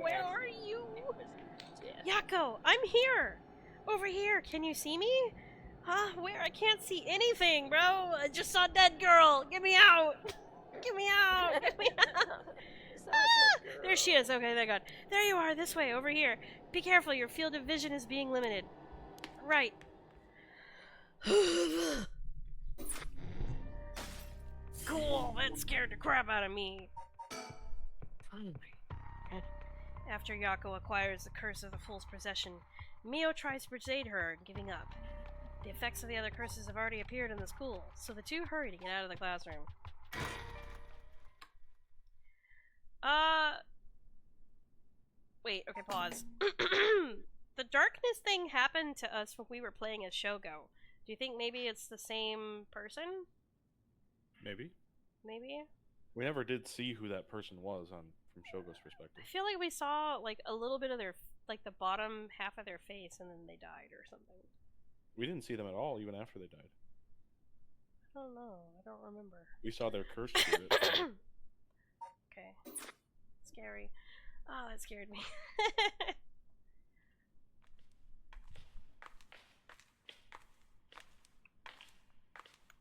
Where are you? Yako, I'm here. Over here. Can you see me? Huh? Where? I can't see anything, bro. I just saw a dead girl. Get me out. Get me out. Ah! There she is. Okay, thank God. There you are. This way. Over here. Be careful. Your field of vision is being limited. Right. Cool. That scared the crap out of me. Finally. After Yako acquires the curse of the fool's possession, Mio tries to persuade her, giving up. The effects of the other curses have already appeared in the school, so the two hurry to get out of the classroom. Wait, okay, pause. The darkness thing happened to us when we were playing as Shogo. Do you think maybe it's the same person? Maybe. Maybe? We never did see who that person was from Shogo's perspective. I feel like we saw like a little bit of their, like the bottom half of their face, and then they died or something. We didn't see them at all, even after they died. I don't know. I don't remember. We saw their cursed spirit. Okay. Scary. Oh, that scared me.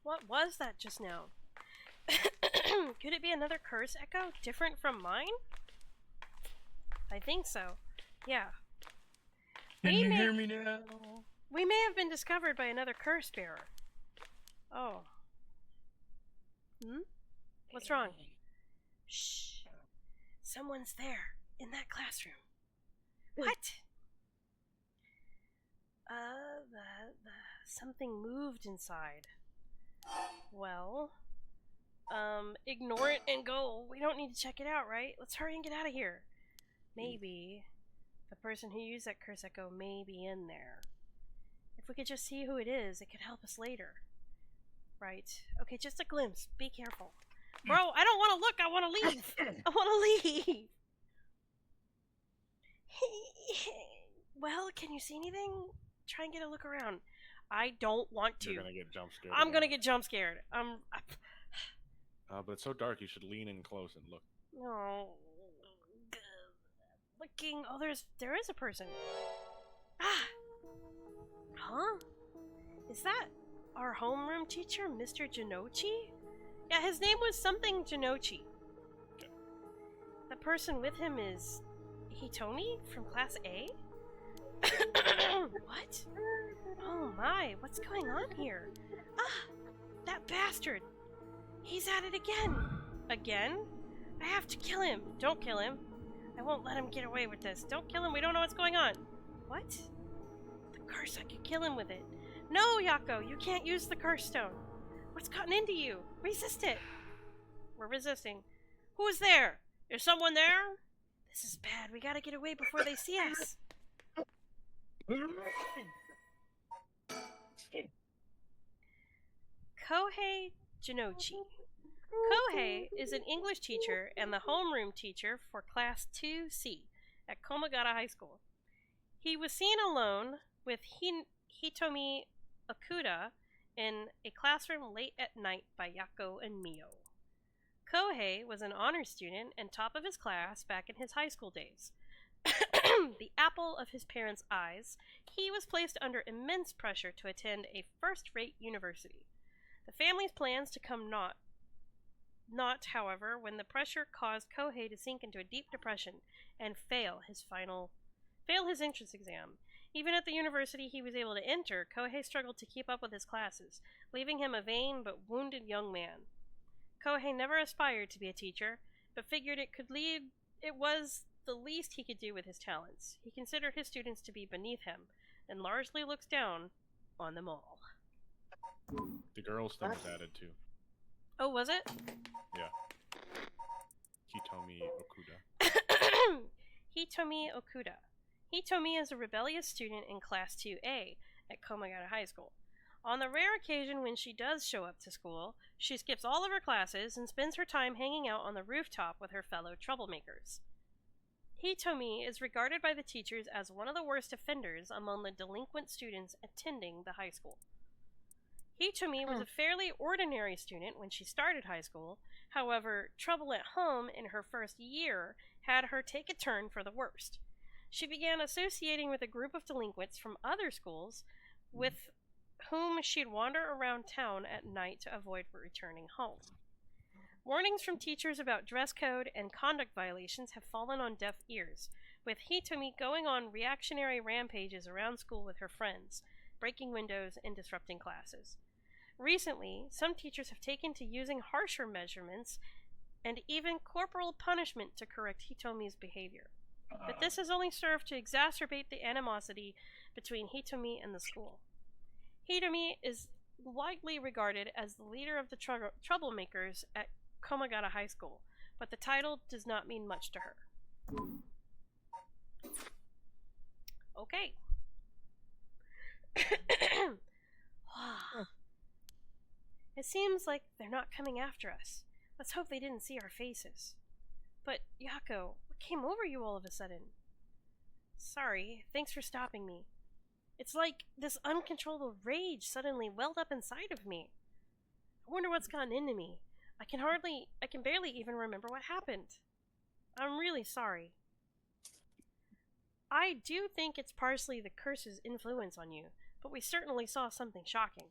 What was that just now? Could it be another curse echo, different from mine? I think so. Yeah. Can you hear me now? We may have been discovered by another curse bearer. Oh. What's wrong? Shh. Someone's there, in that classroom. What? Something moved inside. Well, ignore it and go. We don't need to check it out, right? Let's hurry and get out of here. Maybe the person who used that curse echo may be in there. If we could just see who it is, it could help us later. Right. Okay, just a glimpse. Be careful. Bro, I don't want to look. I want to leave. I want to leave. Well, can you see anything? Try and get a look around. I don't want to. You're gonna get jump scared. I'm gonna get jump scared. But it's so dark, you should lean in close and look. No. Looking. Oh, there is a person. Ah. Huh? Is that our homeroom teacher, Mr. Jinochi? Yeah, his name was something Jinochi. Okay. The person with him is Hitomi from Class A? What? Oh my, what's going on here? Ah, that bastard! He's at it again! Again? I have to kill him! Don't kill him! I won't let him get away with this. Don't kill him, we don't know what's going on! What? The curse, I could kill him with it. No, Yako, you can't use the curse stone! What's gotten into you? Resist it! We're resisting. Who is there? Is someone there? This is bad, we gotta get away before they see us! Kohei Jinochi. Kohei is an English teacher and the homeroom teacher for Class 2C at Komagata High School. He was seen alone with Hitomi Okuda in a classroom late at night by Yako and Mio. Kohei was an honor student and top of his class back in his high school days. The apple of his parents' eyes, he was placed under immense pressure to attend a first-rate university. The family's plans to come not, however, when the pressure caused Kohei to sink into a deep depression and fail his entrance exam. Even at the university he was able to enter, Kohei struggled to keep up with his classes, leaving him a vain but wounded young man. Kohei never aspired to be a teacher, but figured it was the least he could do with his talents. He considered his students to be beneath him, and largely looks down on them all. The girl's thing was added too. Oh, was it? Yeah. Hitomi Okuda. Hitomi Okuda. Hitomi is a rebellious student in Class 2A at Komagata High School. On the rare occasion when she does show up to school, she skips all of her classes and spends her time hanging out on the rooftop with her fellow troublemakers. Hitomi is regarded by the teachers as one of the worst offenders among the delinquent students attending the high school. Hitomi was a fairly ordinary student when she started high school. However, trouble at home in her first year had her take a turn for the worst. She began associating with a group of delinquents from other schools with whom she'd wander around town at night to avoid returning home. Warnings from teachers about dress code and conduct violations have fallen on deaf ears, with Hitomi going on reactionary rampages around school with her friends, breaking windows and disrupting classes. Recently, some teachers have taken to using harsher measurements and even corporal punishment to correct Hitomi's behavior. But this has only served to exacerbate the animosity between Hitomi and the school. Hitomi is widely regarded as the leader of the troublemakers at Komagata High School, but the title does not mean much to her. Okay. It seems like they're not coming after us. Let's hope they didn't see our faces. But, Yako, what came over you all of a sudden? Sorry, thanks for stopping me. It's like this uncontrollable rage suddenly welled up inside of me. I wonder what's gotten into me. I can barely even remember what happened. I'm really sorry. I do think it's partially the curse's influence on you, but we certainly saw something shocking.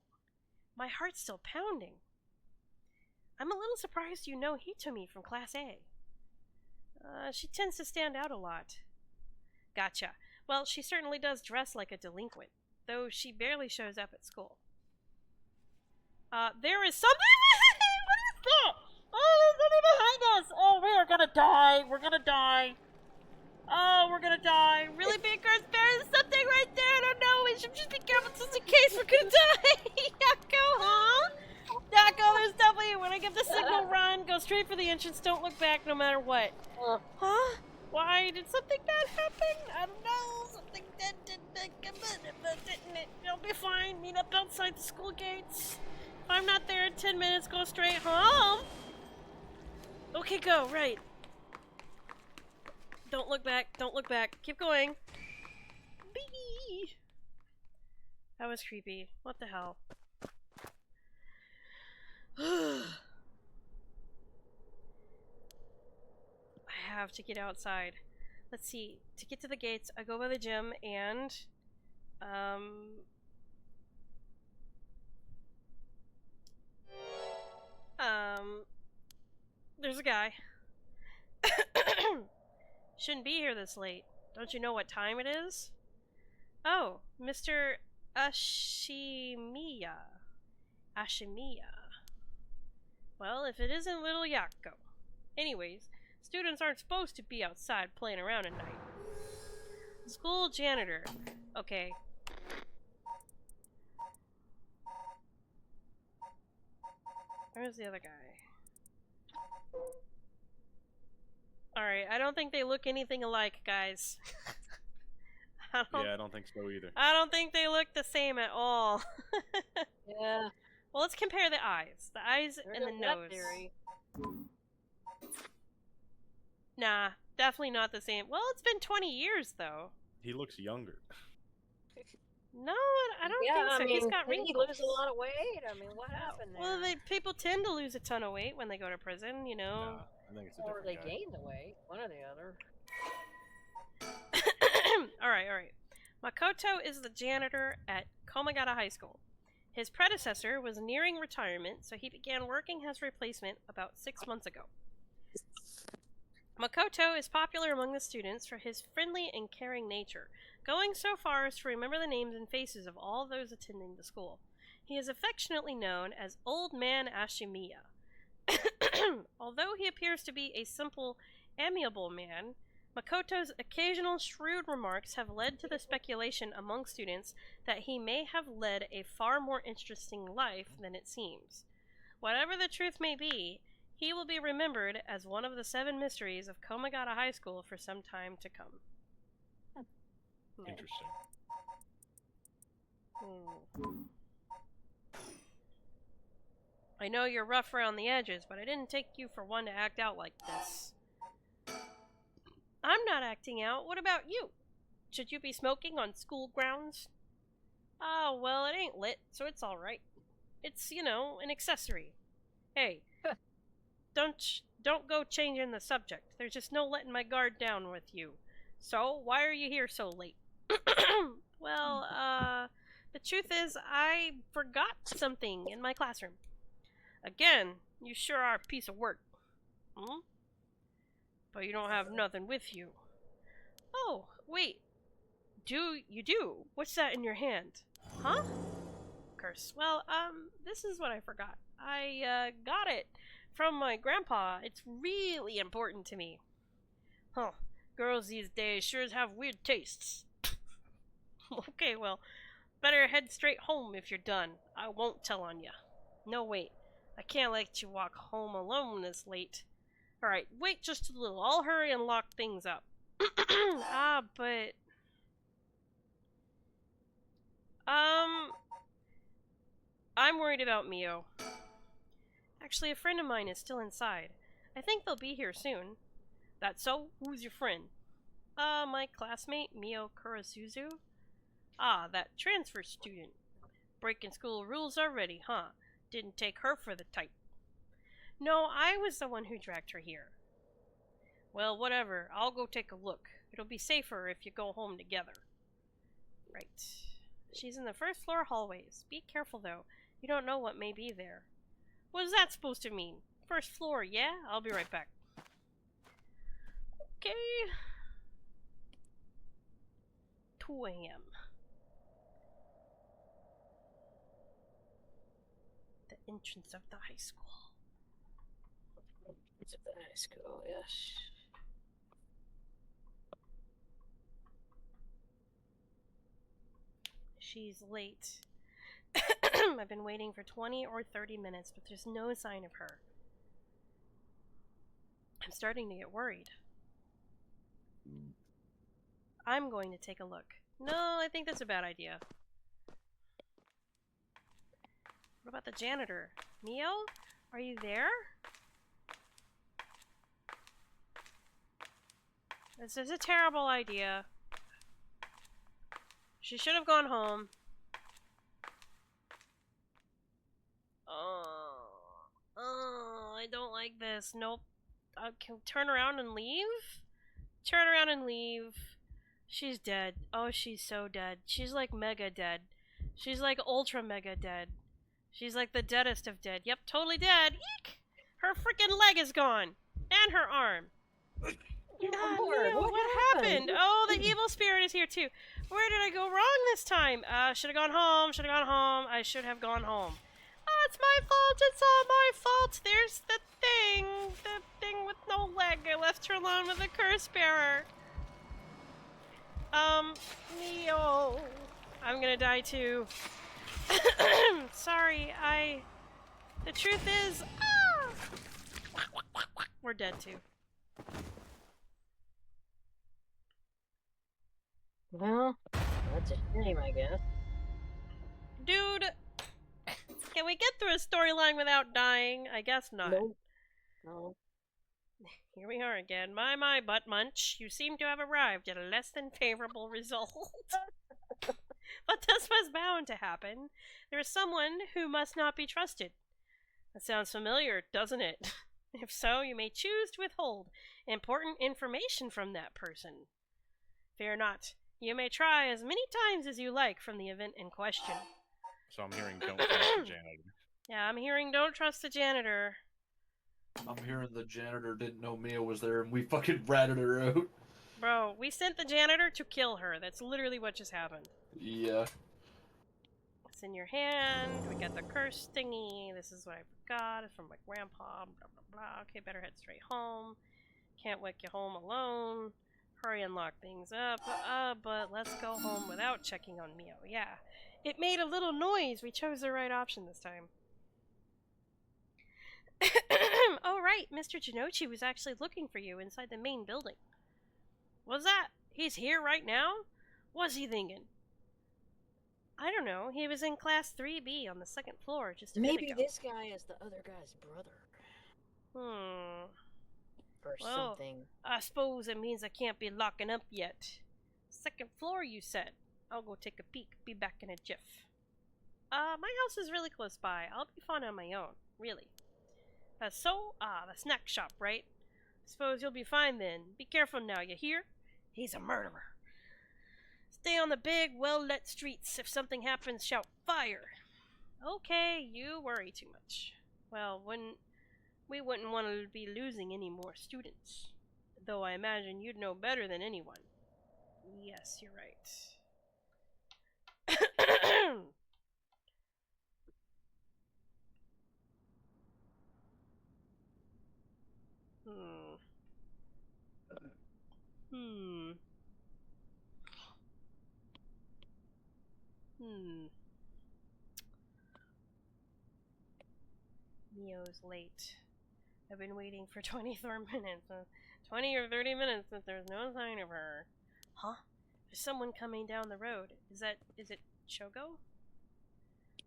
My heart's still pounding. I'm a little surprised you know Hitomi from Class A. She tends to stand out a lot. Gotcha. Well, she certainly does dress like a delinquent, though she barely shows up at school. There is something. What is that? Oh, there's something behind us. Oh, we are gonna die. We're gonna die. Oh, we're gonna die. Really big curse. There's something right there. I don't know. We should just be careful just in case we're gonna die. Yako, huh? Yako, there's definitely, when I give the signal, run. Go straight for the entrance. Don't look back no matter what. Huh? Why? Did something bad happen? I don't know. Something did but didn't it? It'll be fine. Meet up outside the school gates. If I'm not there in 10 minutes, go straight home. Okay, go. Right. Don't look back. Don't look back. Keep going. Bee. That was creepy. What the hell? I have to get outside. Let's see. To get to the gates, I go by the gym and there's a guy. Shouldn't be here this late. Don't you know what time it is? Oh, Mr. Ashimiya. Well, if it isn't little Yako. Anyways, students aren't supposed to be outside playing around at night. School janitor. Okay. Where's the other guy? Alright, I don't think they look anything alike, guys. I don't think so either. I don't think they look the same at all. Yeah. Well, let's compare the eyes. The eyes and the nose. Theory. Nah, definitely not the same. Well, it's been 20 years, though. He looks younger. No, I don't think so. He's got wrinkles. Did he lose a lot of weight? I mean, what happened there? Well, people tend to lose a ton of weight when they go to prison, you know. Nah, I think it's a or different they guy. gain the weight. One or the other. Alright. Makoto is the janitor at Komagata High School. His predecessor was nearing retirement, so he began working as replacement about 6 months ago. Makoto is popular among the students for his friendly and caring nature, going so far as to remember the names and faces of all those attending the school. He is affectionately known as Old Man Ashimiya. Although he appears to be a simple, amiable man, Makoto's occasional shrewd remarks have led to the speculation among students that he may have led a far more interesting life than it seems. Whatever the truth may be, he will be remembered as one of the 7 mysteries of Komagata High School for some time to come. Interesting. I know you're rough around the edges, but I didn't take you for one to act out like this. I'm not acting out. What about you? Should you be smoking on school grounds? Oh, well, it ain't lit, so it's alright. It's, an accessory. Hey, don't go changing the subject. There's just no letting my guard down with you. So, why are you here so late? Well, the truth is, I forgot something in my classroom. Again, you sure are a piece of work. But you don't have nothing with you. Oh, wait. You do? What's that in your hand? Huh? Curse. Well, this is what I forgot. I, got it from my grandpa. It's really important to me. Huh. Girls these days sure have weird tastes. Okay, well, better head straight home if you're done. I won't tell on ya. No, wait. I can't let you walk home alone this late. Alright, wait just a little. I'll hurry and lock things up. But... I'm worried about Mio. Actually, a friend of mine is still inside. I think they'll be here soon. That's so? Who's your friend? My classmate, Mio Kurasuzu. Ah, that transfer student. Breaking school rules already, huh? Didn't take her for the type. No, I was the one who dragged her here. Well, whatever. I'll go take a look. It'll be safer if you go home together. Right. She's in the first floor hallways. Be careful, though. You don't know what may be there. What is that supposed to mean? First floor, yeah? I'll be right back. Okay. 2 a.m. The entrance of the high school. It's at the high school, yes. She's late. I've been waiting for 20 or 30 minutes, but there's no sign of her. I'm starting to get worried. I'm going to take a look. No, I think that's a bad idea. What about the janitor? Mio? Are you there? This is a terrible idea. She should have gone home. I don't like this. Nope. Can we turn around and leave? Turn around and leave. She's dead. Oh, she's so dead. She's like mega dead. She's like ultra mega dead. She's like the deadest of dead. Yep, totally dead. Eek! Her freaking leg is gone. And her arm. God, Leo, what happened? Oh, the evil spirit is here too. Where did I go wrong this time? Should have gone home. Should have gone home. I should have gone home. Oh, it's my fault. It's all my fault. There's the thing. The thing with no leg. I left her alone with the curse bearer. Neo. I'm gonna die too. Sorry, the truth is, we're dead too. Well, that's a shame, I guess. Dude, can we get through a storyline without dying? I guess not. Nope. No. Here we are again. My, butt munch. You seem to have arrived at a less than favorable result. But this was bound to happen. There is someone who must not be trusted. That sounds familiar, doesn't it? If so, you may choose to withhold important information from that person. Fear not. You may try as many times as you like from the event in question. So I'm hearing don't trust the janitor. Yeah, I'm hearing don't trust the janitor. I'm hearing the janitor didn't know Mia was there and we fucking ratted her out. Bro, we sent the janitor to kill her. That's literally what just happened. Yeah. It's in your hand. We got the curse thingy. This is what I forgot. It's from my grandpa. Blah, blah, blah. Okay, better head straight home. Can't wake you home alone. Hurry and lock things up. But let's go home without checking on Mio. Yeah. It made a little noise. We chose the right option this time. Oh, right. Mr. Jinochi was actually looking for you inside the main building. Was that? He's here right now? What's he thinking? I don't know. He was in class 3B on the second floor just a minute ago. Maybe this guy is the other guy's brother. Or something. I suppose it means I can't be locking up yet. Second floor, you said. I'll go take a peek. Be back in a jiff. My house is really close by. I'll be fine on my own. Really. The snack shop, right? Suppose you'll be fine then. Be careful now, you hear? He's a murderer. Stay on the big, well-lit streets. If something happens, shout fire. Okay, you worry too much. Well, we wouldn't want to be losing any more students. Though I imagine you'd know better than anyone. Yes, you're right. was late. I've been waiting for 24 minutes. 20 or 30 minutes, but there's no sign of her. Huh? There's someone coming down the road. Is it Shogo?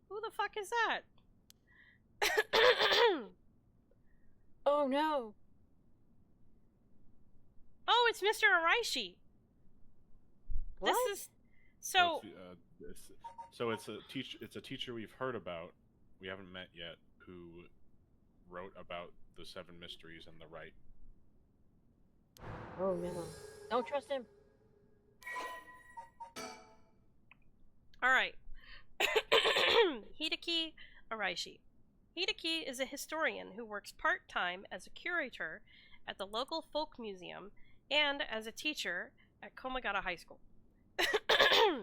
Who the fuck is that? Oh no! Oh, it's Mr. Araishi. What? This is so. It's a teacher we've heard about. We haven't met yet. Who wrote about the 7 mysteries and the right. Oh no! Don't trust him. All right. Hideki Araishi. Hideki is a historian who works part-time as a curator at the local folk museum and as a teacher at Komagata High School.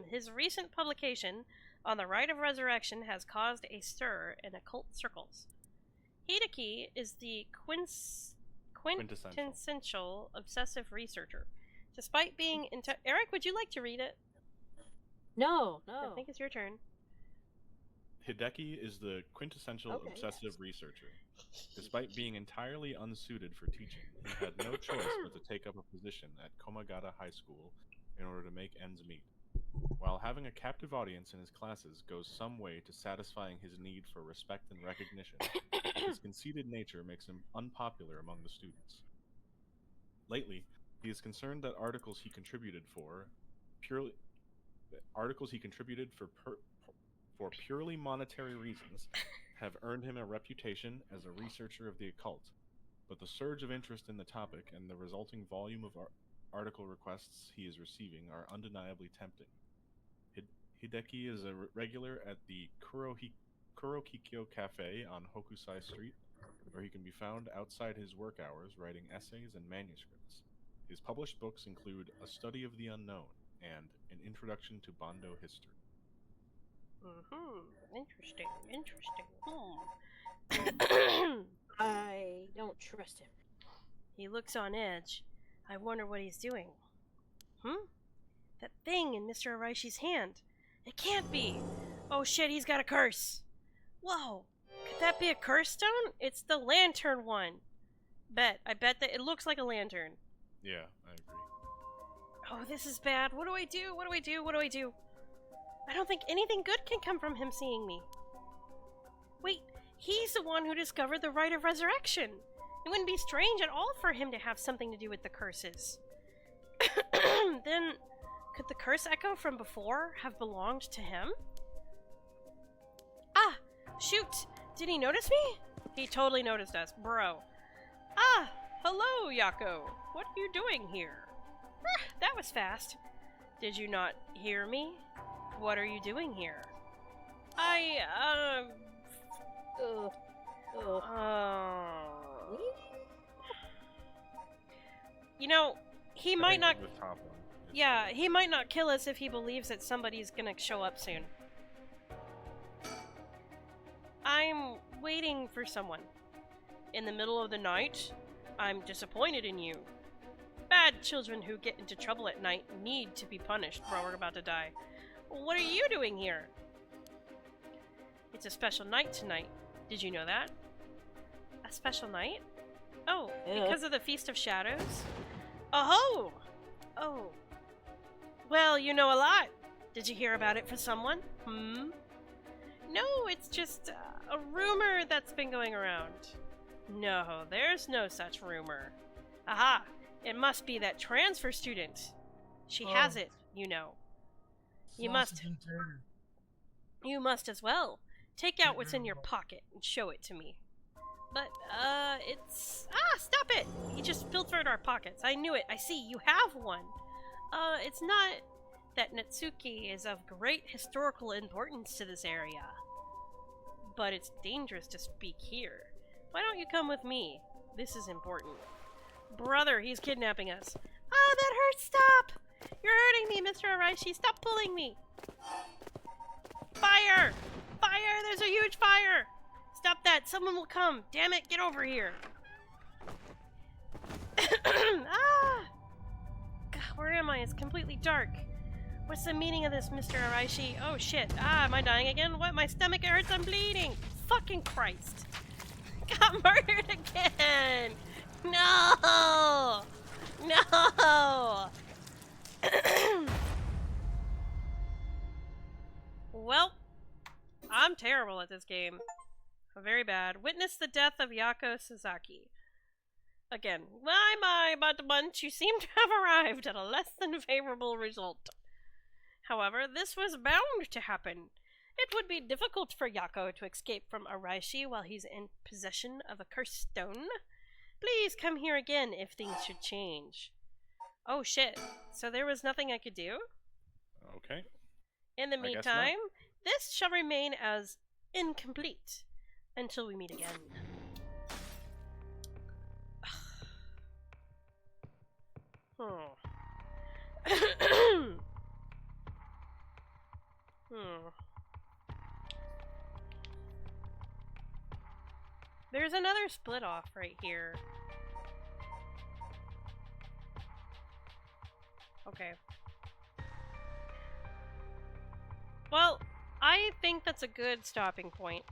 His recent publication on the Rite of Resurrection has caused a stir in occult circles. Hideki is the quintessential obsessive researcher. Despite being Eric, would you like to read it? No. I think it's your turn. Hideki is the quintessential obsessive researcher. Despite being entirely unsuited for teaching, he had no choice but to take up a position at Komagata High School in order to make ends meet. While having a captive audience in his classes goes some way to satisfying his need for respect and recognition, his conceited nature makes him unpopular among the students. Lately, he is concerned that articles he contributed for purely monetary reasons have earned him a reputation as a researcher of the occult, but the surge of interest in the topic and the resulting volume of article requests he is receiving are undeniably tempting. Hideki is a regular at the Kurokikyo Cafe on Hokusai Street, where he can be found outside his work hours writing essays and manuscripts. His published books include A Study of the Unknown and An Introduction to Bondo History. Interesting. I don't trust him. He looks on edge. I wonder what he's doing. That thing in Mr. Araishi's hand. It can't be. Oh shit, he's got a curse. Whoa. Could that be a curse stone? It's the lantern one. I bet that it looks like a lantern. Yeah, I agree. Oh, this is bad. What do I do? I don't think anything good can come from him seeing me. Wait, he's the one who discovered the Rite of Resurrection. It wouldn't be strange at all for him to have something to do with the curses. Then, could the curse echo from before have belonged to him? Ah! Shoot! Did he notice me? He totally noticed us, bro. Ah! Hello, Yako! What are you doing here? That was fast. Did you not hear me? What are you doing here? You know, he might not... Yeah, he might not kill us if he believes that somebody's gonna show up soon. I'm waiting for someone. In the middle of the night, I'm disappointed in you. Bad children who get into trouble at night need to be punished, bro. We're about to die. What are you doing here? It's a special night tonight. Did you know that? A special night? Oh, because of the Feast of Shadows? Oh! Oh. Well, you know a lot. Did you hear about it from someone? No, it's just a rumor that's been going around. No, there's no such rumor. Aha! It must be that transfer student. She has it, you know. You must as well. Take out what's in your pocket and show it to me. But, it's... Ah, stop it! He just filtered our pockets. I knew it. I see, you have one. It's not that Natsuki is of great historical importance to this area. But it's dangerous to speak here. Why don't you come with me? This is important. Brother, he's kidnapping us. Ah, that hurts! Stop! You're hurting me, Mr. Araishi. Stop pulling me! Fire! Fire! There's a huge fire! Stop that! Someone will come! Damn it! Get over here! Ah! God, where am I? It's completely dark. What's the meaning of this, Mr. Araishi? Oh shit. Ah, am I dying again? What? My stomach hurts. I'm bleeding. Fucking Christ. got murdered again! No! No! Well, I'm terrible at this game. Very bad. Witness the death of Yako Sasaki. Again, my, but bunch, you seem to have arrived at a less than favorable result. However, this was bound to happen. It would be difficult for Yako to escape from Araishi while he's in possession of a cursed stone. Please come here again if things should change. Oh shit, so there was nothing I could do? Okay. In the I guess not. meantime, this shall remain as incomplete until we meet again. There's another split off right here. Okay. Well, I think that's a good stopping point.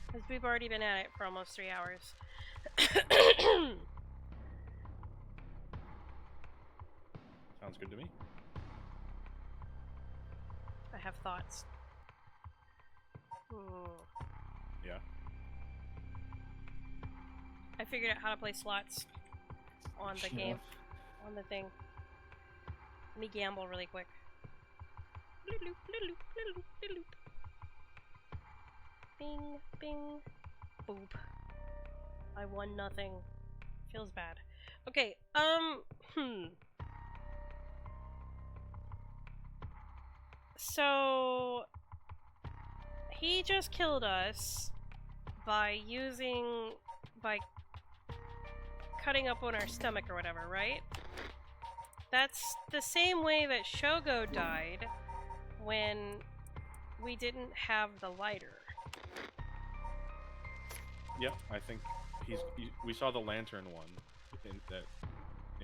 Because we've already been at it for almost 3 hours. Sounds good to me. I have thoughts. Yeah. I figured out how to play slots on the game. On the thing. Let me gamble really quick. Bing, bing, boop. I won nothing. Feels bad. Okay, So he just killed us by cutting up on our stomach or whatever, right? That's the same way that Shogo died when we didn't have the lighter. Yep, I think we saw the lantern one in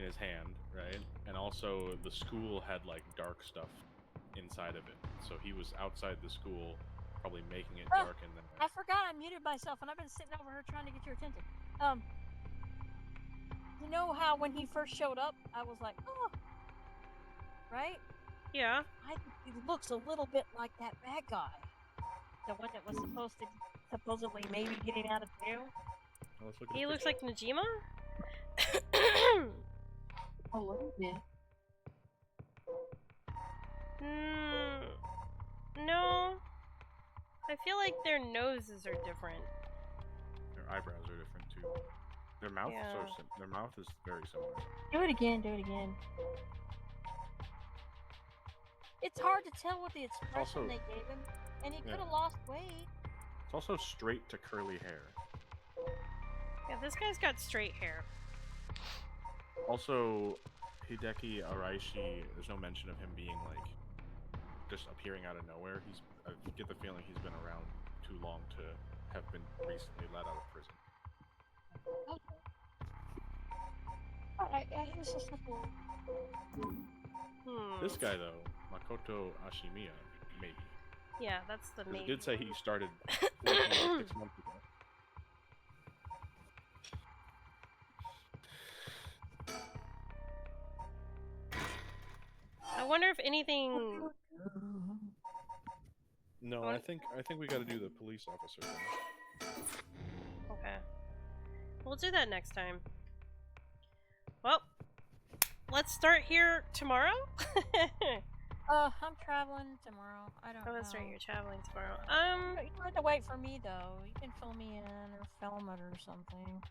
his hand, right? And also the school had like dark stuff inside of it, so he was outside the school, probably making it dark. And then I forgot I muted myself, and I've been sitting over here trying to get your attention. You know how when he first showed up, I was like, oh, right? Yeah. I think he looks a little bit like that bad guy, the one that was supposedly maybe getting out of jail. Oh, let's look at He the looks picture. like Najima? A little bit. No. I feel like their noses are different. Their eyebrows are different too. Their mouth their mouth is very similar. Do it again, do it again. It's hard to tell with the expression Also- they gave him, and he Yeah. could have lost weight. It's also straight to curly hair. Yeah, this guy's got straight hair. Also, Hideki Araishi, there's no mention of him being like just appearing out of nowhere. I get the feeling he's been around too long to have been recently let out of prison. Okay. Alright, here's a simple. This guy though, Makoto Ashimiya, maybe. Yeah, that's the 'Cause main. it did say he started working like 6 months ago. I wonder if anything. No, I think we got to do the police officer thing. Okay. We'll do that next time. Well, let's start here tomorrow. I'm traveling tomorrow. I don't know. Oh, that's right, you're traveling tomorrow. You don't have to wait for me though. You can fill me in or film it or something.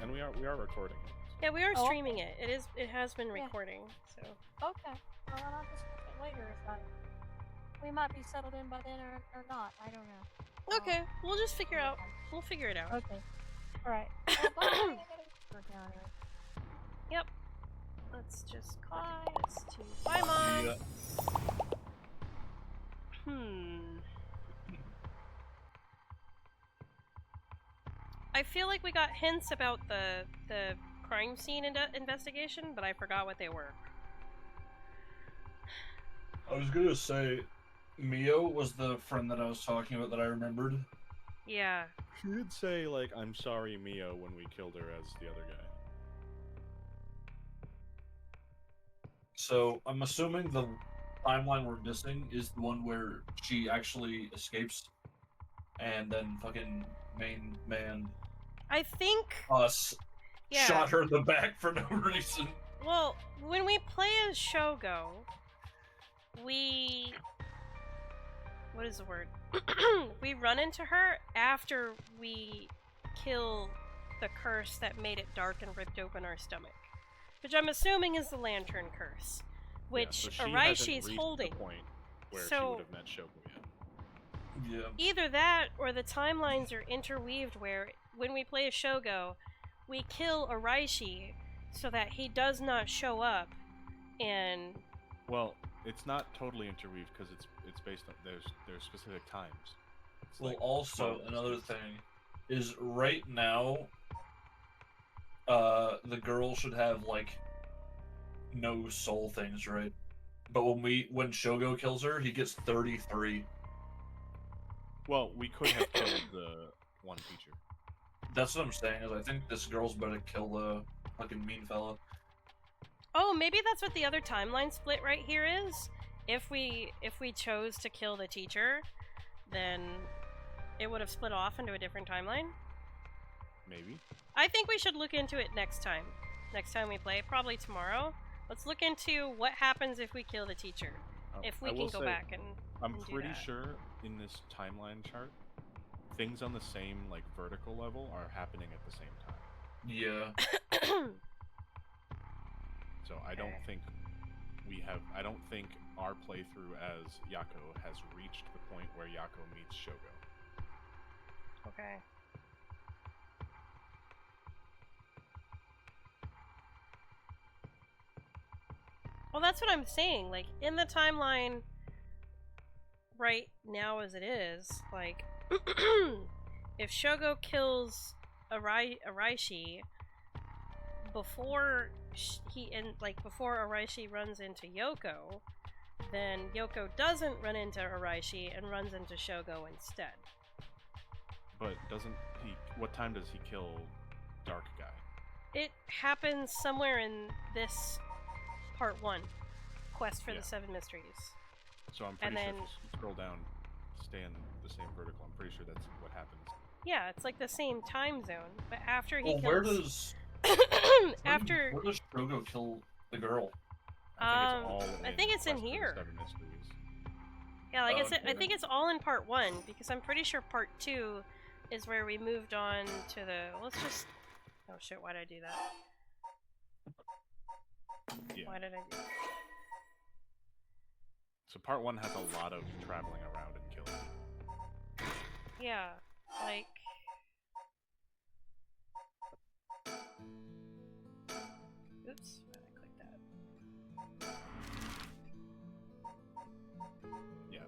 And we are recording it. Yeah, we are Oh, streaming it. It has been Yeah. recording, so. Okay. Well, then I'll just look it later if we might be settled in by then or not. I don't know. Okay, we'll just figure out. We'll figure it out. Okay. Alright. Well, bye. I gotta work down here. Yep. Let's just copy Bye. this to. Bye, Mom! Yeah. I feel like we got hints about the crime scene investigation, but I forgot what they were. I was gonna say, Mio was the friend that I was talking about that I remembered. Yeah. She did say, like, I'm sorry, Mio, when we killed her as the other guy. So I'm assuming the timeline we're missing is the one where she actually escapes, and then fucking main man I think. us Yeah. shot her in the back for no reason. Well, when we play as Shogo, we. What is the word? We run into her after we kill the curse that made it dark and ripped open our stomach. Which I'm assuming is the lantern curse. Which yeah, so she Araishi hasn't is reached holding. the point where she So- would have met Shogo yet. Yeah. Either that or the timelines are interweaved where when we play as Shogo, we kill Araishi so that he does not show up and Well, it's not totally interweaved because it's based on there's specific times. It's Well, like also 12 another minutes. thing is right now, the girl should have like no soul things, right? But when Shogo kills her, he gets 33. Well, we could have killed the one teacher. That's what I'm saying. Is I think this girl's better kill the fucking mean fella. oh, maybe that's what the other timeline split right here is. If we chose to kill the teacher, then it would have split off into a different timeline. Maybe. I think we should look into it next time. Next time we play, probably tomorrow. Let's look into what happens if we kill the teacher. If we I can will go say, back and I'm and do pretty that. sure in this timeline chart, things on the same like vertical level are happening at the same time. Yeah. So I don't Okay. think I don't think our playthrough as Yako has reached the point where Yako meets Shogo. Okay. Well, that's what I'm saying. Like, in the timeline right now as it is, like, if Shogo kills Araishi before before Araishi runs into Yoko, then Yoko doesn't run into Araishi and runs into Shogo instead. But doesn't he? What time does he kill Dark Guy? It happens somewhere in this part 1, Quest for Yeah. the Seven Mysteries. So I'm pretty And sure then- if you scroll down, stay in the same vertical. I'm pretty sure that's what happens. Yeah, it's like the same time zone, but after he Well, where kills... does after... where does Shogo kill the girl? I think it's all. I think it's in Quest for the here. Seven Mysteries. Yeah, like I said, I Okay. think it's all in part 1, because I'm pretty sure part 2 is where we moved on to the... Let's just... Oh shit, why did I do that? Yeah. Why did I do that? So part 1 has a lot of traveling around and killing people. Yeah, like... Oops, why did I click that? Yeah,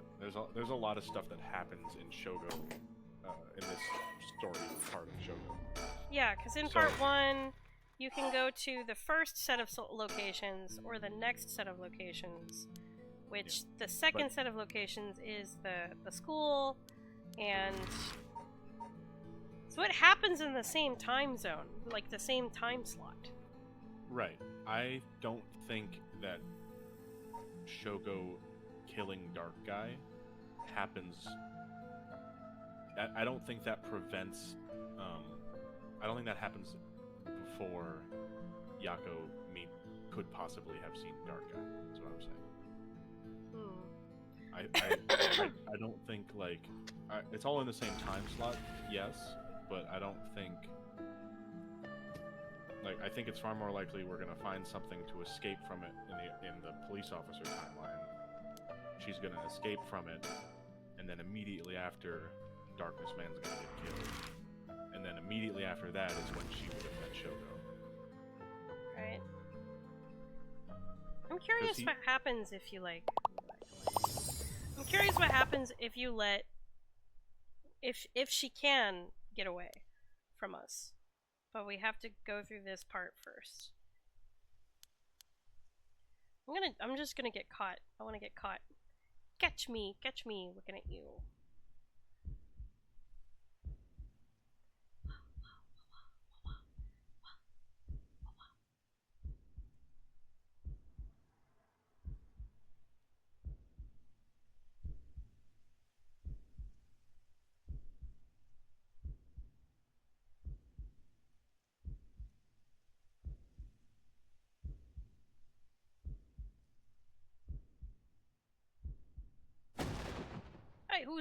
there's a lot of stuff that happens in Shogo, in this story part of Shogo. Yeah, because in So- part 1, you can go to the first set of locations or the next set of locations, which the second but- set of locations is the school, and so it happens in the same time zone, like the same time slot. Right. I don't think that Shogo killing Dark Guy happens. I don't think that prevents. I don't think that happens before Yako could possibly have seen Dark Guy. That's what I'm saying. Hmm. I don't think like it's all in the same time slot. Yes, but I don't think. Like, I think it's far more likely we're gonna find something to escape from it in the police officer timeline. She's gonna escape from it, and then immediately after, Darkness Man's gonna get killed, and then immediately after that is when she would have met Shogo. Right. I'm curious he- what happens if you like. I'm curious what happens if you let. If she can get away from us, but we have to go through this part first. I'm just gonna get caught. I want to get caught. Catch me, looking at you.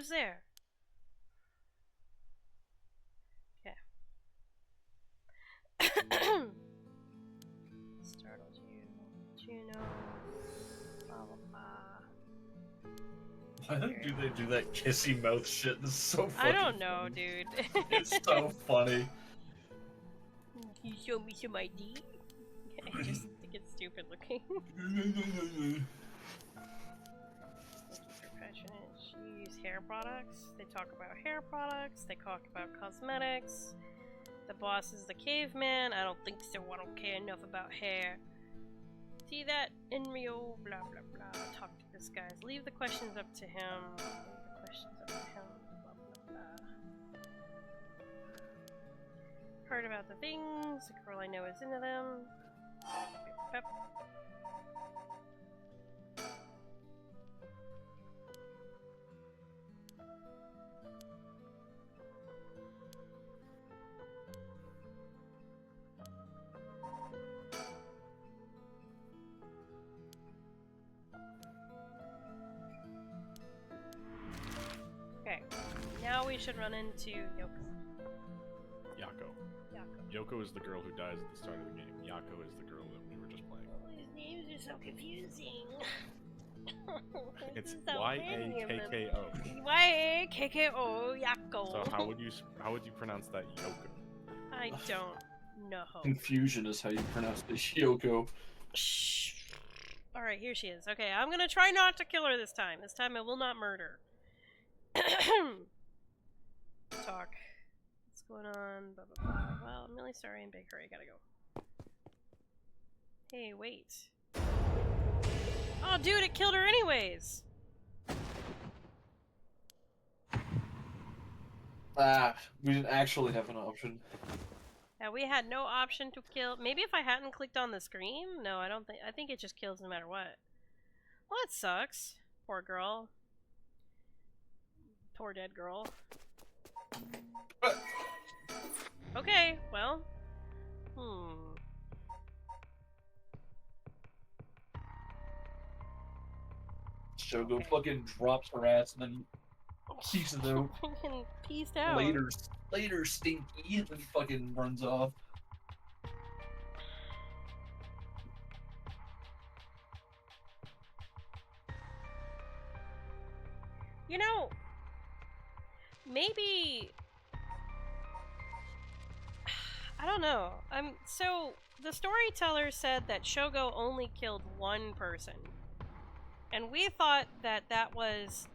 Who's there? Okay. Startled you. Juno. Blah blah blah. Why do they do that kissy mouth shit? This is so funny. I don't know, dude. It's so funny. Can you show me some ID? I just think it's stupid looking. She use hair products. They talk about hair products. They talk about cosmetics. The boss is the caveman. I don't think so. I don't care enough about hair. See that in Rio? Blah blah blah. Talk to this guy. Leave the questions up to him. Leave the questions up to him. Blah blah blah. Heard about the things. The girl I know is into them. Pep. Okay, now we should run into Yoko. Yoko is the girl who dies at the start of the game. Yako is the girl that we were just playing. These names are so confusing. It's Y-A-K-K-O. Y-A-K-K-O, Yako. So how would you pronounce that, Yoko? I don't know. Confusion is how you pronounce the Yoko. Shh. Alright, here she is. Okay, I'm gonna try not to kill her this time. This time I will not murder. Talk. What's going on? Blah, blah, blah. Well, I'm really sorry. In big hurry. Gotta go. Hey, wait. Oh, dude, it killed her anyways! Ah, we didn't actually have an option. Yeah, we had no option to kill. Maybe if I hadn't clicked on the screen? No, I don't think. I think it just kills no matter what. Well, that sucks. Poor girl. Poor dead girl. Okay, well. Shogo fucking drops her ass and then pieces out. Fucking pieced out. Later, Stinky, and then fucking runs off. You know, maybe I don't know. So the storyteller said that Shogo only killed one person. And we thought that that was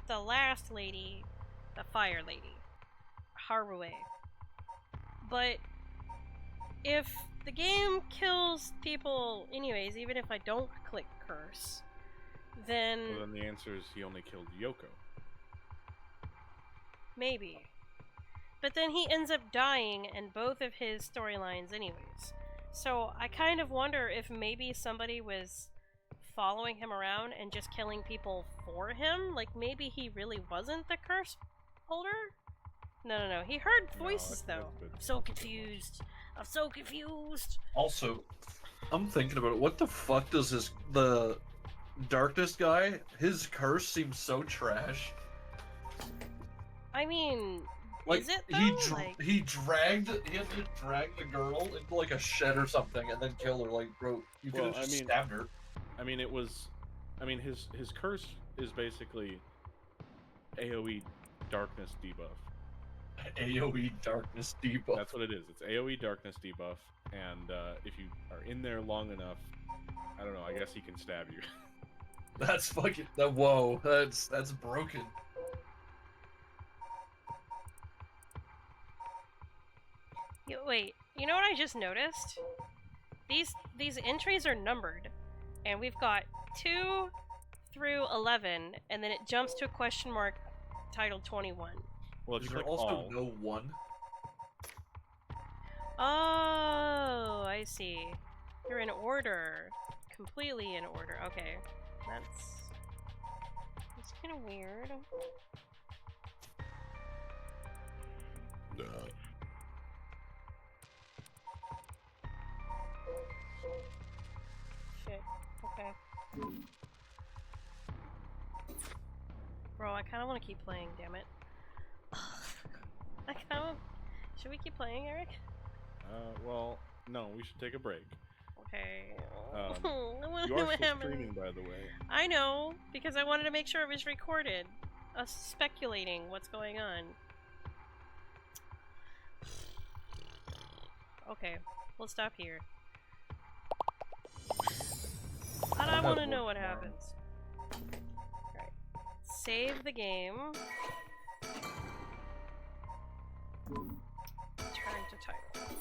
the last lady, the fire lady, Haruwe. But if the game kills people anyways, even if I don't click curse, then... Well, then the answer is he only killed Yoko. Maybe. But then he ends up dying in both of his storylines anyways. So I kind of wonder if maybe somebody was following him around and just killing people for him? Like maybe he really wasn't the curse holder? No. He heard voices though. I'm so confused. Also, I'm thinking about it. What the fuck does the darkness guy, his curse seems so trash. I mean, like, is it though? He had to drag the girl into like a shed or something and then kill her. Like, bro, you could have just stabbed her. I mean, his curse is basically AoE darkness debuff. AoE darkness debuff. That's what it is. It's AoE darkness debuff, and if you are in there long enough, I don't know. I guess he can stab you. That's fucking. Whoa, that's broken. Wait, you know what I just noticed? These entries are numbered, and we've got 2 through 11, and then it jumps to a question mark titled 21. Well, There's also no 1. Oh, I see. You're in order. Completely in order. Okay. That's kind of weird. Shit. Okay. Bro, I kind of want to keep playing, damn it. I kind of... Should we keep playing, Eric? Well, no, we should take a break. Okay. Um, I wanna You know are what still happens. streaming, by the way. I know, because I wanted to make sure it was recorded. Us speculating what's going on. Okay, we'll stop here. But I want to know what happens. Alright. Save the game. Turn to title.